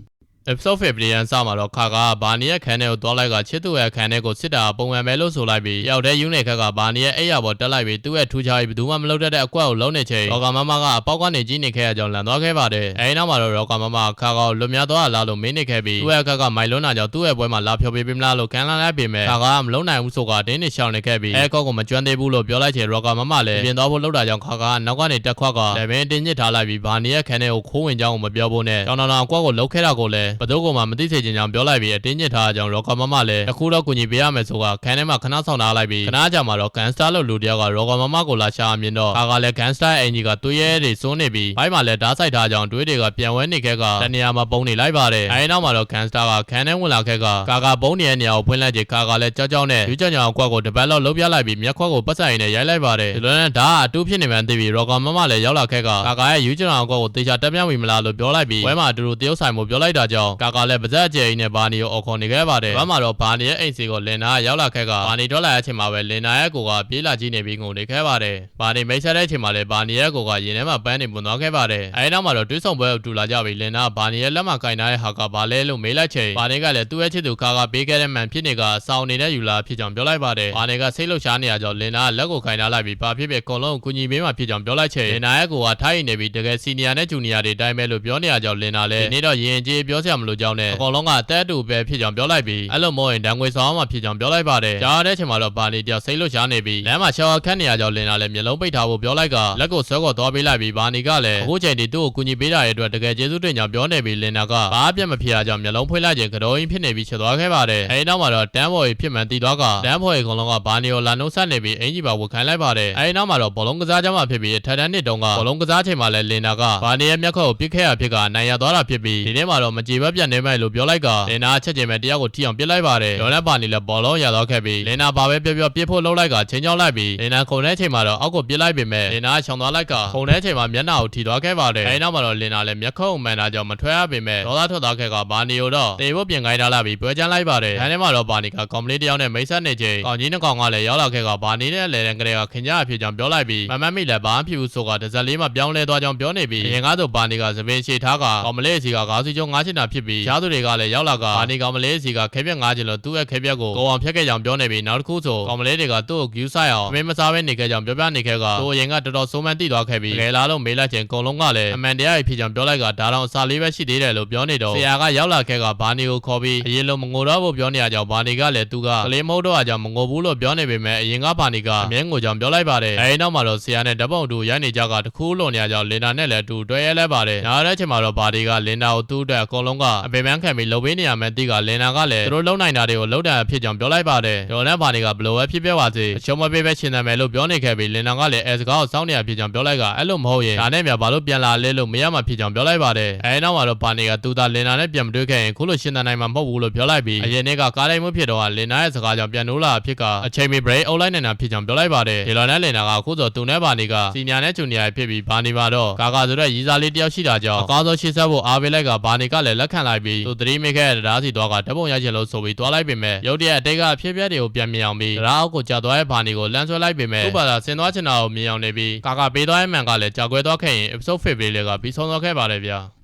episode 50ရန်စမှာတော့ခါကဘာနီရဲ့ခန်းထဲကိုသွားလိုက်ကချစ်သူရဲ့ခန်းထဲကိုစစ်တာပုံမှန်ပဲလို့ဆိုလိုက်ပြီးရောက်တဲ့ယူနေခက်ကဘာနီရဲ့အိယာပေါ်တက်လိုက်ပြီးသူ့ရဲ့ထူးခြားပြီးဘယ်သူမှမလုပ်တတ်တဲ့အကွက်ကိုလုံးနေချိန်ရော်ကာမမကအပေါက်ကနေကြီးနေခဲ့ရကြောင်းလန်သွားခဲ့ပါတယ်အဲဒီနောက်မှာတော့ရော်ကာမမခါကလွတ်များသွားလာလို့မင်းနေခဲ့ပြီးသူ့ရဲ့ခက်ကမိုင်လွန်းတာကြောင့်သူ့ရဲ့ပွဲမှာလာဖြောပေးပေးမလားလို့ကန်လာလိုက်ပေမဲ့ခါကမလုံးနိုင်ဘူးဆိုကတင်းနေရှောင်နေခဲ့ပြီးအဲကောက်ကိုမကျွမ်းသေးဘူးလို့ပြောလိုက်ချိန်ရော်ကာမမလည်းပြင်သွားဖို့လုပ်တာကြောင့်ခါကနောက်ကနေတက်ခွက်ကလည်းပင်တင်းညစ်ထားလိုက်ပြီးဘာနီရဲ့ခန်းထဲကိုခိုးဝင်ကြောင်းကိုမပြောဖို့နဲ့တောင်တောင်အကွက်ကိုလှုပ်ခဲ့တာကိုလည်းဘယ်သူမှမသိစေချင်ကြောင်းပြောလိုက်ပြီးအတင်းညစ်ထားကြောင်းရော်ကာမမလည်းအခုတော့ကူညီပေးရမယ်ဆိုကခန်းထဲမှာခဏဆောင်ထားလိုက်ပြီးခဏကြာမှာတော့ကန်စတာလို့လူတယောက်ကရော်ကာမမကိုလာရှာမြင်တော့ခါကလည်းကန်စတာအင်ကြီးကသွေးရဲတွေစိုးနေပြီးဘိုက်မှာလည်းဓာတ်ဆိုင်ထားကြောင်းတွေးတွေကပြန်ဝဲနေခဲ့ကတနေရာမှာပုံနေလိုက်ပါတယ်အဲဒီနောက်မှာတော့ကန်စတာကခန်းထဲဝင်လာခဲ့ကကာကပုံနေတဲ့နေရာကိုဖွင့်လိုက်ချိန်ခါကလည်းကြောက်ကြောက်နဲ့ယူကြောင်ကြောင်အကွက်ကိုတပတ်လောက်လှုပ်ပြလိုက်ပြီးမျက်ခွက်ကိုပတ်ဆိုင်နဲ့ရိုက်လိုက်ပါတယ်ဒီလိုနဲ့ဓာတ်အတူဖြစ်နေမှန်းသိပြီးရော်ကာမမလည်းရောက်လာခဲ့ကကာကရဲ့ယူကြောင်ကြောင်အကွက်ကိုတေချာတက်ပြမိမလားလို့ပြောလိုက်ပြီးဝဲမှာအတူတူတရုတ်ဆိုင်မှုပြောလိုက်တာကြောင့်ကာကလည်းပါဇက်အကျယ်ကြီးနဲ့ဘာနီကိုအော်ခေါ်နေခဲ့ပါတယ်ဘာမှတော့ဘာနီရဲ့အိမ်စီကိုလင်နာရောက်လာခဲ့ကဘာနီထွက်လာတဲ့အချိန်မှာပဲလင်နာရဲ့ကိုကပြေးလာကြည့်နေပြီးငုံနေခဲ့ပါတယ်ဘာနီမိတ်ဆက်တဲ့အချိန်မှာလည်းဘာနီရဲ့ကိုကရင်ထဲမှာပန်းနေပွန်သွားခဲ့ပါတယ်အဲဒီနောက်မှာတော့တွေးဆောင်ပွဲကိုတူလာကြပြီးလင်နာဘာနီရဲ့လက်မှာကင်ထားတဲ့ဟာကဘာလဲလို့မေးလိုက်ချိန်ဘာနီကလည်းသူ့ရဲ့ချစ်သူခါကပေးခဲ့တဲ့မှန်ဖြစ်နေကစောင်းနေတဲ့ယူလာဖြစ်ကြောင်းပြောလိုက်ပါတယ်ဘာနီကစိတ်လှုပ်ရှားနေရကြောင်းလင်နာလက်ကိုကင်ထားလိုက်ပြီးဘာဖြစ်ဖြစ်အကုန်လုံးကိုကူညီပေးမှဖြစ်ကြောင်းပြောလိုက်ချိန်လင်နာရဲ့ကိုကထိုင်းနေပြီးတကယ်စီနီယာနဲ့ဂျူနီယာတွေတိုင်းပဲလို့ပြောနေရကြောင်းလင်နာလည်းဒီနေ့တော့ရင်ကြီးပြောစရာမလိုကြောင်းနဲ့အကုန်လုံးကအသက်အတူပဲဖြစ်ကြောင်းပြောလိုက်ပြီးအဲ့လိုမို့ရင်ဒဏ်ငွေဆောင်မှဖြစ်ကြောင်းပြောလိုက်ပါတယ်ကြားတဲ့အချိန်မှာတော့ဘာနီတယောက်စိတ်လှုပ်ရှားနေပြီးလမ်းမှာရှောက်ခတ်နေရကြောင်းလင်နာလည်းမျက်လုံးပိတ်ထားဖို့ပြောလိုက်ကလက်ကိုဆွဲခေါ်သွားပေးလိုက်ပြီးဘာနီကလည်းအခုချိန်ဒီသူ့ကိုကူညီပေးတာရဲ့အတွက်တကယ်ကျေးဇူးတင်ကြောင်းပြောနေပြီးလင်နာကဘာအပြတ်မဖြစ်ရကြောင်းမျက်လုံးဖွင့်လိုက်ခြင်းကတော့င်းဖြစ်နေပြီးချက်သွားခဲ့ပါတယ်အဲဒီနောက်မှာတော့တန်းဘော်ကြီးဖြစ်မှန်တည်သွားကတန်းဘော်ကြီးအကုန်လုံးကဘာနီကိုလာနှုတ်ဆက်နေပြီးအင်ကြီးပါဝတ်ခိုင်းလိုက်ပါတယ်အဲဒီနောက်မှာတော့ဘောလုံးကစားကြမှာဖြစ်ပြီးထက်တန်းနှစ်တုန်းကဘောလုံးကစားချိန်မှာလည်းလင်နာကဘာနီရဲ့မျက်ခွက်ကိုပစ်ခဲ့ရဖြစ်ကနိုင်ရသွားတာဖြစ်ပြီးဒီနေ့မှာတော့မကြေဘက်ပြန်နေမယ်လို့ပြောလိုက်ကလင်နာချက်ချင်းပဲတယောက်ကိုထိအောင်ပစ်လိုက်ပါတယ်ဒေါ်လက်ဘာနီလည်းဘောလုံးရသွားခဲ့ပြီးလင်နာဘာပဲပြောပြစ်ဖို့လုပ်လိုက်ကချင်းချောင်းလိုက်ပြီးလင်နာခုန်တဲ့ချိန်မှာတော့အောက်ကိုပစ်လိုက်ပေမဲ့လင်နာရှောင်သွားလိုက်ကခုန်တဲ့ချိန်မှာမျက်နှာကိုထိသွားခဲ့ပါတယ်အဲဒီနောက်မှာတော့လင်နာလည်းမျက်ခုံးမှန်တာကြောင့်မထွက်ရပေမဲ့ဒေါသထွက်သွားခဲ့ကဘာနီကိုတော့တေဖို့ပြင်ခိုင်းထားလာပြီးပွဲချမ်းလိုက်ပါတယ်အဲဒီမှာတော့ဘာနီကကွန်ပလီတယောက်နဲ့မိတ်ဆက်နေချိန်ကောင်ကြီးနှစ်ကောင်ကလည်းရောက်လာခဲ့ကဘာနီနဲ့လေတန်းကလေးကခင်ကြအဖြစ်ကြောင့်ပြောလိုက်ပြီးမမမိလည်းဘာမှဖြစ်ဘူးဆိုကတစ်စက်လေးမှပြောင်းလဲသွားကြောင်းပြောနေပြီးအရင်ကဆိုဘာနီကသပင်ရှည်ထားကကောင်မလေးစီကငါးစီကျုံငါးချင်တာဖြစ်ပြီးရှားသူတွေကလည်းရောက်လာကဘာနီကောင်မလေးစီကခဲပြက်ငါးချင်လို့သူ့ရဲ့ခဲပြက်ကိုကိုအောင်ဖြတ်ခဲ့ကြောင်းပြောနေပြီးနောက်တစ်ခုဆိုကောင်မလေးတွေကသူ့ကိုယူဆိုင်အောင်အမေမစားဘဲနေခဲ့ကြောင်းပြောပြနေခဲ့ကသူအရင်ကတော်တော်ဆိုးမှန်းသိသွားခဲ့ပြီးငယ်လာလို့မေးလိုက်ခြင်းအကုန်လုံးကလည်းအမှန်တရားဖြစ်ကြောင်းပြောလိုက်ကဒါတော့အစာလေးပဲရှိသေးတယ်လို့ပြောနေတော့ဆရာကရောက်လာခဲ့ကဘာနီကိုခေါ်ပြီးအရင်လိုမငိုတော့ဖို့ပြောနေရကြောင်းဘာနီကလည်းသူကကလေးမဟုတ်တော့အကြောင်းမငိုဘူးလို့ပြောနေပေမဲ့အရင်ကဘာနီကအမြဲငိုကြောင်းပြောလိုက်ပါတယ်အဲဒီနောက်မှာတော့ဆရာနဲ့ဓာတ်ပုံတူရိုက်နေကြကတခုလွန်နေရကြောင်းလင်နာနဲ့လည်းတူတွဲရဲလဲပါတယ်နားတဲ့အချိန်မှာတော့ဘာဒီကလင်နာကိုသူ့အတွက်အကုန်လုံး လုံးကအပေပန်းခံပြီးလှုပ်ပေးနေရမယ်တိကလင်နာကလည်းသူတို့လုံနိုင်တာတွေကိုလှုပ်တာဖြစ်ကြောင်းပြောလိုက်ပါတယ်ဒေါ်နဲ့ဘာနီကဘလို့ပဲဖြစ်ပြပါစေအရှုံးမပေးပဲရှင်သန်မယ်လို့ပြောနေခဲ့ပြီးလင်နာကလည်းအဲစကားကိုစောင့်နေရဖြစ်ကြောင်းပြောလိုက်ကအဲ့လိုမဟုတ်ရင်ဒါနဲ့မြဘာလို့ပြန်လာလဲလို့မရမှဖြစ်ကြောင်းပြောလိုက်ပါတယ်အဲနောက်မှာတော့ဘာနီကသူသားလင်နာနဲ့ပြန်မတွေ့ခဲ့ရင်ခုလိုရှင်သန်နိုင်မှာမဟုတ်ဘူးလို့ပြောလိုက်ပြီးအရင်နေ့ကကားတိုင်းမှုဖြစ်တော့လင်နာရဲ့စကားကြောင့်ပြန်နိုးလာဖြစ်ကအချိန်မီ break အုပ်လိုက်နေတာဖြစ်ကြောင်းပြောလိုက်ပါတယ်ဒီလိုနဲ့လင်နာကအခုဆိုသူနဲ့ဘာနီကစီနီယာနဲ့ဂျူနီယာဖြစ်ပြီးဘာနီမှာတော့ကာဆိုတဲ့ရီးစားလေးတယောက်ရှိတာကြောင့်အကောင်းဆုံးရှေ့ဆက်ဖို့အားပေးလိုက်ကဘာနီကလည်းလက်ခံလိုက်ပြီးသူသတိမိခဲ့တဲ့တရားစီသွားကဓာတ်ပုံရိုက်ချင်လို့ဆိုပြီးသွားလိုက်ပေမဲ့ရုတ်တရက်အတိတ်ကအဖြစ်အပျက်တွေကိုပြန်မြင်အောင်ပြီးဓာတ်အောက်ကိုကြာသွားတဲ့ဘာနီကိုလမ်းဆွဲလိုက်ပေမဲ့သူ့ဘာသာဆင်သွားချင်တာကိုမြင်အောင်နေပြီးကာပေးသွားတဲ့မှန်ကလည်းကြာကွဲသွားခဲ့ရင် episode 5လေးကပြီးဆုံးသွားခဲ့ပါတယ်ဗျာ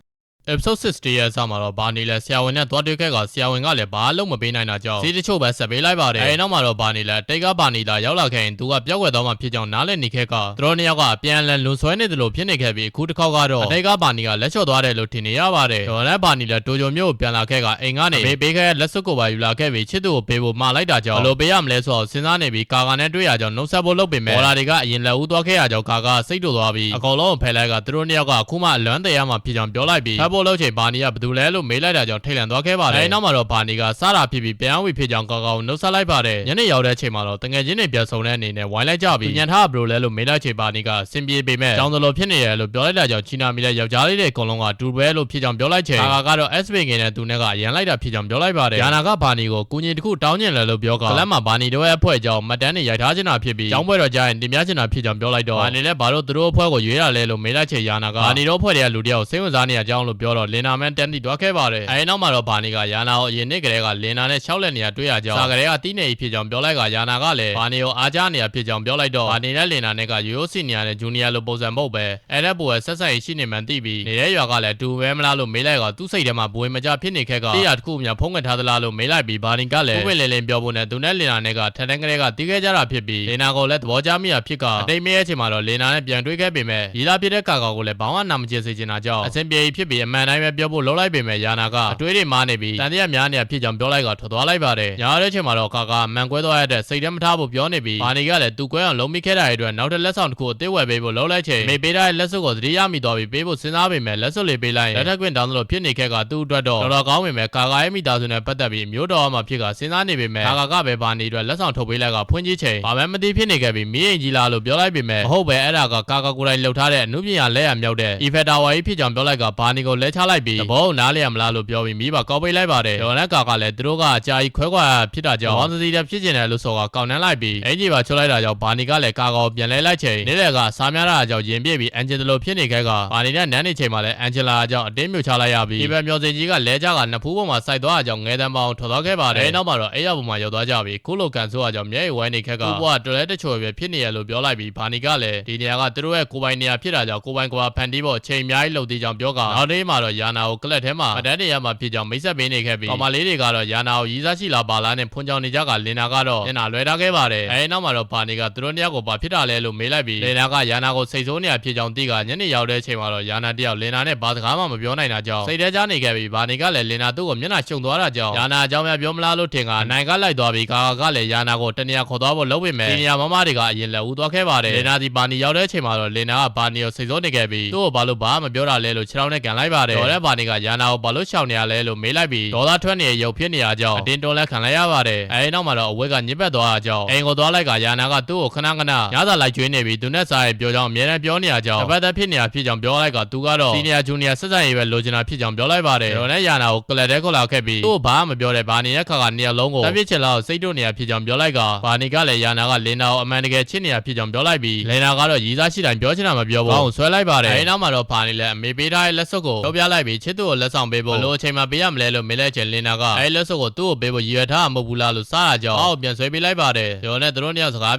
episode 60ရဲ့အစမှာတော့ဘာနီလဲဆရာဝန်နဲ့သွားတွေ့ခဲ့ကဆရာဝန်ကလည်းဘာလုံးမပေးနိုင်တာကြောင့်စီးတချို့ပဲဆက်ပေးလိုက်ပါတယ်အဲဒီနောက်မှာတော့ဘာနီလဲတိတ်ကဘာနီလာရောက်လာခဲ့ရင်သူကပြောက်ွယ်သွားမှဖြစ်ကြောင်းနားလည်နေခဲ့ကသူတို့နှစ်ယောက်ကအပြန်အလှန်လွန်ဆွဲနေတယ်လို့ဖြစ်နေခဲ့ပြီးအခုတစ်ခေါက်ကတော့တိတ်ကဘာနီကလက်လျှော့သွားတယ်လို့ထင်နေရပါတယ်ဒေါ်နဲ့ဘာနီလဲတိုဂျိုမျိုးကိုပြန်လာခဲ့ကအိမ်ကနေပေးခဲ့တဲ့လက်စွပ်ကိုပါယူလာခဲ့ပြီးချစ်သူကိုပေးဖို့မှာလိုက်တာကြောင့်ဘယ်လိုပေးရမလဲဆိုတော့စဉ်းစားနေပြီးကာနဲ့တွေ့ရကြောင်းနှုတ်ဆက်ဖို့လုပ်ပေမဲ့ဘော်လာတွေကအရင်လက်ဦးသွားခဲ့ရကြောင်းကာစိတ်တူသွားပြီးအကောင်လုံးကိုဖယ်လိုက်ကသူတို့နှစ်ယောက်ကအခုမှအလွမ်းတရမှဖြစ်ကြောင်းပြောလိုက်ပြီးဖတ်ဖို့လုပ်ချိန်ဘာနီကဘယ်သူလဲလို့မေးလိုက်တာကြောင့်ထိတ်လန့်သွားခဲ့ပါတယ်အဲဒီနောက်မှာတော့ဘာနီကစားတာဖြစ်ပြီးပြန်ဝီဖြစ်ကြောင်းကောင်နှုတ်ဆက်လိုက်ပါတယ်ညနေရောက်တဲ့အချိန်မှာတော့တငယ်ချင်းတွေပြန်ဆုံတဲ့အနေနဲ့ဝိုင်းလိုက်ကြပြီးညံထားဘယ်လိုလဲလို့မေးလိုက်ချိန်ဘာနီကစင်ပြေပေမဲ့ကြောင်စလိုဖြစ်နေတယ်လို့ပြောလိုက်တာကြောင့်ချီနာမီလည်းယောက်ျားလေးတွေအကုန်လုံးကဒူပဲလို့ဖြစ်ကြောင်းပြောလိုက်ချိန်ကတော့ SB ငယ်နဲ့သူနဲ့ကရန်လိုက်တာဖြစ်ကြောင်းပြောလိုက်ပါတယ်ယာနာကဘာနီကိုကူညီတစ်ခုတောင်းကျင်တယ်လို့ပြောကလက်မှာဘာနီတို့ရဲ့အဖွဲ့ကြောင့်မတန်းတွေရိုက်ထားချင်တာဖြစ်ပြီးကျောင်းပွဲတော်ကြရင်တင်ပြချင်တာဖြစ်ကြောင်းပြောလိုက်တော့ဘာနီလည်းဘာလို့သူတို့အဖွဲ့ကိုရွေးရလဲလို့မေးလိုက်ချိန်ယာနာကဘာနီတို့အဖွဲ့တွေကလူတယောက်စိတ်ဝင်စားနေရကြောင်းလို့ပြောတော့လင်နာမန်တန်တီတွားခဲ့ပါတယ်အဲဒီနောက်မှာတော့ဘာနီကယာနာကိုအရင်နေ့ကလေးကလင်နာနဲ့6လက်နေရတွေ့ရကြောင်းစာကလေးကတီးနေဖြစ်ကြောင်းပြောလိုက်ကယာနာကလည်းဘာနီကိုအားကြနေရဖြစ်ကြောင်းပြောလိုက်တော့ဘာနီနဲ့လင်နာနဲ့ကရိုးရိုးစီနီယာနဲ့ဂျူနီယာလိုပုံစံမဟုတ်ပဲအဲ့ဒါပူရဲ့ဆက်ဆက်ရှိနေမှန်းသိပြီးနေတဲ့ရွာကလည်းတူပဲမလားလို့မေးလိုက်ကသူ့စိတ်ထဲမှာဘွေမကြဖြစ်နေခဲ့ကတရားတစ်ခုများဖုံးကွယ်ထားသလားလို့မေးလိုက်ပြီးဘာနီကလည်းပွင့်လင်းလင်းပြောဖို့နဲ့သူနဲ့လင်နာနဲ့ကထန်တန်းကလေးကတီးခဲ့ကြတာဖြစ်ပြီးလင်နာကိုလည်းသဘောကျမိတာဖြစ်ကအတိတ်မဲရဲ့အချိန်မှာတော့လင်နာနဲ့ပြန်တွေ့ခဲ့ပေမဲ့ရီလာဖြစ်တဲ့ကာကိုလည်းဘောင်းကနာမကျစေချင်တာကြောင့်အစင်ပြေဖြစ်ပြီးအမှန်တိုင်းပဲပြောဖို့လုပ်လိုက်ပေမဲ့ယာနာကအတွေးတွေမားနေပြီးတန်တရားများနေရဖြစ်ကြောင်းပြောလိုက်ကထွက်သွားလိုက်ပါတယ်ညာတဲ့အချိန်မှာတော့ကာမန်ကွဲသွားရတဲ့စိတ်ထဲမထားဖို့ပြောနေပြီးဘာနီကလည်းသူကွဲအောင်လုံးမိခဲ့တာရဲ့အတွက်နောက်တဲ့လက်ဆောင်တစ်ခုအသေးဝယ်ပေးဖို့လုပ်လိုက်ချိန်မေပေးတဲ့လက်စွပ်ကိုသတိရမိသွားပြီးပေးဖို့စဉ်းစားပေမဲ့လက်စွပ်လေးပေးလိုက်လက်ထက်ကွင်းတောင်းလို့ဖြစ်နေခဲ့ကသူ့အတွက်တော့တော်ကောင်းပေမဲ့ကာရဲ့မိသားစုနဲ့ပတ်သက်ပြီးမျိုးတော်မှာဖြစ်ကစဉ်းစားနေပေမဲ့ကာကပဲဘာနီအတွက်လက်ဆောင်ထုတ်ပေးလိုက်ကဖွင့်ကြည့်ချိန်ဘာမှမသိဖြစ်နေခဲ့ပြီးမီးရင်ကြီးလာလို့ပြောလိုက်ပေမဲ့မဟုတ်ပဲအဲ့ဒါကကာကိုယ်တိုင်လှုပ်ထားတဲ့အမှုပညာလက်ရမြောက်တဲ့Effectorဝါကြီးဖြစ်ကြောင်းပြောလိုက်ကဘာနီကိုလဲချလိုက်ပြီးသဘောနားလည်ရမလားလို့ပြောပြီးမိဘကောက်ပေးလိုက်ပါတယ်ဒေါ်နဲ့ကာလည်းသူတို့ကအကြာကြီးခွဲခွာဖြစ်တာကြောင့်ဘောင်းစစီတဲ့ဖြစ်ကျင်တယ်လို့ဆိုကကောက်နှမ်းလိုက်ပြီးအင်ဂျီပါချွတ်လိုက်တာကြောင့်ဘာနီကလည်းကာကိုပြန်လဲလိုက်ချိန်နေ့လယ်ကစားများတာကြောင့်ရင်ပြည့်ပြီးအန်ဂျယ်လိုဖြစ်နေခဲ့ကဘာနီနဲ့နန်းနေချိန်မှာလည်းအန်ဂျလာကြောင့်အတင်းမြုပ်ချလိုက်ရပြီးဒီဘက်မျိုးစင်ကြီးကလဲကြကနှစ်ဖူးပေါ်မှာစိုက်သွားတာကြောင့်ငဲတန်းပေါင်းထွက်သွားခဲ့ပါတယ်နောက်မှာတော့အဲ့ရောက်ပေါ်မှာရောက်သွားကြပြီးခုလိုကန်ဆိုးအကြောင်းမျက်ရည်ဝိုင်းနေခဲ့ကဘွားတော်လဲတချို့ပဲဖြစ်နေရလို့ပြောလိုက်ပြီးဘာနီကလည်းဒီနေရာကသူတို့ရဲ့ကိုပိုင်နေရာဖြစ်တာကြောင့်ကိုပိုင်ကွာဖန်တီးဖို့အချိန်အများကြီးလှုပ်သေးကြောင်းပြောကနောက်နေ့မှာတော့ယာနာကိုကလပ်ထဲမှာအတန်းနေရမှာဖြစ်ကြောင်းမိတ်ဆက်ပေးနေခဲ့ပြီးကောင်မလေးတွေကတော့ယာနာကိုရီးစားရှိလာပါလားနဲ့ဖွန်ကြောင်နေကြကလင်နာကတော့ညနာလွဲထားခဲ့ပါတယ်အဲဒီနောက်မှာတော့ဘာနီကသူတို့နှစ်ယောက်ကိုဘာဖြစ်တာလဲလို့မေးလိုက်ပြီးလင်နာကယာနာကိုစိတ်ဆိုးနေရဖြစ်ကြောင်းသိကညနေရောက်တဲ့အချိန်မှာတော့ယာနာတယောက်လင်နာနဲ့ဘာစကားမှမပြောနိုင်တာကြောင့်စိတ်ထဲချနေခဲ့ပြီးဘာနီကလည်းလင်နာသူ့ကိုမျက်နှာရှုံသွားတာကြောင့်ယာနာအကြောင်းများပြောမလားလို့ထင်ကနိုင်ကလိုက်သွားပြီးကာကလည်းယာနာကိုတနေရာခေါ်သွားဖို့လုပ်ပေမဲ့ဒီနေရာမမတွေကအရင်လက်ဦးသွားခဲ့ပါတယ်လင်နာဒီဘာနီရောက်တဲ့အချိန်မှာတော့လင်နာကဘာနီကိုစိတ်ဆိုးနေခဲ့ပြီးသူ့ကိုဘာလို့ဘာမှမပြောတာလဲလို့ခြေထောက်နဲ့ကန်လိုက်ပါတယ်ဒေါ်နဲ့ဘာနီကယာနာကိုဘာလို့ရှောင်နေရလဲလို့မေးလိုက်ပြီးဒေါ်သားထွက်နေတဲ့ရုပ်ဖြစ်နေရကြောင်းအတင်းတွန်းလက်ခံလိုက်ရပါတယ်အဲဒီနောက်မှာတော့အဝဲကညစ်ပတ်သွားတာကြောင့်အိမ်ကိုသွားလိုက်ကယာနာကသူ့ကိုခဏခဏညစာလိုက်ကျွေးနေပြီးသူနဲ့စားရဲ့ပြောကြောင်းအမြဲတမ်းပြောနေရကြောင်းတပတ်သက်ဖြစ်နေရဖြစ်ကြောင်းပြောလိုက်ကသူကတော့စီနီယာဂျူနီယာဆက်ဆက်ရေးပဲလိုချင်တာဖြစ်ကြောင်းပြောလိုက်ပါတယ်ဒေါ်နဲ့ယာနာကိုကလပ်တဲခေါ်လာခဲ့ပြီးသူ့ကိုဘာမှမပြောတဲ့ဘာနီရဲ့ခါကနေရာလုံးကိုတက်ပြစ်ချင်လောက်စိတ်တို့နေရဖြစ်ကြောင်းပြောလိုက်ကဘာနီကလည်းယာနာကလင်နာကိုအမှန်တကယ်ချစ်နေရဖြစ်ကြောင်းပြောလိုက်ပြီးလင်နာကတော့ရီးစားရှိတိုင်းပြောချင်တာမပြောဘူးအောင်ဆွဲလိုက်ပါတယ်အဲဒီနောက်မှာတော့ဘာနီလည်းအမေပေးထားတဲ့လက်စွပ်ကိုပြောပြလိုက်ပြီးချစ်သူကိုလက်ဆောင်ပေးဖို့ဘလို့အချိန်မှပေးရမလဲလို့မေးလိုက်ချင်လင်နာကအဲဒီလက်စွပ်ကိုသူ့ကိုပေးဖို့ရည်ရွယ်ထားမှာမဟုတ်ဘူးလားလို့စားတာကြောင့်အောက်ပြန်ဆွဲပေးလိုက်ပါတယ်ဒေါ်နဲ့သူတို့နှစ်ယောက်စကား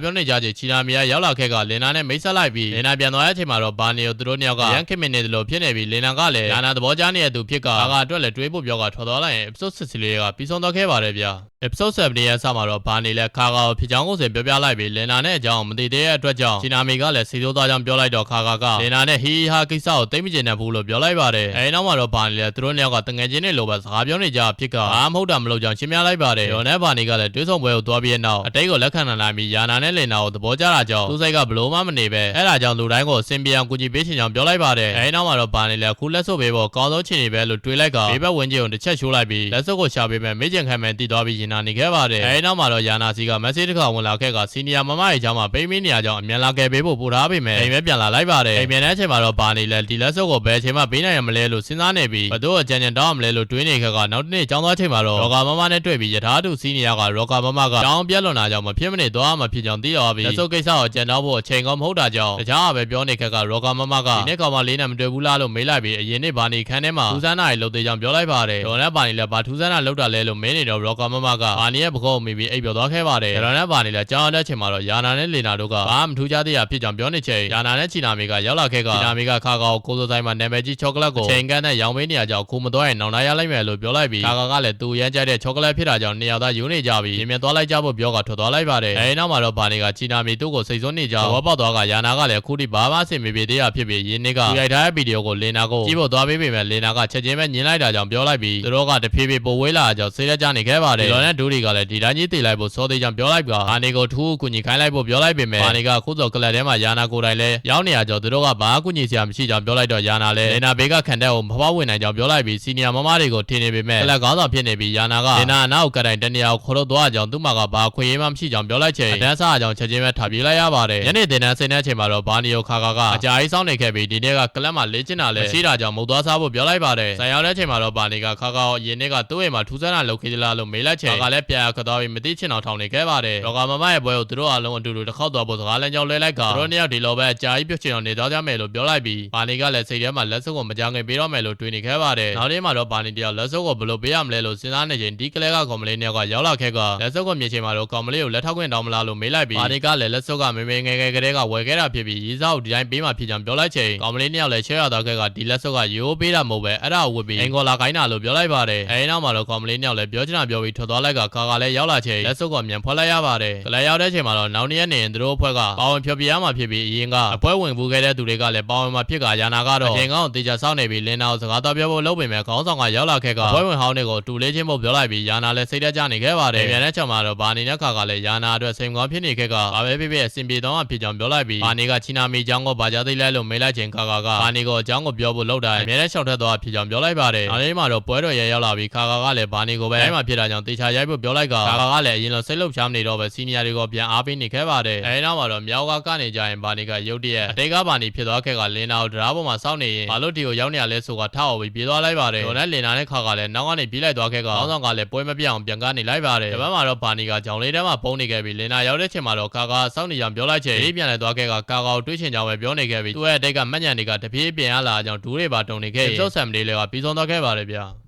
ပြောနေကြချိန်ချီနာမီယာရောက်လာခဲ့ကလင်နာနဲ့မိတ်ဆက်လိုက်ပြီးလင်နာပြန်သွားတဲ့အချိန်မှာတော့ဘာနီကိုသူတို့နှစ်ယောက်ကရန်ခင်မနေတယ်လို့ဖြစ်နေပြီးလင်နာကလည်းယာနာသဘောကျနေတဲ့သူဖြစ်ကအတွက်လည်းတွေးဖို့ပြောကထွက်သွားလိုက်ရင် episode 6လေးကပြီးဆုံးသွားခဲ့ပါတယ်ဗျာ episode 7ရဲ့အစမှာတော့ဘာနေလဲခါကာကိုဖြစ်ချောင်းကိုစင်ပြောပြလိုက်ပြီးလင်နာနဲ့အကြောင်းမသိသေးတဲ့အတွက်ကြောင့်ချီနာမီကလည်းစီစိုးသားကြောင့်ပြောလိုက်တော့ခါကာကလင်နာနဲ့ဟီဟာကိစ္စကိုသိမကျင်တဲ့ဘူးလို့ပြောလိုက်ပါတယ်အဲဒီနောက်မှာတော့ဘာနေလဲသူတို့နှစ်ယောက်ကတငယ်ချင်းတွေလိုပဲစကားပြောနေကြဖြစ်ကဘာမဟုတ်တာမလို့ကြောင့်ရှင်းပြလိုက်ပါတယ်ရောနဲ့ဘာနေကလည်းတွေးဆုံပွဲကိုသွားပြီးနောက်အတိတ်ကိုလက်ခံနိုင်ပြီးယာနာနဲ့လင်နာကိုသဘောကျတာကြောင့်သူစိတ်ကဘလို့မှမနေပဲအဲ့ဒါကြောင့်လူတိုင်းကိုအစင်ပြေအောင်ကူညီပေးချင်ကြောင်းပြောလိုက်ပါတယ်အဲဒီနောက်မှာတော့ဘာနေလဲခုလက်စွပ်ပေးဖို့ကောင်းဆုံးချင်နေပဲလို့တွေးလိုက်ကဘေးဘက်ဝင်ကြီးကိုတစ်ချက်ရှိုးလိုက်ပြီးလက်စွပ်ကိုရှာပေးမဲ့မေ့ကျင်ခံမဲ့တည်သွားပြီးရင်နာနေခဲ့ပါတယ်အဲဒီနောက်မှာတော့ယာနာစီကမက်ဆေ့တစ်ခါဝင်လာခဲ့ကစီနီယာမမရဲ့အကြောင်းမှာပိမ့်မင်းနေရကြောင်းအမြန်လာခဲ့ပေးဖို့ပို့ထားပေးမယ်အိမ်ပဲပြန်လာလိုက်ပါတယ်အိမ်ပြန်တဲ့အချိန်မှာတော့ဘာနေလဲဒီလက်စွပ်ကိုဘယ်အချိန်မှပေးနိုင်ရမလဲလို့စဉ်းစားနေပြီးဘသူ့အကြံဉာဏ်တောင်းရမလဲလို့တွေးနေခဲ့ကနောက်တစ်နေ့ကျောင်းသွားချိန်မှာတော့ရောဂါမမနဲ့တွေ့ပြီးယထာတူစီနီယာကရောဂါမမကကျောင်းပြက်လွန်တာကြောင့်မဖြစ်မနေသွားမှဖြစ်ကြောင်းသိတော့ပြီးလက်စွပ်ကိစ္စကိုကြံတောင်းဖို့အချိန်ကောမဟုတ်တာကြောင့်တခြားအပဲပြောနေခဲ့ကရောဂါမမကဒီနေ့ကောင်မလေးနဲ့မတွေ့ဘူးလားလို့မေးလိုက်ပြီးအရင်နေ့ဘာနေခန်းထဲမှာထူးဆန်းတာတွေလုပ်သေးကြောင်းပြောလိုက်ပါတယ်ဒေါ်နဲ့ဘာနေလဲဘာထူးဆန်းတာလုပ်တာလဲလို့မေးနေတော့ရောဂါမမကဘာနေရဲ့ပကောမိပြီးအိပ်ပျော်သွားခဲ့ပါတယ်ဒေါ်နဲ့ဘာနေလဲကျောင်းတဲ့အချိန်မှာတော့ယာနာနဲ့လေနာတို့ကဘာမှမထူးခြားသေးတာဖြစ်ကြောင်းပြောနေချိန်ယာနာနဲ့ချီနာမီကရောက်လာခဲ့ကချီနာမီကခါကောင်ကိုစိုးဆိုင်မှာနာမည်ကြီးချောကလက်ကိုချိန်ကန်းနဲ့ရောင်းပေးနေရကြောင်းခုမသွားရင်နောင်လာရလိုက်မယ်လို့ပြောလိုက်ပြီးခါကောင်ကလည်းသူရမ်းကြတဲ့ချောကလက်ဖြစ်တာကြောင့်နေရာသားယူနေကြပြီးရင်မြန်သွားလိုက်ကြဖို့ပြောကထွက်သွားလိုက်ပါတယ်အဲဒီနောက်မှာတော့ဘာနေကချီနာမီသူ့ကိုစိတ်ဆိုးနေကြဘောပေါက်သွားကယာနာကလည်းအခုထိဘာမှအဆင်မပြေသေးတာဖြစ်ပြီးရင်းနေကသူရိုက်ထားတဲ့ဗီဒီယိုကိုလေနာကိုကြည့်ဖို့သွားပေးပေမဲ့လေနာကချက်ချင်းပဲညင်လိုက်တာကြောင့်ပြောလိုက်ပြီးသူတို့ကတဖြည်းဖြည်းပိုဝေးလာကြောင့်ဆေးလက်ကြနေခဲ့ပါတယ်ဒေါ်နဲ့ဒူရီကလည်းဒီတိုင်းကြီးတည်လိုက်ဖို့စောသေးကြောင့်ပြောလိုက်ပြီးဘာနေကိုထူးကူညီခိုင်းလိုက်ဖို့ပြောလိုက်ပေမဲ့ဘာနေကခုစောကလပ်ထဲမှာယာနာကိုယ်တိုင်လည်းရောက်နေရကြောင့်သူတို့ကဘာကူညီစရာမရှိကြောင်းပြောလိုက်တော့ယာနာလည်းလေနာဘေးကခံတဲ့ကိုမဖောက်ဝင်နိုင်ကြောင်းပြောလိုက်ပြီးစီနီယာမမတွေကိုထင်နေပေမဲ့ကလပ်ကောင်းဆောင်ဖြစ်နေပြီးယာနာကလေနာအနောက်ကတိုင်တနေရာကိုခေါ်လို့သွားကြောင်းသူ့မှာကဘာခွင့်ရမှမရှိကြောင်းပြောလိုက်ချိန်အတန်းစားကြောင်းချက်ချင်းပဲထားပြေးလိုက်ရပါတယ်ညနေတင်တန်းဆင်းတဲ့အချိန်မှာတော့ဘာနီယိုခါကာကအကြာကြီးစောင့်နေခဲ့ပြီးဒီနေ့ကကလပ်မှာလေ့ကျင့်တာလည်းရှိတာကြောင့်မုတ်သွားစားဖို့ပြောလိုက်ပါတယ်ဆန်ရောက်တဲ့အချိန်မှာတော့ဘာနီကခါကာကိုအရင်နေ့ကသူ့အိမ်မှာထူးဆန်းတာလုပ်ခဲ့သလားလို့မေးလိုက်ချိန်ခါကလည်းပြန်ခသွားပြီးမသိချင်အောင်ထောင်နေခဲ့ပါတယ်ရောဂါမမရဲ့ပွဲကိုသူတို့အလုံးအတူတူတစ်ခေါက်သွားဖို့စကားလမ်းကြောင်းလဲလိုက်ကသူတို့နှစ်ယောက်ဒီလိုပဲအကြာကြီးပြုတ်ချင်အောင်နေသွားကြမယ်လို့ပြောလိုက်ပြီးဘာနီကလည်းစိတ်ထဲမှာလက်စွပ်ကိုမကြခင်ပေးတော့မယ်လို့တွေးနေခဲ့ပါတယ်နောက်နေ့မှာတော့ဘာနီတယောက်လက်စွပ်ကိုဘယ်လိုပေးရမလဲလို့စဉ်းစားနေချိန်ဒီကလေးကကောင်မလေးနှစ်ယောက်ကရောက်လာခဲ့ကလက်စွပ်ကိုမြင်ချိန်မှာတော့ကောင်မလေးကိုလက်ထောက်ခွင့်တောင်းမလားလို့မေးလိုက်ပြီးဘာနီကလည်းလက်စွပ်ကမေမေငယ်ငယ်ကလေးကဝယ်ခဲ့တာဖြစ်ပြီးရေးစားကိုဒီတိုင်းပေးမှဖြစ်ကြောင်းပြောလိုက်ချိန်ကောင်မလေးနှစ်ယောက်လည်းချဲရသွားခဲ့ကဒီလက်စွပ်ကရိုးပေးတာမဟုတ်ပဲအဲ့ဒါကိုဝတ်ပြီးအင်္ဂေါ်လာကိုင်းတာလို့ပြောလိုက်ပါတယ်အဲဒီနောက်မှာတော့ကောင်မလေးနှစ်ယောက်လည်းပြောချင်တာပြောပြီးထွက်သွားလိုက်ကခါကလည်းရောက်လာချိန်လက်စွပ်ကိုမြန်ဖွက်လိုက်ရပါတယ်ကလေးရောက်တဲ့ချိန်မှာတော့နောက်နေ့ရက်နေရင်သူတို့အဖွဲ့ကပါဝင်ဖြောပြရမှာဖြစ်ပြီးအရင်ကအပွဲဝင်ဘူးခဲ့တဲ့သူတွေကလည်းပါဝင်မှာဖြစ်ကယာနာကတော့အရင်ကောင်တေချာစောင့်နေပြီးလင်နာကိုစကားတော်ပြောဖို့လုပ်ပေမဲ့ခေါင်းဆောင်ကရောက်လာခဲ့ကပွဲဝင်ဟောင်းတွေကိုတူလေးချင်းဖို့ပြောလိုက်ပြီးယာနာလည်းစိတ်တက်ကြနေခဲ့ပါတယ်ပြန်တဲ့ချိန်မှာတော့ဘာနေနဲ့ခါကလည်းယာနာအတွက်စိန်ကောင်းဖြစ်နေခဲ့ကဘာပဲဖြစ်ဖြစ်အဆင်ပြေတော့အဖြစ်ကြောင့်ပြောလိုက်ပြီးဘာနေကချီနာမီအကြောင်းကိုဘာကြသိလိုက်လို့မေးလိုက်ချိန်ခါကဘာနေကိုအကြောင်းကိုပြောဖို့လုပ်တာအမြဲတမ်းရှောက်ထက်သွားအဖြစ်ကြောင့်ပြောလိုက်ပါတယ်နောက်နေ့မှာတော့ပွဲတော်ရဲရောက်လာပြီးခါကလည်းဘာနေကိုပဲအဲ့မှာဖြစ်တာကြောင့်တေချာရိုက်ဖို့ပြောလိုက်ကခါကလည်းအရင်လိုစိတ်လှုပ်ရှားနေတော့ပဲစီနီယာတွေကိုပြန်အားပေးနေခဲ့ပါတယ်အဲဒီနောက်မှာတော့မြောက်ကကနေကြရင်ဘာနေကရုတ်တရက်အတိတ်ကဘာနေဖြစ်သွားခဲ့ကလင်နာကိုတရားပေါ်မှာစောင့်နေရင်ဘာလို့ဒီကိုရောက်နေရလဲဆိုကထောက်အောင်ပြီးပြေးသွားလိုက်ပါတယ်ဒေါ်နဲ့လင်နာနဲ့ခါကလည်းနောက်ကနေပြေးလိုက်သွားခဲ့ကအောင်းဆောင်ကလည်းပွဲမပြတ်အောင်ပြန်ကနေလိုက်ပါတယ်ဒီဘက်မှာတော့ဘာနေကကြောင်လေးထဲမှာပုံနေခဲ့ပြီးလင်နာရောက်တဲ့ချိန်မှာတော့ခါကစောင့်နေကြပြောလိုက်ချိန်အေးပြန်လဲသွားခဲ့ကကာကာကိုတွေးချင်ကြောင်းပဲပြောနေခဲ့ပြီးသူ့ရဲ့အတိတ်ကမှတ်ညံတွေကတပြေးပြန်ရလာကြောင်းဒူးတွေပါတုံနေခဲ့ရုပ်ဆမ်လေးတွေကပြီးဆုံးသွားခဲ့ပါတယ်ဗျာ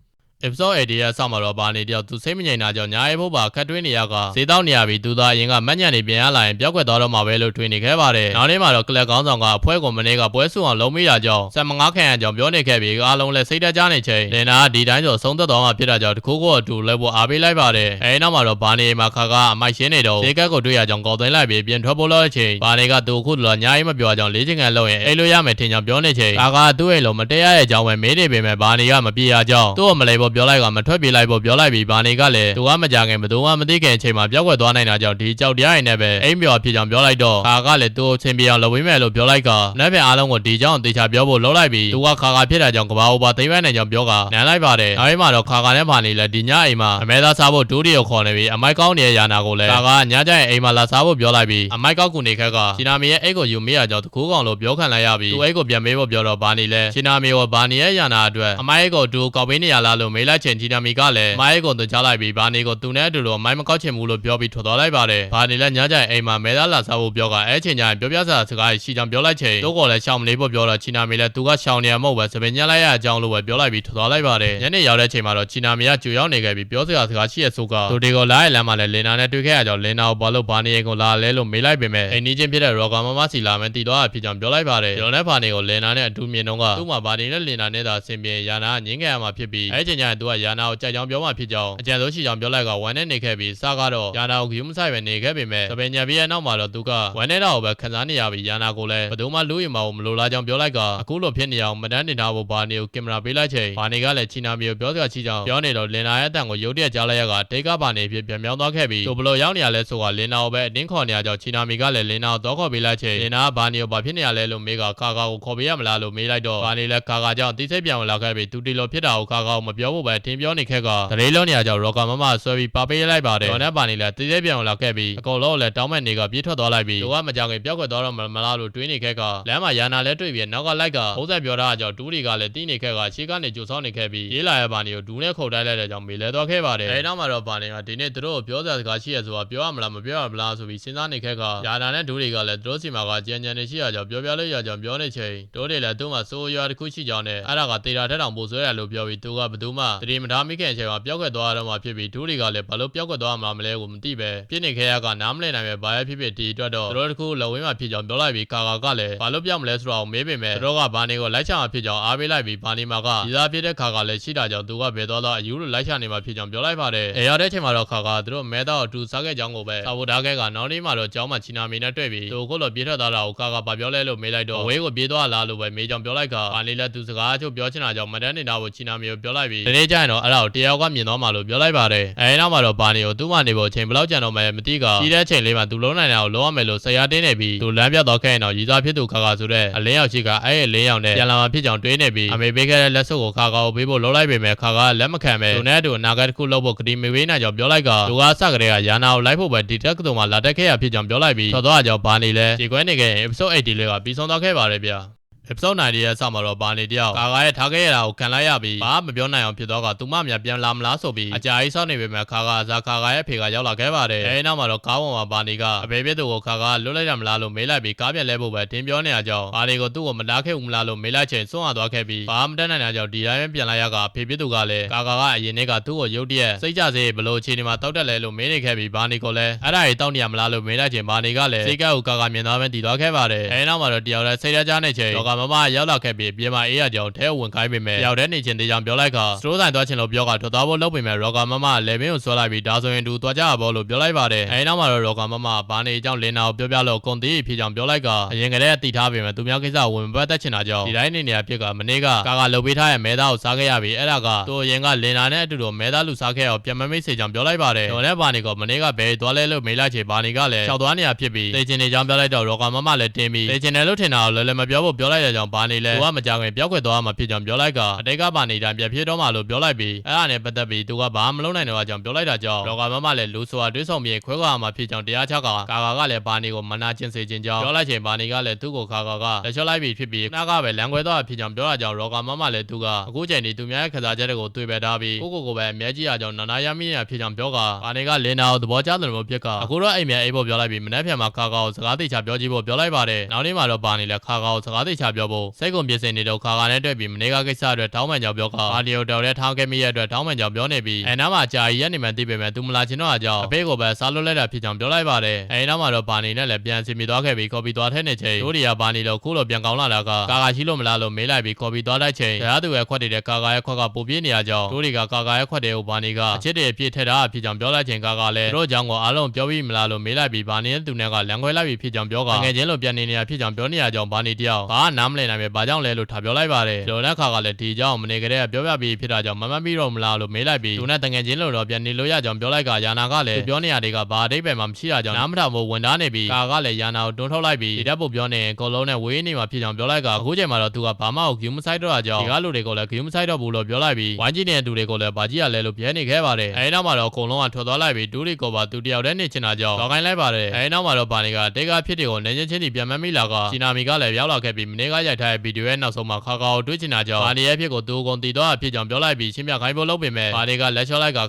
episode 8ရဲ့ဆောက်မှာတော့ဘာနေတယောက်သူစိတ်မငြိမ်တာကြောင့်ညာရေးဖို့ပါခတ်တွင်းနေရကဈေးတောက်နေရပြီးသူသားအရင်ကမညံ့နေပြန်ရလာရင်ပြောက်ွက်သွားတော့မှာပဲလို့တွေးနေခဲ့ပါတယ်နောက်နေ့မှာတော့ကလပ်ကောင်းဆောင်ကအဖွဲကိုမနေ့ကပွဲစုအောင်လုံးမိတာကြောင့်ဆက်မငါးခံရကြောင်းပြောနေခဲ့ပြီးအားလုံးလည်းစိတ်တကြနေချိန်လင်နာကဒီတိုင်းဆိုဆုံးသက်သွားမှဖြစ်တာကြောင့်တခုခုအတူလဲဖို့အားပေးလိုက်ပါတယ်အဲဒီနောက်မှာတော့ဘာနေမှာခါကအမိုက်ရှင်းနေတော့ဈေးကက်ကိုတွေ့ရကြောင်းကော်သွင်းလိုက်ပြီးပြင်ထွက်ဖို့လို့အချိန်ဘာနေကသူခုလိုညာရေးမပြောကြောင်းလေးချင်ကန်လုပ်ရင်အိတ်လို့ရမယ်ထင်ကြောင်းပြောနေချိန်ခါကသူ့အိမ်လုံးမတဲရရဲ့ကြောင်းပဲမေးနေပေမဲ့ဘာနေကမပြေရကြောင်းသူ့ကိုမလဲဖို့ပြောလိုက်ကမထွက်ပြေးလိုက်ဖို့ပြောလိုက်ပြီးဘာနေကလည်းသူကမကြခင်ဘယ်သူမှမသိခင်အချိန်မှာပြောက်ွက်သွားနိုင်တာကြောင့်ဒီကြောက်တရားရင်နဲ့ပဲအိမ်ပြော်ဖြစ်ကြောင်းပြောလိုက်တော့ခါကလည်းသူ့အချင်းပြေအောင်လုပ်ပေးမယ်လို့ပြောလိုက်ကလက်ပြန်အားလုံးကိုဒီကြောင့်တေချာပြောဖို့လုပ်လိုက်ပြီးသူကခါဖြစ်တာကြောင့်ကဘာအိုဘာသိမ်းမနိုင်ကြောင်းပြောကနမ်းလိုက်ပါတယ်နောက်ပြီးမှတော့ခါနဲ့ဘာနေလဲဒီညအိမ်မှာအမဲသားစားဖို့ဒူးရီကိုခေါ်နေပြီးအမိုက်ကောင်းနေတဲ့ယာနာကိုလည်းခါညကျရင်အိမ်မှာလာစားဖို့ပြောလိုက်ပြီးအမိုက်ကောက်ကူနေခက်ကချီနာမီရဲ့အိတ်ကိုယူမေးရကြောင်းတကူကောင်လို့ပြောခံလိုက်ရပြီးသူအိတ်ကိုပြန်မေးဖို့ပြောတော့ဘာနေလဲချီနာမီကိုဘာနေရဲ့ယာနာအတွက်အမိုက်ကိုဒူကောက်ပေးနေရလားလို့မေးလိုက်ချိန်ချီနာမီကလည်းအမိုက်ကိုသူချလိုက်ပြီးဘာနေကိုသူနဲ့အတူလိုအမိုက်မကောက်ချင်ဘူးလို့ပြောပြီးထွက်သွားလိုက်ပါတယ်ဘာနေလဲညကျရင်အိမ်မှာမဲသားလာစားဖို့ပြောကအဲ့ချိန်ကျရင်ပြောပြစကားရှိကြောင်းပြောလိုက်ချိန်တို့ကလည်းရှောင်မနေဖို့ပြောတော့ချီနာမီလည်းသူကရှောင်နေရမဟုတ်ပဲစပင်ညက်လိုက်ရအကြောင်းလို့ပဲပြောလိုက်ပြီးထွက်သွားလိုက်ပါတယ်ညနေရောက်တဲ့ချိန်မှာတော့ချီနာမီကကြွရောက်နေခဲ့ပြီးပြောစရာစကားရှိရဆိုကသူတွေကိုလာရဲ့လမ်းမှာလည်းလင်နာနဲ့တွေ့ခဲ့ရကြောင်းလင်နာကိုဘာလို့ဘာနေကိုလာလဲလို့မေးလိုက်ပေမဲ့အိမ်နီးချင်းဖြစ်တဲ့ရောဂါမမစီလာမယ်တည်သွားတာဖြစ်ကြောင်းပြောလိုက်ပါတယ်ကျွန်တော်နဲ့ဘာနေကိုလင်နာနဲ့အတူမြင်တော့ကသူ့မှာဘာနေနဲ့လင်နာနဲ့သာဆင်ပြေယာနာငင်းခဲ့ရမှာဖြစ်ပြီးအဲ့ချိန်ကျ ကြရင်သူကယာနာကိုကြိုက်ကြောင်းပြောမှဖြစ်ကြောင်းအကြံဆုံးရှိကြောင်းပြောလိုက်ကဝမ်းနဲ့နေခဲ့ပြီးစကားတော့ယာနာကိုဂယူးမဆိုင်ပဲနေခဲ့ပေမဲ့တပင်ညာပြီးရဲ့နောက်မှာတော့သူကဝမ်းနေတာကိုပဲခံစားနေရပြီးယာနာကိုလည်းဘယ်သူမှလူ့ရင်မအောင်မလိုလားကြောင်းပြောလိုက်ကအခုလိုဖြစ်နေအောင်မတန်းနေတာဖို့ဘာနေကိုကင်မရာပေးလိုက်ချိန်ဘာနေကလည်းချီနာမီကိုပြောစရာရှိကြောင်းပြောနေတော့လင်နာရဲ့အတန်ကိုရုတ်တရက်ကြားလိုက်ရကတိတ်ကဘာနေဖြစ်ပြန်ပြောင်းသွားခဲ့ပြီးသူဘလို့ရောက်နေရလဲဆိုတာလင်နာကိုပဲအတင်းခေါ်နေရကြောင်းချီနာမီကလည်းလင်နာကိုတော့ခေါ်ပေးလိုက်ချိန်လင်နာကဘာနေကိုဘာဖြစ်နေရလဲလို့မေးကကာကာကိုခေါ်ပေးရမလားလို့မေးလိုက်တော့ဘာနေလဲကာကာကြောင့်တိစိတ်ပြောင်းလာခဲ့ပြီးသူတီလိုဖြစ်တာကိုကာကာကိုမပြောဖို့ပဲထင်ပြောနေခဲ့ကတရေလုံးနေရကြောင်းရော်ကာမမဆွဲပြီးပါပေးလိုက်ပါတယ်ဒေါ်နဲ့ဘာနေလဲတိစိတ်ပြောင်းလာခဲ့ပြီးအကုန်လုံးလည်းတောင်းမဲ့နေကပြေးထွက်သွားလိုက်ပြီးသူကမကြောင်ခင်ပြောက်ခွက်သွားတော့မလားလို့တွေးနေခဲ့ကလမ်းမှာယာနာလဲတွေ့ပြီးနောက်ကလိုက်ကဘုံဆက်ပြောတာကြောင့်ဒူးတွေကလည်းတီးနေခဲ့ကရှေ့ကနေကြိုဆောင်းနေခဲ့ပြီးရေးလာရဘာနေကိုဒူးနဲ့ခုတ်တိုက်လိုက်တဲ့ကြောင့်မေလဲသွားခဲ့ပါတယ်အဲဒီနောက်မှာတော့ဘာနေကဒီနေ့သူတို့ကိုပြောစရာစကားရှိရဆိုတာပြောရမလားမပြောရမလားဆိုပြီးစဉ်းစားနေခဲ့ကယာနာနဲ့ဒူးတွေကလည်းသူတို့စီမှာကကြံကြံနေရှိရကြောင်းပြောလို့ရကြောင်းပြောနေချိန်တို့တွေလည်းသူ့မှာစိုးရွာတစ်ခုရှိကြောင်းနဲ့အဲ့ဒါကတေတာထက်တောင်ပိုဆွဲရလို့ပြောပြီးသူကဘယ်သူမှတတိမထားမိခင်အချိန်မှာပြောက်ခွက်သွားတော့မှဖြစ်ပြီးဒူးတွေကလည်းဘာလို့ပြောက်ခွက်သွားမှာမလဲကိုမသိပဲပြစ်နေခဲ့ရကနားမလည်နိုင်ပဲဘာရဖြစ်ဖြစ်ဒီအတွက်တော့သူတို့တခုလဝင်းမှာဖြစ်ကြောင်းပြောလိုက်ပြီးကာကာကလည်းဘာလို့ပြောက်မလဲဆိုတော့မေးပေမဲ့သူတို့ကဘာနေကိုလိုက်ချမှာဖြစ်ကြောင်းအားပေးလိုက်ပြီးဘာနေမှာကဒီသားဖြစ်တဲ့ခါကလည်းရှိတာကြောင့်သူကဘယ်တော့အယူလိုလိုက်ချနေမှာဖြစ်ကြောင်းပြောလိုက်ပါတယ်။အဲရတဲ့အချိန်မှာတော့ခါကသူတို့မဲသားကိုတူစားခဲ့ကြောင်းကိုပဲစာဖို့ထားခဲ့ကနောက်နေ့မှာတော့ကျောင်းမှာချီနာမီနဲ့တွေ့ပြီးသူကိုလို့ပြေးထွက်သွားတာကိုကာကဘာပြောလဲလို့မေးလိုက်တော့အဝေးကိုပြေးသွားလားလို့ပဲမေးကြောင်းပြောလိုက်ကဘာနေလဲသူစကားအချို့ပြောချင်တာကြောင့်မတန်းနေတာကိုချီနာမီကိုပြောလိုက်ပြီးဒီနေ့ကျရင်တော့အဲ့ဒါကိုတယောက်ကမြင်သွားမှလို့ပြောလိုက်ပါတယ်။အဲဒီနောက်မှာတော့ဘာနေကိုသူ့မနေဖို့အချိန်ဘယ်လောက်ကြာတော့မှမသိကကြီးတဲ့အချိန်လေးမှာသူလုံးနိုင်တာကိုလုံးဝမယ်လို့ဆရာတင်းနေပြီးသူလမ်းပြတ်သွားခဲ့ရင်တော့ရည်စားဖြစ်သူခါကဆိုတဲ့အလင်းရောက်ရှိကအဲ့ရဲ့လင်းရောက်နဲ့ပြန်လာမှဖြစ်ကြောင်းတွေးနေပြီးအမေပေးခဲ့တဲ့လက်စွပ်ကိုခါကိုပေးဖို့လုံးလိုက်ပေမဲ့ခါကလက်မခံပဲသူနဲ့အတူအနာဂတ်တစ်ခုလုပ်ဖို့ကတိမေပေးနိုင်ကြောင်းပြောလိုက်ကသူကစကတည်းကယာနာကိုလိုက်ဖို့ပဲဒီတက်ကတုံမှာလာတက်ခဲ့ရဖြစ်ကြောင်းပြောလိုက်ပြီးထွက်သွားကြောင်းဘာနေလဲဒီကွဲနေခဲ့ရင် episode 80လေးကပြီးဆုံးသွားခဲ့ပါတယ်ဗျာepisode 90ရဲ့အစမှာတော့ဘာနေတယောက်ကာကာရဲ့ထားခဲ့ရတာကိုခံလိုက်ရပြီးဘာမှမပြောနိုင်အောင်ဖြစ်တော့ကသူမမြပြန်လာမလားဆိုပြီးအကြာကြီးစောင့်နေပေမဲ့ခါကအစားခါကာရဲ့ဖေကရောက်လာခဲ့ပါတယ်အဲဒီနောက်မှာတော့ကားပေါ်မှာဘာနေကအဖေပြစ်သူကိုခါကလွတ်လိုက်ရမလားလို့မေးလိုက်ပြီးကားပြန်လဲဖို့ပဲတင်းပြောနေရကြောင်းဘာနေကိုသူ့ကိုမတားခဲ့ဘူးမလားလို့မေးလိုက်ချိန်စွန့်ရသွားခဲ့ပြီးဘာမှမတတ်နိုင်တဲ့ကြောင့်ဒီတိုင်းပြန်လာရကအဖေပြစ်သူကလည်းကာကာကအရင်နေ့ကသူ့ကိုရုတ်တရက်စိတ်ကြစေဘလို့အခြေအနေမှာတောက်တက်လဲလို့မေးနေခဲ့ပြီးဘာနေကိုလည်းအဲ့ဒါကြီးတောက်နေရမလားလို့မေးလိုက်ချိန်ဘာနေကလည်းစိတ်ကကိုကာကာမြင်သွားမှတည်သွားခဲ့ပါတယ်အဲဒီနောက်မှာတော့တယောက်လည်းစိတ်ရကြနေချိန်ဒေါ်ကမမရောက်လာခဲ့ပြီးပြင်မာအေးရကြောင်ထဲဝင်ခိုင်းပေမဲ့ရောက်တဲ့နေချင်းတေးကြောင်ပြောလိုက်ကစတိုးဆိုင်သွားချင်လို့ပြောကထွက်သွားဖို့လုပ်ပေမဲ့ရော်ကာမမလေဘင်းကိုဆွဲလိုက်ပြီးဒါဆိုရင်သူသွားကြရဘောလို့ပြောလိုက်ပါတယ်အဲဒီနောက်မှာတော့ရော်ကာမမဘာနေကြောင်လင်းနာကိုပြောပြလို့ကုန်သေးဖြစ်ကြောင်ပြောလိုက်ကအရင်ကတည်းကတိထားပေမဲ့သူများကိစ္စဝင်ပတ်သက်ချင်တာကြောင့်ဒီတိုင်းနေနေရဖြစ်ကမနေ့ကကာလုတ်ပေးထားရဲ့မဲသားကိုစားခဲ့ရပြီးအဲ့ဒါကသူအရင်ကလင်းနာနဲ့အတူတူမဲသားလူစားခဲ့အောင်ပြန်မမိတ်စေကြောင်ပြောလိုက်ပါတယ်တော်နဲ့ဘာနေကမနေ့ကဘယ်သွားလဲလို့မေးလိုက်ချေဘာနေကလည်းရှောက်သွားနေရဖြစ်ပြီးတေချင်နေကြောင်ပြောလိုက်တော့ရော်ကာမမလည်းတင်းပြီးတေချင်တယ်လို့ထင်တာကိုလည်းမပြောဖို့ပြောလိုက်တဲ့ကြောင်ဘာနေလဲသူကမကြောင်ခင်ပြောက်ခွက်သွားမှာဖြစ်ကြောင်းပြောလိုက်ကအတိတ်ကပါနေတိုင်းပြဖြစ်တော့မှလို့ပြောလိုက်ပြီးအဲ့ဒါနဲ့ပတ်သက်ပြီးသူကဘာမှမလုပ်နိုင်တော့ကြောင်းပြောလိုက်တာကြောင့်ရော်ကာမမလည်းလူဆိုတာတွေးဆောင်ပြီးခွဲခွာမှာဖြစ်ကြောင်းတရားချကာကလည်းဘာနေကိုမနာကျင်စေခြင်းကြောင်းပြောလိုက်ချိန်ဘာနေကလည်းသူ့ကိုကလက်ချော့လိုက်ပြီးဖြစ်ပြီးနားကပဲလမ်းခွဲသွားဖြစ်ကြောင်းပြောတာကြောင့်ရော်ကာမမလည်းသူကအခုချိန်ဒီသူများရဲ့ခစားချက်တွေကိုတွေ့ပဲထားပြီးကိုပဲအမြဲကြီးရကြောင်းနာနာရမင်းရဖြစ်ကြောင်းပြောကဘာနေကလင်းနာကိုသဘောကျတယ်လို့ဖြစ်ကအခုတော့အိမ်မြန်အိပ်ဖို့ပြောလိုက်ပြီးမနေ့ပြန်မှာကိုစကားသိချပြောကြည့်ဖို့ပြောလိုက်ပါတယ်နောက်နေ့မှာတော့ဘာနေလဲကိုစကားသိချပြောဖို့စိတ်ကုန်ပြင်ဆင်နေတော့နဲ့တွေ့ပြီးမနေ့ကကိစ္စအတွက်တောင်းပန်ကြောင်းပြောကအာဒီယိုတော်တဲ့ထောင်းခဲ့မိရဲ့အတွက်တောင်းပန်ကြောင်းပြောနေပြီးအဲနောက်မှာကြာကြီးရက်နေမှသိပေမဲ့သူမလာချင်တော့အကြောင်းအဖေကိုပဲစားလွတ်လိုက်တာဖြစ်ကြောင်းပြောလိုက်ပါတယ်အဲနောက်မှာတော့ဘာနေနဲ့လည်းပြန်စီမီသွားခဲ့ပြီးကော်ပီသွားထဲနေချိန်တို့တွေကဘာနေလို့ခုလိုပြန်ကောင်းလာတာကကာရှိလို့မလားလို့မေးလိုက်ပြီးကော်ပီသွားလိုက်ချိန်တရားသူရဲ့ခွက်တဲ့ကာရဲ့ခွက်ကပိုပြေးနေရကြောင်းတို့တွေကကာရဲ့ခွက်တဲ့ကိုဘာနေကအချစ်တွေအပြည့်ထက်တာဖြစ်ကြောင်းပြောလိုက်ချိန်ကာလည်းတို့ကြောင့်ကိုအားလုံးပြောပြီးမလားလို့မေးလိုက်ပြီးဘာနေနဲ့သူနဲ့ကလမ်းခွဲလိုက်ပြီးဖြစ်ကြောင်းပြောကငွေချင်းလိုပြန်နေနေရဖြစ်ကြောင်းပြောနေရကြောင်းဘာနေတယောက်ကနားမလည်နိုင်ပဲဘာကြောင့်လဲလို့ထားပြောလိုက်ပါတယ်တို့နဲ့ကလည်းဒီကြောင့်မနေကြတဲ့ပြောပြပြီးဖြစ်တာကြောင့်မမှတ်ပြီးတော့မလားလို့မေးလိုက်ပြီးသူနဲ့တငယ်ချင်းလို့တော့ပြန်နေလို့ရကြောင်းပြောလိုက်ကယာနာကလည်းပြောနေရတဲ့ကဘာအတိတ်ပဲမှမရှိရကြောင်းနားမထောင်ဖို့ဝန်သားနေပြီးကလည်းယာနာကိုတွန်းထုတ်လိုက်ပြီးဒီတက်ဖို့ပြောနေရင်ကိုလုံးနဲ့ဝေးနေမှာဖြစ်ကြောင်းပြောလိုက်ကအခုချိန်မှာတော့သူကဘာမှကိုဂယူးမဆိုင်တော့တာကြောင့်ဒီကလူတွေကိုလည်းဂယူးမဆိုင်တော့ဘူးလို့ပြောလိုက်ပြီးဝိုင်းကြီးနေတဲ့သူတွေကိုလည်းဘာကြီးရလဲလို့ပြဲနေခဲ့ပါတယ်အဲဒီနောက်မှာတော့အကုန်လုံးကထွက်သွားလိုက်ပြီးဒူးရီကိုပါသူတယောက်တည်းနေချင်တာကြောင့်တော့ခိုင်းလိုက်ပါတယ်အဲဒီနောက်မှာတော့ဘာနေကတေကဖြစ်တွေကိုနေချင်းချင်းတီပြန်မမိလာကချီနာမီကလည်းရောက်လာခဲ့ပြီးမနေ့ကရိုက်ထားတဲ့ဗီဒီယိုရဲ့နောက်ဆုံးမှာကိုတွေးချင်တာကြောင့်ဘာနေရဲ့ဖြစ်ကိုသူကုန်တီတော့ဖြစ်ကြောင်းပြောလိုက်ပြီးရှင်းပြခိုင်းဖို့လုပ်ပေမဲ့ဘာတွေကလက်ချော့လိုက်ကအ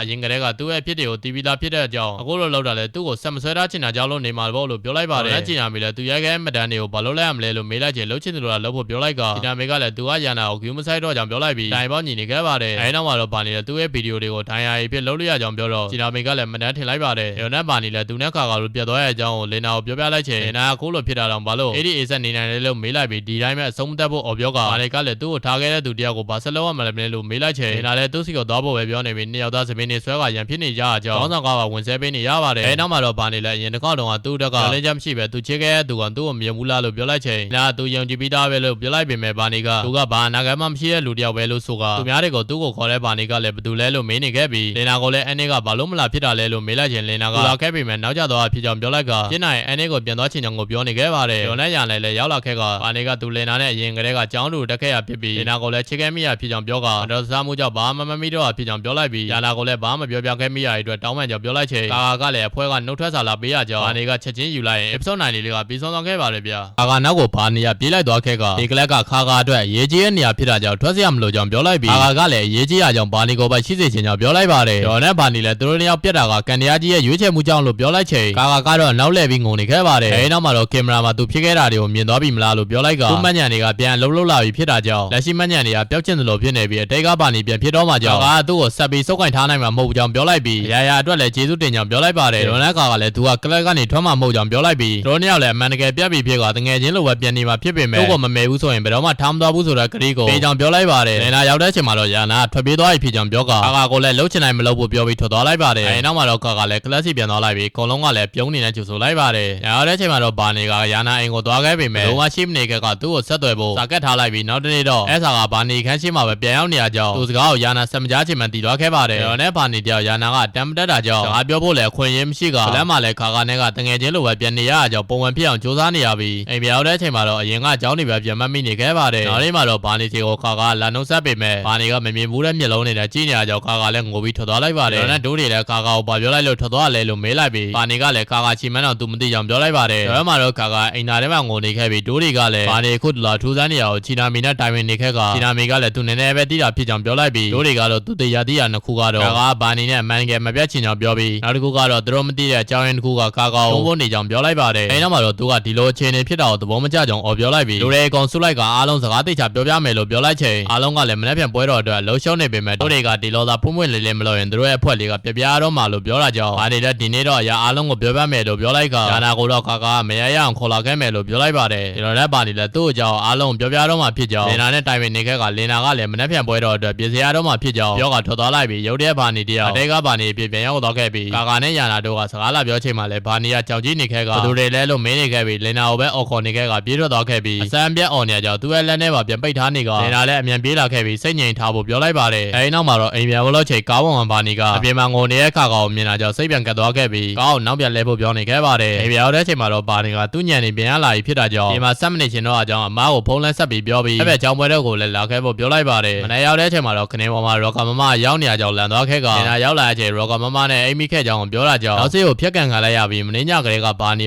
ရင်ကတည်းကသူ့ရဲ့ဖြစ်တွေကိုတီးပြီးသားဖြစ်တဲ့အကြောင်းအခုလိုလောက်တာလဲသူ့ကိုဆက်မဆွဲထားချင်တာကြောင့်လို့နေမှာပေါ့လို့ပြောလိုက်ပါတယ်ချီနာမီလည်းသူရိုက်ခဲ့မတန်းတွေကိုဘာလို့လဲရမလဲလို့မေးလိုက်ချင်လှုပ်ချင်တယ်လို့လှုပ်ဖို့ပြောလိုက်ကချီနာမီကလည်းသူကရန်နာကိုဂယူးမဆိုင်တော့ကြောင်းပြောလိုက်ပြီးတိုင်ပေါင်းညီနေခဲ့ပါတယ်အဲဒီနောက်မှာတော့ဘာနေလဲသူ့ရဲ့ဗီဒီယိုတွေကိုဒိုင်ယာရီဖြစ်လုပ်လို့ရကြောင်းပြောတော့ချီနာမီကလည်းမတန်းထင်လိုက်ပါတယ်ရောနဲ့ဘာနေလဲသူနဲ့လို့ပြတ်သွားတဲ့အကြောင်းကိုလင်နာကိုပြောပြလိုက်ချင်လင်နာကအခုလိုဖြစ်တာတော့ဘာလို့80 80နေနိုင်လဲလို့မေးလိုက် ပြီးဒီတိုင်းပဲအဆုံးမတက်ဖို့အော်ပြောကဘာနေကလည်းသူ့ကိုထားခဲ့တဲ့သူတယောက်ကိုဘာဆက်လုပ်ရမလဲလို့မေးလိုက်ချင်လင်နာလည်းသူ့စီကိုသွားဖို့ပဲပြောနေပြီးနှစ်ယောက်သားသမီးနေဆွဲကရန်ဖြစ်နေကြအကြောင်းခေါင်းဆောင်ကပါဝင်ဆဲပေးနေရပါတယ်နောက်မှာတော့ဘာနေလဲအရင်တစ်ခေါက်တုန်းကသူ့တက်ကလည်းချက်မရှိပဲသူချစ်ခဲ့တဲ့သူကသူ့ကိုမြင်ဘူးလားလို့ပြောလိုက်ချင်နာသူယုံကြည်ပြီးသားပဲလို့ပြောလိုက်ပေမဲ့ဘာနေကသူကဘာနာဂမ်းမှမရှိတဲ့လူတယောက်ပဲလို့ဆိုကသူများတွေကိုသူ့ကိုခေါ်တဲ့ဘာနေကလည်းဘယ်သူလဲလို့မေးနေခဲ့ပြီးလင်နာကိုလည်းအနေကဘာလို့မလာဖြစ်တာလဲလို့မေးလိုက်ချင်လင်နာကလာခဲ့ပေမဲ့နောက်ကျတော့ဖြစ်ကြောင်ပြောလိုက်ကပြင်းနိုင်အနေကိုပြန်သွားချင်ကြောင်ကိုပြောနေခဲ့ပါတယ်ကျော်နဲ့ရန်လည်းရောက်လာခဲ့ကဘာနေကသူလင်နာနဲ့အရင်ကတည်းကကြောင်းတူတက်ခဲ့ရဖြစ်ပြီးလင်နာကိုလည်းချစ်ခဲ့မိရဖြစ်ကြောင်ပြောကတော့စားမှုကြောင့်ဘာမှမမိတော့ဖြစ်ကြောင်ပြောလိုက်ပြီးယာနာကိုလည်းဘာမှမပြောပြခဲ့မိရတဲ့အတွက်တောင်းပန်ကြောင်ပြောလိုက်ချင်ကာကလည်းအဖွဲကနှုတ်ထွက်စာလာပေးရကြောင်းဘာနေကချက်ချင်းယူလိုက်ရင် episode 9လေးကပြီးဆုံးသွားခဲ့ပါတယ်ဗျာကာကနောက်ကိုဘာနေရပြေးလိုက်သွားခဲ့ကဒီကလက်ကခါကာအတွက်ရေးကြီးတဲ့နေရာဖြစ်တာကြောင့်ထွက်စရာမလိုကြောင်ပြောလိုက်ပြီးကာကလည်းရေးကြီးရကြောင်ဘာနေကိုပဲရှိစေချင်ကြောင်ပြောလိုက်ပါတယ်ကျော်နဲ့ဘာနေလည်းသူတို့နှစ်ယောက်ပြတ်တာကကန်တရားကြီးရဲ့ရွေးချယ်မှုကြောင့်လို့ပြောလိုက်ချင်ကာကတော့နောက်လှည့်ပြီးငုံနေခဲ့ပါတယ်အဲဒီနောက်မှာတော့ကင်မရာမှာသူဖြစ်ခဲ့တာတွေကိုမြင်သွားပြီမလားလို့ပြောလိုက်ကသူ့မှန်ညံတွေကပြန်လှုပ်လာပြီးဖြစ်တာကြောင့်လက်ရှိမှန်ညံတွေကပျောက်ကျင်သလိုဖြစ်နေပြီးအတိတ်ကဘာနေပြန်ဖြစ်တော့မှကြောင့်ကာကသူ့ကိုဆက်ပြီးစုပ်ကင်ထားနိုင်မှာမဟုတ်ကြောင်ပြောလိုက်ပြီးရာရာအတွက်လည်းကျေးဇူးတင်ကြောင်ပြောလိုက်ပါတယ်ဒေါ်နက်ကာကလည်းသူကကလပ်ကနေထွက်မှာမဟုတ်ကြောင်ပြောလိုက်ပြီးတို့နှစ်ယောက်လည်းအမှန်တကယ်ပြတ်ပြီးဖြစ်ကတငယ်ချင်းလိုပဲပြန်နေမှာဖြစ်ပေမဲ့သူ့ကိုမမဲဘူးဆိုရင်ဘယ်တော့မှထားမသွားဘူးဆိုတဲ့ကတိကိုပေးကြောင်ပြောလိုက်ပါတယ်လင်နာရောက်တဲ့အချိန်မှာတော့ယာနာထွက်ပြေးသွားပြီဖြစ်ကြောင်ပြောကာကိုလည်းလှုပ်ချင်နိုင်မလို့ဖို့ပြောပြီးထွက်သွားလိုက်ပါတယ်အဲဒီနောက်မှာတော့ကာကလည်းကလပ်စီပြန်သွားလိုက်ပြီးအကုန်လုံးကလည်းပြုံးနေတဲ့ကျူဆိုလိုက်ပါတယ်ရောက်တဲ့အချိန်မှာတော့ဘာနေကယာနာအိမ်ကိုသွားခဲ့ပေမဲ့လုံးဝရှိမနေခဲ့ကသူ့ကိုဆက်သွယ်ဖို့စာကတ်ထားလိုက်ပြီးနောက်တနေ့တော့အဲဆာကဘာနေခန်းရှိမှာပဲပြန်ရောက်နေရကြောင်းသူစကားကိုယာနာဆက်မကြားချင်မှတည်သွားခဲ့ပါတယ်တော့နဲ့ဘာနေတယောက်ယာနာကတမ်းမတက်တာကြောင့်စကားပြောဖို့လည်းအခွင့်အရေးမရှိကလမ်းမှာလည်းခါနဲ့ကတငယ်ချင်းလိုပဲပြန်နေရကြောင်းပုံမှန်ဖြစ်အောင်စူးစမ်းနေရပြီးအိမ်ပြန်ရောက်တဲ့အချိန်မှာတော့အရင်ကအကြောင်းတွေပဲပြန်မှတ်မိနေခဲ့ပါတယ်နောက်နေ့မှာတော့ဘာနေစီကိုခါလာနှုတ်ဆက်ပေမဲ့ဘာနေကမမြင်ဘူးတဲ့မျက်လုံးနဲ့ကြည့်နေရကြောင်းခါလည်းငိုပြီးထွက်သွားလိုက်ပါတယ်တော့နဲ့ဒိုးတွေလည်းခါကိုပြောလိုက်လို့ထွက်သွားလဲလို့မေးလိုက်ပြီးဘာနေကလည်းခါချီမန်းတော့သူမသိကြောင်ပြောလိုက်ပါတယ်တော့မှာတော့ခါအိမ်သားထဲမှာငိုနေခဲ့ပြီးဒိုးတွေကလည်းဘာနေခုတလာထူးဆန်းနေရအောင်ချီနာမီနဲ့တိုင်ဝင်နေခဲ့ကချီနာမီကလည်းသူနည်းနည်းပဲတိတာဖြစ်ကြောင်ပြောလိုက်ပြီးဒိုးတွေကတော့သူတရားတိရနှစ်ခုကတော့ခါဘာနေနဲ့မန်ငယ်မပြတ်ချင်ကြောင်ပြောပြီးနောက်တစ်ခုကတော့သူတို့မသိတဲ့အကြောင်းရင်းတစ်ခုကခါသုံးဖို့နေကြောင်ပြောလိုက်ပါတယ်အဲနောက်မှာတော့သူကဒီလိုအခြေအနေဖြစ်တာကိုသဘောမကျကြောင်ပြောလိုက်ပြီးဒိုးတွေအကောင်ဆုလိုက်ကအားလုံးစကားသိချပြောပြမယ်လို့ပြောလိုက်ချိန်အားလုံးကလည်းမနေ့ပြန်ပွဲတော်အတွက်လှုပ်ရှုံးနေပေမဲ့ဒိုးတွေကဒီလိုသာဖွင့်ဖွင့်လေးလေးမလို့ရင်သူတို့ရဲ့အဖွဲ့လေးကပြပြတော့မှလို့ပြောတာကြောင့်ဘာနေတဲ့ဒီနေ့တော့အရာအားလုံးကိုပြောပြမယ်လို့ပြောလိုက်ကယာနာကိုတော့ခါမရရအောင်ခေါ်လာခဲ့မယ်လို့ပြောလိုက်ပါတယ်ဒီလိုနဲ့ဘာနေလဲသူ့အကြောင်းအားလုံးပြောပြတော့မှဖြစ်ကြောင်းလင်နာနဲ့တိုင်ပင်နေခဲ့ကလင်နာကလည်းမနေ့ပြန်ပွဲတော်အတွက်ပြင်ဆင်ရတော့မှဖြစ်ကြောင်းပြောကထွက်သွားလိုက်ပြီးရုပ်တဲ့ဘာနေတယောက်အတဲကဘာနေပြပြန်ရောက်သွားခဲ့ပြီးခါနဲ့ယာနာတို့ကစကားလာပြောချိန်မှာလည်းဘာနေကကြောက်ကြီးနေခဲ့ကဘသူတွေလဲလို့မင်းနေခဲ့ပြီးလင်နာကိုပဲအော်ခေါ်နေခဲ့ကပြေးထွက်သွားခဲ့ပြီးအစမ်းပြတ်အော်နေကြောင်းသူ့ရဲ့လက်နဲ့ပါပြန်ပိတ်ထားနေကလင်နာလည်းအမြန်ပြေးလာခဲ့ပြီးစိတ်ငြိမ်ထားဖို့ပြောလိုက်ပါတယ်အဲဒီနောက်မှာတော့အိမ်ပြန်လို့ချိန်ကားပေါ်မှာဘာနေကအပြင်မှာငိုနေတဲ့ခါကောင်မြင်လာကြောင်းစိတ်ပြန်ကတ်သွားခဲ့ပြီးကားကိုနောက်ပြန်လဲဖို့ပြောနေခဲ့ပါတယ်အိမ်ပြန်ရောက်တဲ့ချိန်မှာတော့ဘာနေကသူ့ညံနေပြန်ရလာပြီးဖြစ်တာကြောင့်ဒီမှာ7မိနစ်ချင်းတော့အကြောင်းအမားကိုဖုန်းလဲဆက်ပြီးပြောပြီးအဲ့ဘက်ကြောင်းပွဲတော့ကိုလည်းလာခဲ့ဖို့ပြောလိုက်ပါတယ်မနေ့ရောက်တဲ့အချိန်မှာတော့ခနေပေါ်မှာရော်ကာမမရောက်နေရကြောင်းလန်သွားခဲ့ကနေတာရောက်လာတဲ့အချိန်ရော်ကာမမနဲ့အိမ်မိခဲ့ကြောင်းပြောတာကြောင့်နောက်စေးကိုဖျက်ကန်ခံလိုက်ရပြီးမင်းညကလေးကဘာန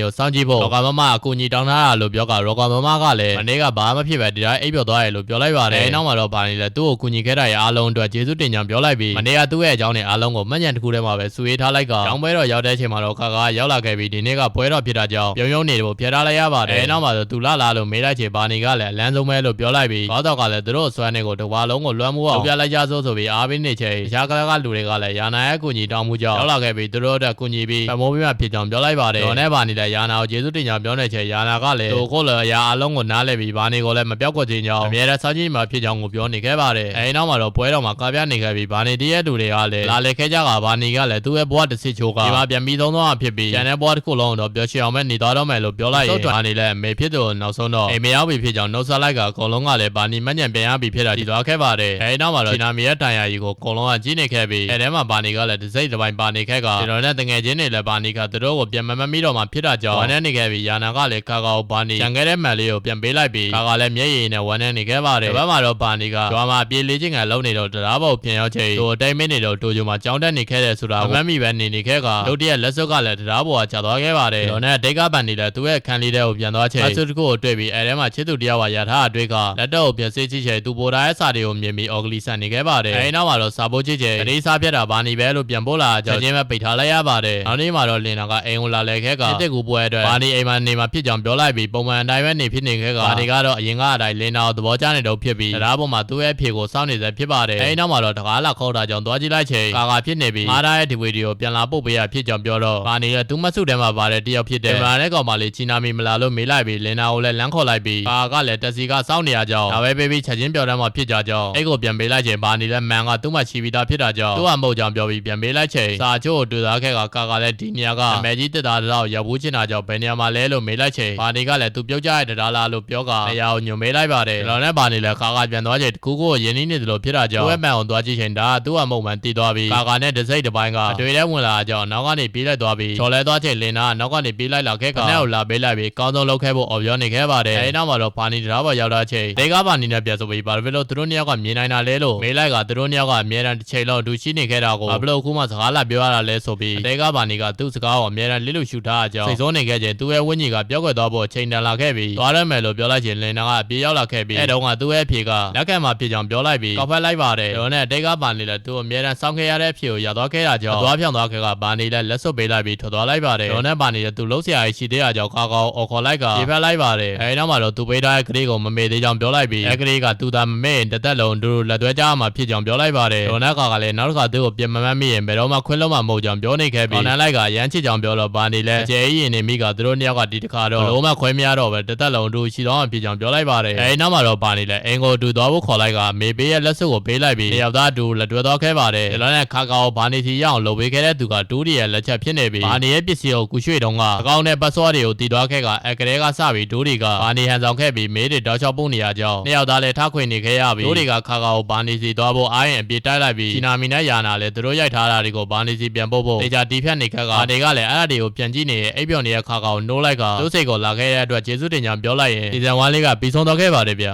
ေကိုစောင့်ကြည့်ဖို့ရော်ကာမမအကူညီတောင်းထားတာလို့ပြောကရော်ကာမမကလည်းမနေ့ကဘာမှဖြစ်ပဲဒီတိုင်းအိပ်ပျော်သွားရလို့ပြောလိုက်ပါတယ်အဲနောက်မှာတော့ဘာနေလဲသူ့ကိုကူညီခဲ့တာရဲ့အားလုံးအတွက်ကျေးဇူးတင်ကြောင်းပြောလိုက်ပြီးမနေ့ကသူ့ရဲ့အကြောင်းနဲ့အားလုံးကိုမှတ်ညံတစ်ခုထဲမှာပဲစုဝေးထားလိုက်ကကြောင်းပွဲတော့ရောက်တဲ့အချိန်မှာတော့ခါရောက်လာခဲ့ပြီးဒီနေ့ကပွဲတော့ဖြစ်တာကြောင့်ပြုံနေဖို့ဖျက်ထားလိုက်ရပါတယ်အဲနောက်မှာတော့သူလာလို့မေးလိုက်ချေဘာနေကလည်းအလန်းဆုံးပဲလို့ပြောလိုက်ပြီးဘာတော့ကလည်းသူတို့အစွမ်းတွေကိုတစ်ဝါလုံးကိုလွှမ်းမိုးအောင်ပြလိုက်ကြဆိုပြီးအားပေးနေချိန်ရှားကလူတွေကလည်းယာနာရဲ့ကူညီတောင်းမှုကြောင့်ရောက်လာခဲ့ပြီးသူတို့အတွက်ကူညီပြီးပမိုးပြီးမှဖြစ်ကြောင်းပြောလိုက်ပါတယ်တော့နဲ့ဘာနေလဲယာနာကိုကျေးဇူးတင်ကြောင်းပြောနေချိန်ယာနာကလည်းသူကိုလည်းအရာအလုံးကိုနားလဲပြီးဘာနေကိုလည်းမပြောက်ကွက်ခြင်းကြောင့်အမြဲတမ်းစောင့်ကြည့်မှဖြစ်ကြောင်းကိုပြောနေခဲ့ပါတယ်အဲဒီနောက်မှာတော့ပွဲတော်မှာကားပြနေခဲ့ပြီးဘာနေတည်းရဲ့လူတွေကလည်းလာလေခဲ့ကြကဘာနေကလည်းသူ့ရဲ့ဘဝတစ်စစ်ချိုးကဒီမှာပြန်ပြီးသုံးသွားဖြစ်ပြီးကျန်တဲ့ဘဝတစ်ခုလုံးတော့ပျော်ရွှင်အောင်ပဲနေသွားတော့မယ်လို့ပြောလိုက်ရင်ဘာနေလဲမေဖြစ်သူနောက်ဆုံးတော့အိမ်မရောက်ပြီဖြစ်ကြောင်းနှုတ်ဆက်လိုက်ကအကုန်လုံးကလည်းဘာနေမှညံပြန်ရပြီဖြစ်တာဒီသွားခဲ့ပါတယ်အဲဒီနောက်မှာတော့ချီနာမီရဲ့တန်ရာကြီးကိုအကုန်လုံးကကြီးနေခဲ့ပြီးအဲဒီမှာဘာနေကလည်းတစ်စိတ်တစ်ပိုင်းပါနေခဲ့ကကျွန်တော်နဲ့တငယ်ချင်းတွေလည်းဘာနေကသူတို့ကိုပြန်မမိတော့မှဖြစ်တာကြောင့်ဝမ်းနဲ့နေခဲ့ပြီးယာနာကလည်းခါကိုဘာနေရန်ခဲ့တဲ့မှန်လေးကိုပြန်ပေးလိုက်ပြီးခါကလည်းမျက်ရည်နဲ့ဝမ်းနဲ့နေခဲ့ပါတယ်ဘက်မှာတော့ဘာနေကကျွာမှာပြေးလေးချင်းကလုံးနေတော့တရားပေါ်ပြန်ရောက်ချိန်သူအတိုင်းမင်းနေတော့တိုဂျိုမှာကြောင်းတက်နေခဲ့တယ်ဆိုတာမမှတ်မိပဲနေခဲ့ကဒုတိယလက်စွပ်ကလည်းတရားပေါ်ကကျသွားခဲ့ပါတယ်ကျွန်တော်နဲ့ဒိတ်ကပန်နေလည်းသူ့ရဲ့ခန်းလေးထဲကိုပြန်သွားချိန်အဆုတကူကိုတွေ့ပြီးအဲဒီမှာချစ်သူတယောက်ကရထားအတွေ့ကလက်တော့ကိုပြန်စေးကြည့်ချိန်သူပိုထားတဲ့စာတွေကိုမြင်ပြီးအော်ဂလီဆန်နေခဲ့ပါတယ်အဲဒီနောက်မှာတော့စာပိုးကြည့်ချိန်အလေးစားပြတ်တာဘာနေပဲလို့ပြန်ပို့လာကြောင်းချင်းပဲပိတ်ထားလိုက်ရပါတယ်နောက်နေ့မှာတော့လင်နာကအိမ်ကိုလာလဲခဲ့ကတစ်ကူပွဲအတွက်ဘာနေအိမ်မှာနေမှာဖြစ်ကြောင်းပြောလိုက်ပြီးပုံမှန်အတိုင်းပဲနေဖြစ်နေခဲ့ကဘာတွေကတော့အရင်ကအတိုင်းလင်နာကိုသဘောကျနေတော့ဖြစ်ပြီးတရားပေါ်မှာသူ့ရဲ့အဖြေကိုစောင့်နေစေဖြစ်ပါတယ်အဲဒီနောက်မှာတော့တကားလာခေါ်တာကြောင့်သွားကြည့်လိုက်ချိန်ကာဖြစ်နေပြီးငါးထားရဲ့ဒီဗီဒီယိုပြန်လာပို့ပေးရဖြစ်ကြောင်းပြောတော့ဘာနေလဲသူမဆုထဲမှာပါတဲ့တယောက်ဖြစ်တယ်ကင်မရာနဲ့ကောင်မလေးချီနာမီမလာလို့မေးလိုက်ပြီးလင်နာကိုလည်းလမ်းခေါ် လိုက်ပြီးကာကလည်းတက်စီကစောင့်နေရကြောင်းဒါပဲပေးပြီးချက်ချင်းပြောတမ်းမှဖြစ်ကြကြောင်းအဲ့ကိုပြန်ပေးလိုက်ချိန်ဘာနေလဲမန်ကသူ့မှာချီပြီးသားဖြစ်တာကြောင့်သူ့ဟာမဟုတ်ကြောင်းပြောပြီးပြန်ပေးလိုက်ချိန်စာချို့ကိုတွေ့သားခဲ့ကာလည်းဒီနေရာကအမေကြီးတက်သားတော့ရောက်ဘူးချင်တာကြောင့်ဘယ်နေရာမှာလဲလို့မေးလိုက်ချိန်ဘာနေကလည်းသူပြုတ်ကြရတဲ့တရားလားလို့ပြောကနေရာကိုညွန်မေးလိုက်ပါတယ်ကျွန်တော်နဲ့ဘာနေလဲကာပြန်သွားချိန်တကူကိုရင်းနှီးနေတယ်လို့ဖြစ်တာကြောင့်သူ့ရဲ့မန်ကိုသွားကြည့်ချိန်ဒါသူ့ဟာမဟုတ်မှန်တီးသွားပြီးကာနဲ့တစိမ့်တစ်ပိုင်းကအတွေ့အကြုံဝင်လာကြောင်းနောက်ကနေပြေးလိုက်သွားပြီးချော်လဲသွားချိန်လင်နာနောက်ကနေပြေးလိုက်လာခဲ့ကနဲ့ကိုလာပေးလိုက်ပြီးကောင်းဆုံးလုပ်ခဲ့ဖို့အော်ပြောနေခဲ့ပါတယ်အဲဒီနောက်မှာတော့ဘာနေတရားပေါ်ရောက်လာချိန်ဒေကဘာနေနဲ့ပြန်ဆိုပြီးဘာဖြစ်လို့သူတို့နှစ်ယောက်ကမြင်နိုင်တာလဲလို့မေးလိုက်ကသူတို့နှစ်ယောက်ကအမြဲတမ်းတစ်ချိန်လုံးအတူရှိနေခဲ့တာကိုဘာဖြစ်လို့အခုမှစကားလာပြောရတာလဲဆိုပြီးဒေကဘာနေကသူ့စကားကိုအမြဲတမ်းလစ်လို့ရှူထားကြောင်းစိတ်ဆိုးနေခဲ့ချိန်သူ့ရဲ့ဝင်းကြီးကပြောက်ွက်သွားဖို့ချိန်တန်လာခဲ့ပြီးသွားရမယ်လို့ပြောလိုက်ချိန်လင်နာကအပြေးရောက်လာခဲ့ပြီးအဲတုန်းကသူ့ရဲ့အဖေကလက်ခံမှာဖြစ်ကြောင်းပြောလိုက်ပြီးကောက်ဖက်လိုက်ပါတယ်ဒါနဲ့ဒေကဘာနေလည်းသူ့အမြဲတမ်းစောင့်ခဲ့ရတဲ့အဖေကိုရောက်သွားခဲ့တာကြောင့်သွားဖြောင်းသွားခဲ့ကဘာနေလည်းလက်စွပ်ပေးလိုက်ပြီးထွက်သွားလိုက်ပါတယ်ဒါနဲ့ဘာနေလည်းသူလှုပ်ရှားရရှိသေးတာကြောင့်ကာအော်ခေါ်လိုက်ကပြေးဖက်လိုက်ပါတယ်အဲဒီနောက်မှာတော့သူပေးထားတဲ့ကလေးကိုမမေ့သေးကြောင်းပြောလိုက်ပြီးအဲကလေးကသူသာမမေ့ရင်တစ်သက်လုံးသူတို့လက်သွဲကြမှာဖြစ်ကြောင်းပြောလိုက်ပါတယ်ဒါနဲ့ကလည်းနောက်တစ်ခါသူ့ကိုပြင်မမှတ်မိရင်ဘယ်တော့မှခွင့်လုံးမှမဟုတ်ကြောင်းပြောနေခဲ့ပြီးနန်းလိုက်ကရမ်းချစ်ကြောင်းပြောတော့ဘာနေလည်းအကျယ်ကြီးရင်နေမိကသူတို့နှစ်ယောက်ကဒီတစ်ခါတော့လုံးဝခွဲမရတော့ပဲတစ်သက်လုံးသူရှိတော့မှဖြစ်ကြောင်းပြောလိုက်ပါတယ်အဲဒီနောက်မှာတော့ဘာနေလည်းအင်ကိုတူသွားဖို့ခေါ်လိုက်ကမေပေးရဲ့လက်စွပ်ကိုပေးလိုက်ပြီးတယောက်သားတူလက်တွဲသွားခဲ့ပါတယ်ဒါနဲ့ကာဘာနေစီရအောင်လုပ်ပေးခဲ့တဲ့သူကတူးရီရဲ့လက်ချက်ဖြစ်နေပြီးဘာနေရဲ့ပစ္စည်းကိုကူရွှေ့တုံးကအကောင့်နဲ့ပတ်စောတွေကိုတီးသွားခဲ့ကအကလေးကစပြီးဒိုးတွေကဘာနေဟန်ဆောင်ခဲ့ပြီးမေးတွေတောက်ချောက်ပုတ်နေရကြောင်းနှစ်ယောက်သားလည်းထားခွေနေခဲ့ရပြီးဒိုးတွေကကာကိုဘာနေစီသွားဖို့အားရင်အပြေးတိုက်လိုက်ပြီးချီနာမီနဲ့ယာနာလည်းသူတို့ရိုက်ထားတာတွေကိုဘာနေစီပြန်ပို့ဖို့တေချာတီးဖြတ်နေခက်ကဘာတွေကလည်းအဲ့ဒါတွေကိုပြန်ကြည့်နေအိပ်ပျော်နေတဲ့ကာကိုနိုးလိုက်ကသူ့စိတ်ကိုလာခဲ့တဲ့အတွက်ကျေးဇူးတင်ကြောင်းပြောလိုက်ရင်ဒီဇန်1လေးကပြီးဆုံးတော့ခဲ့ပါတယ်ဗျာ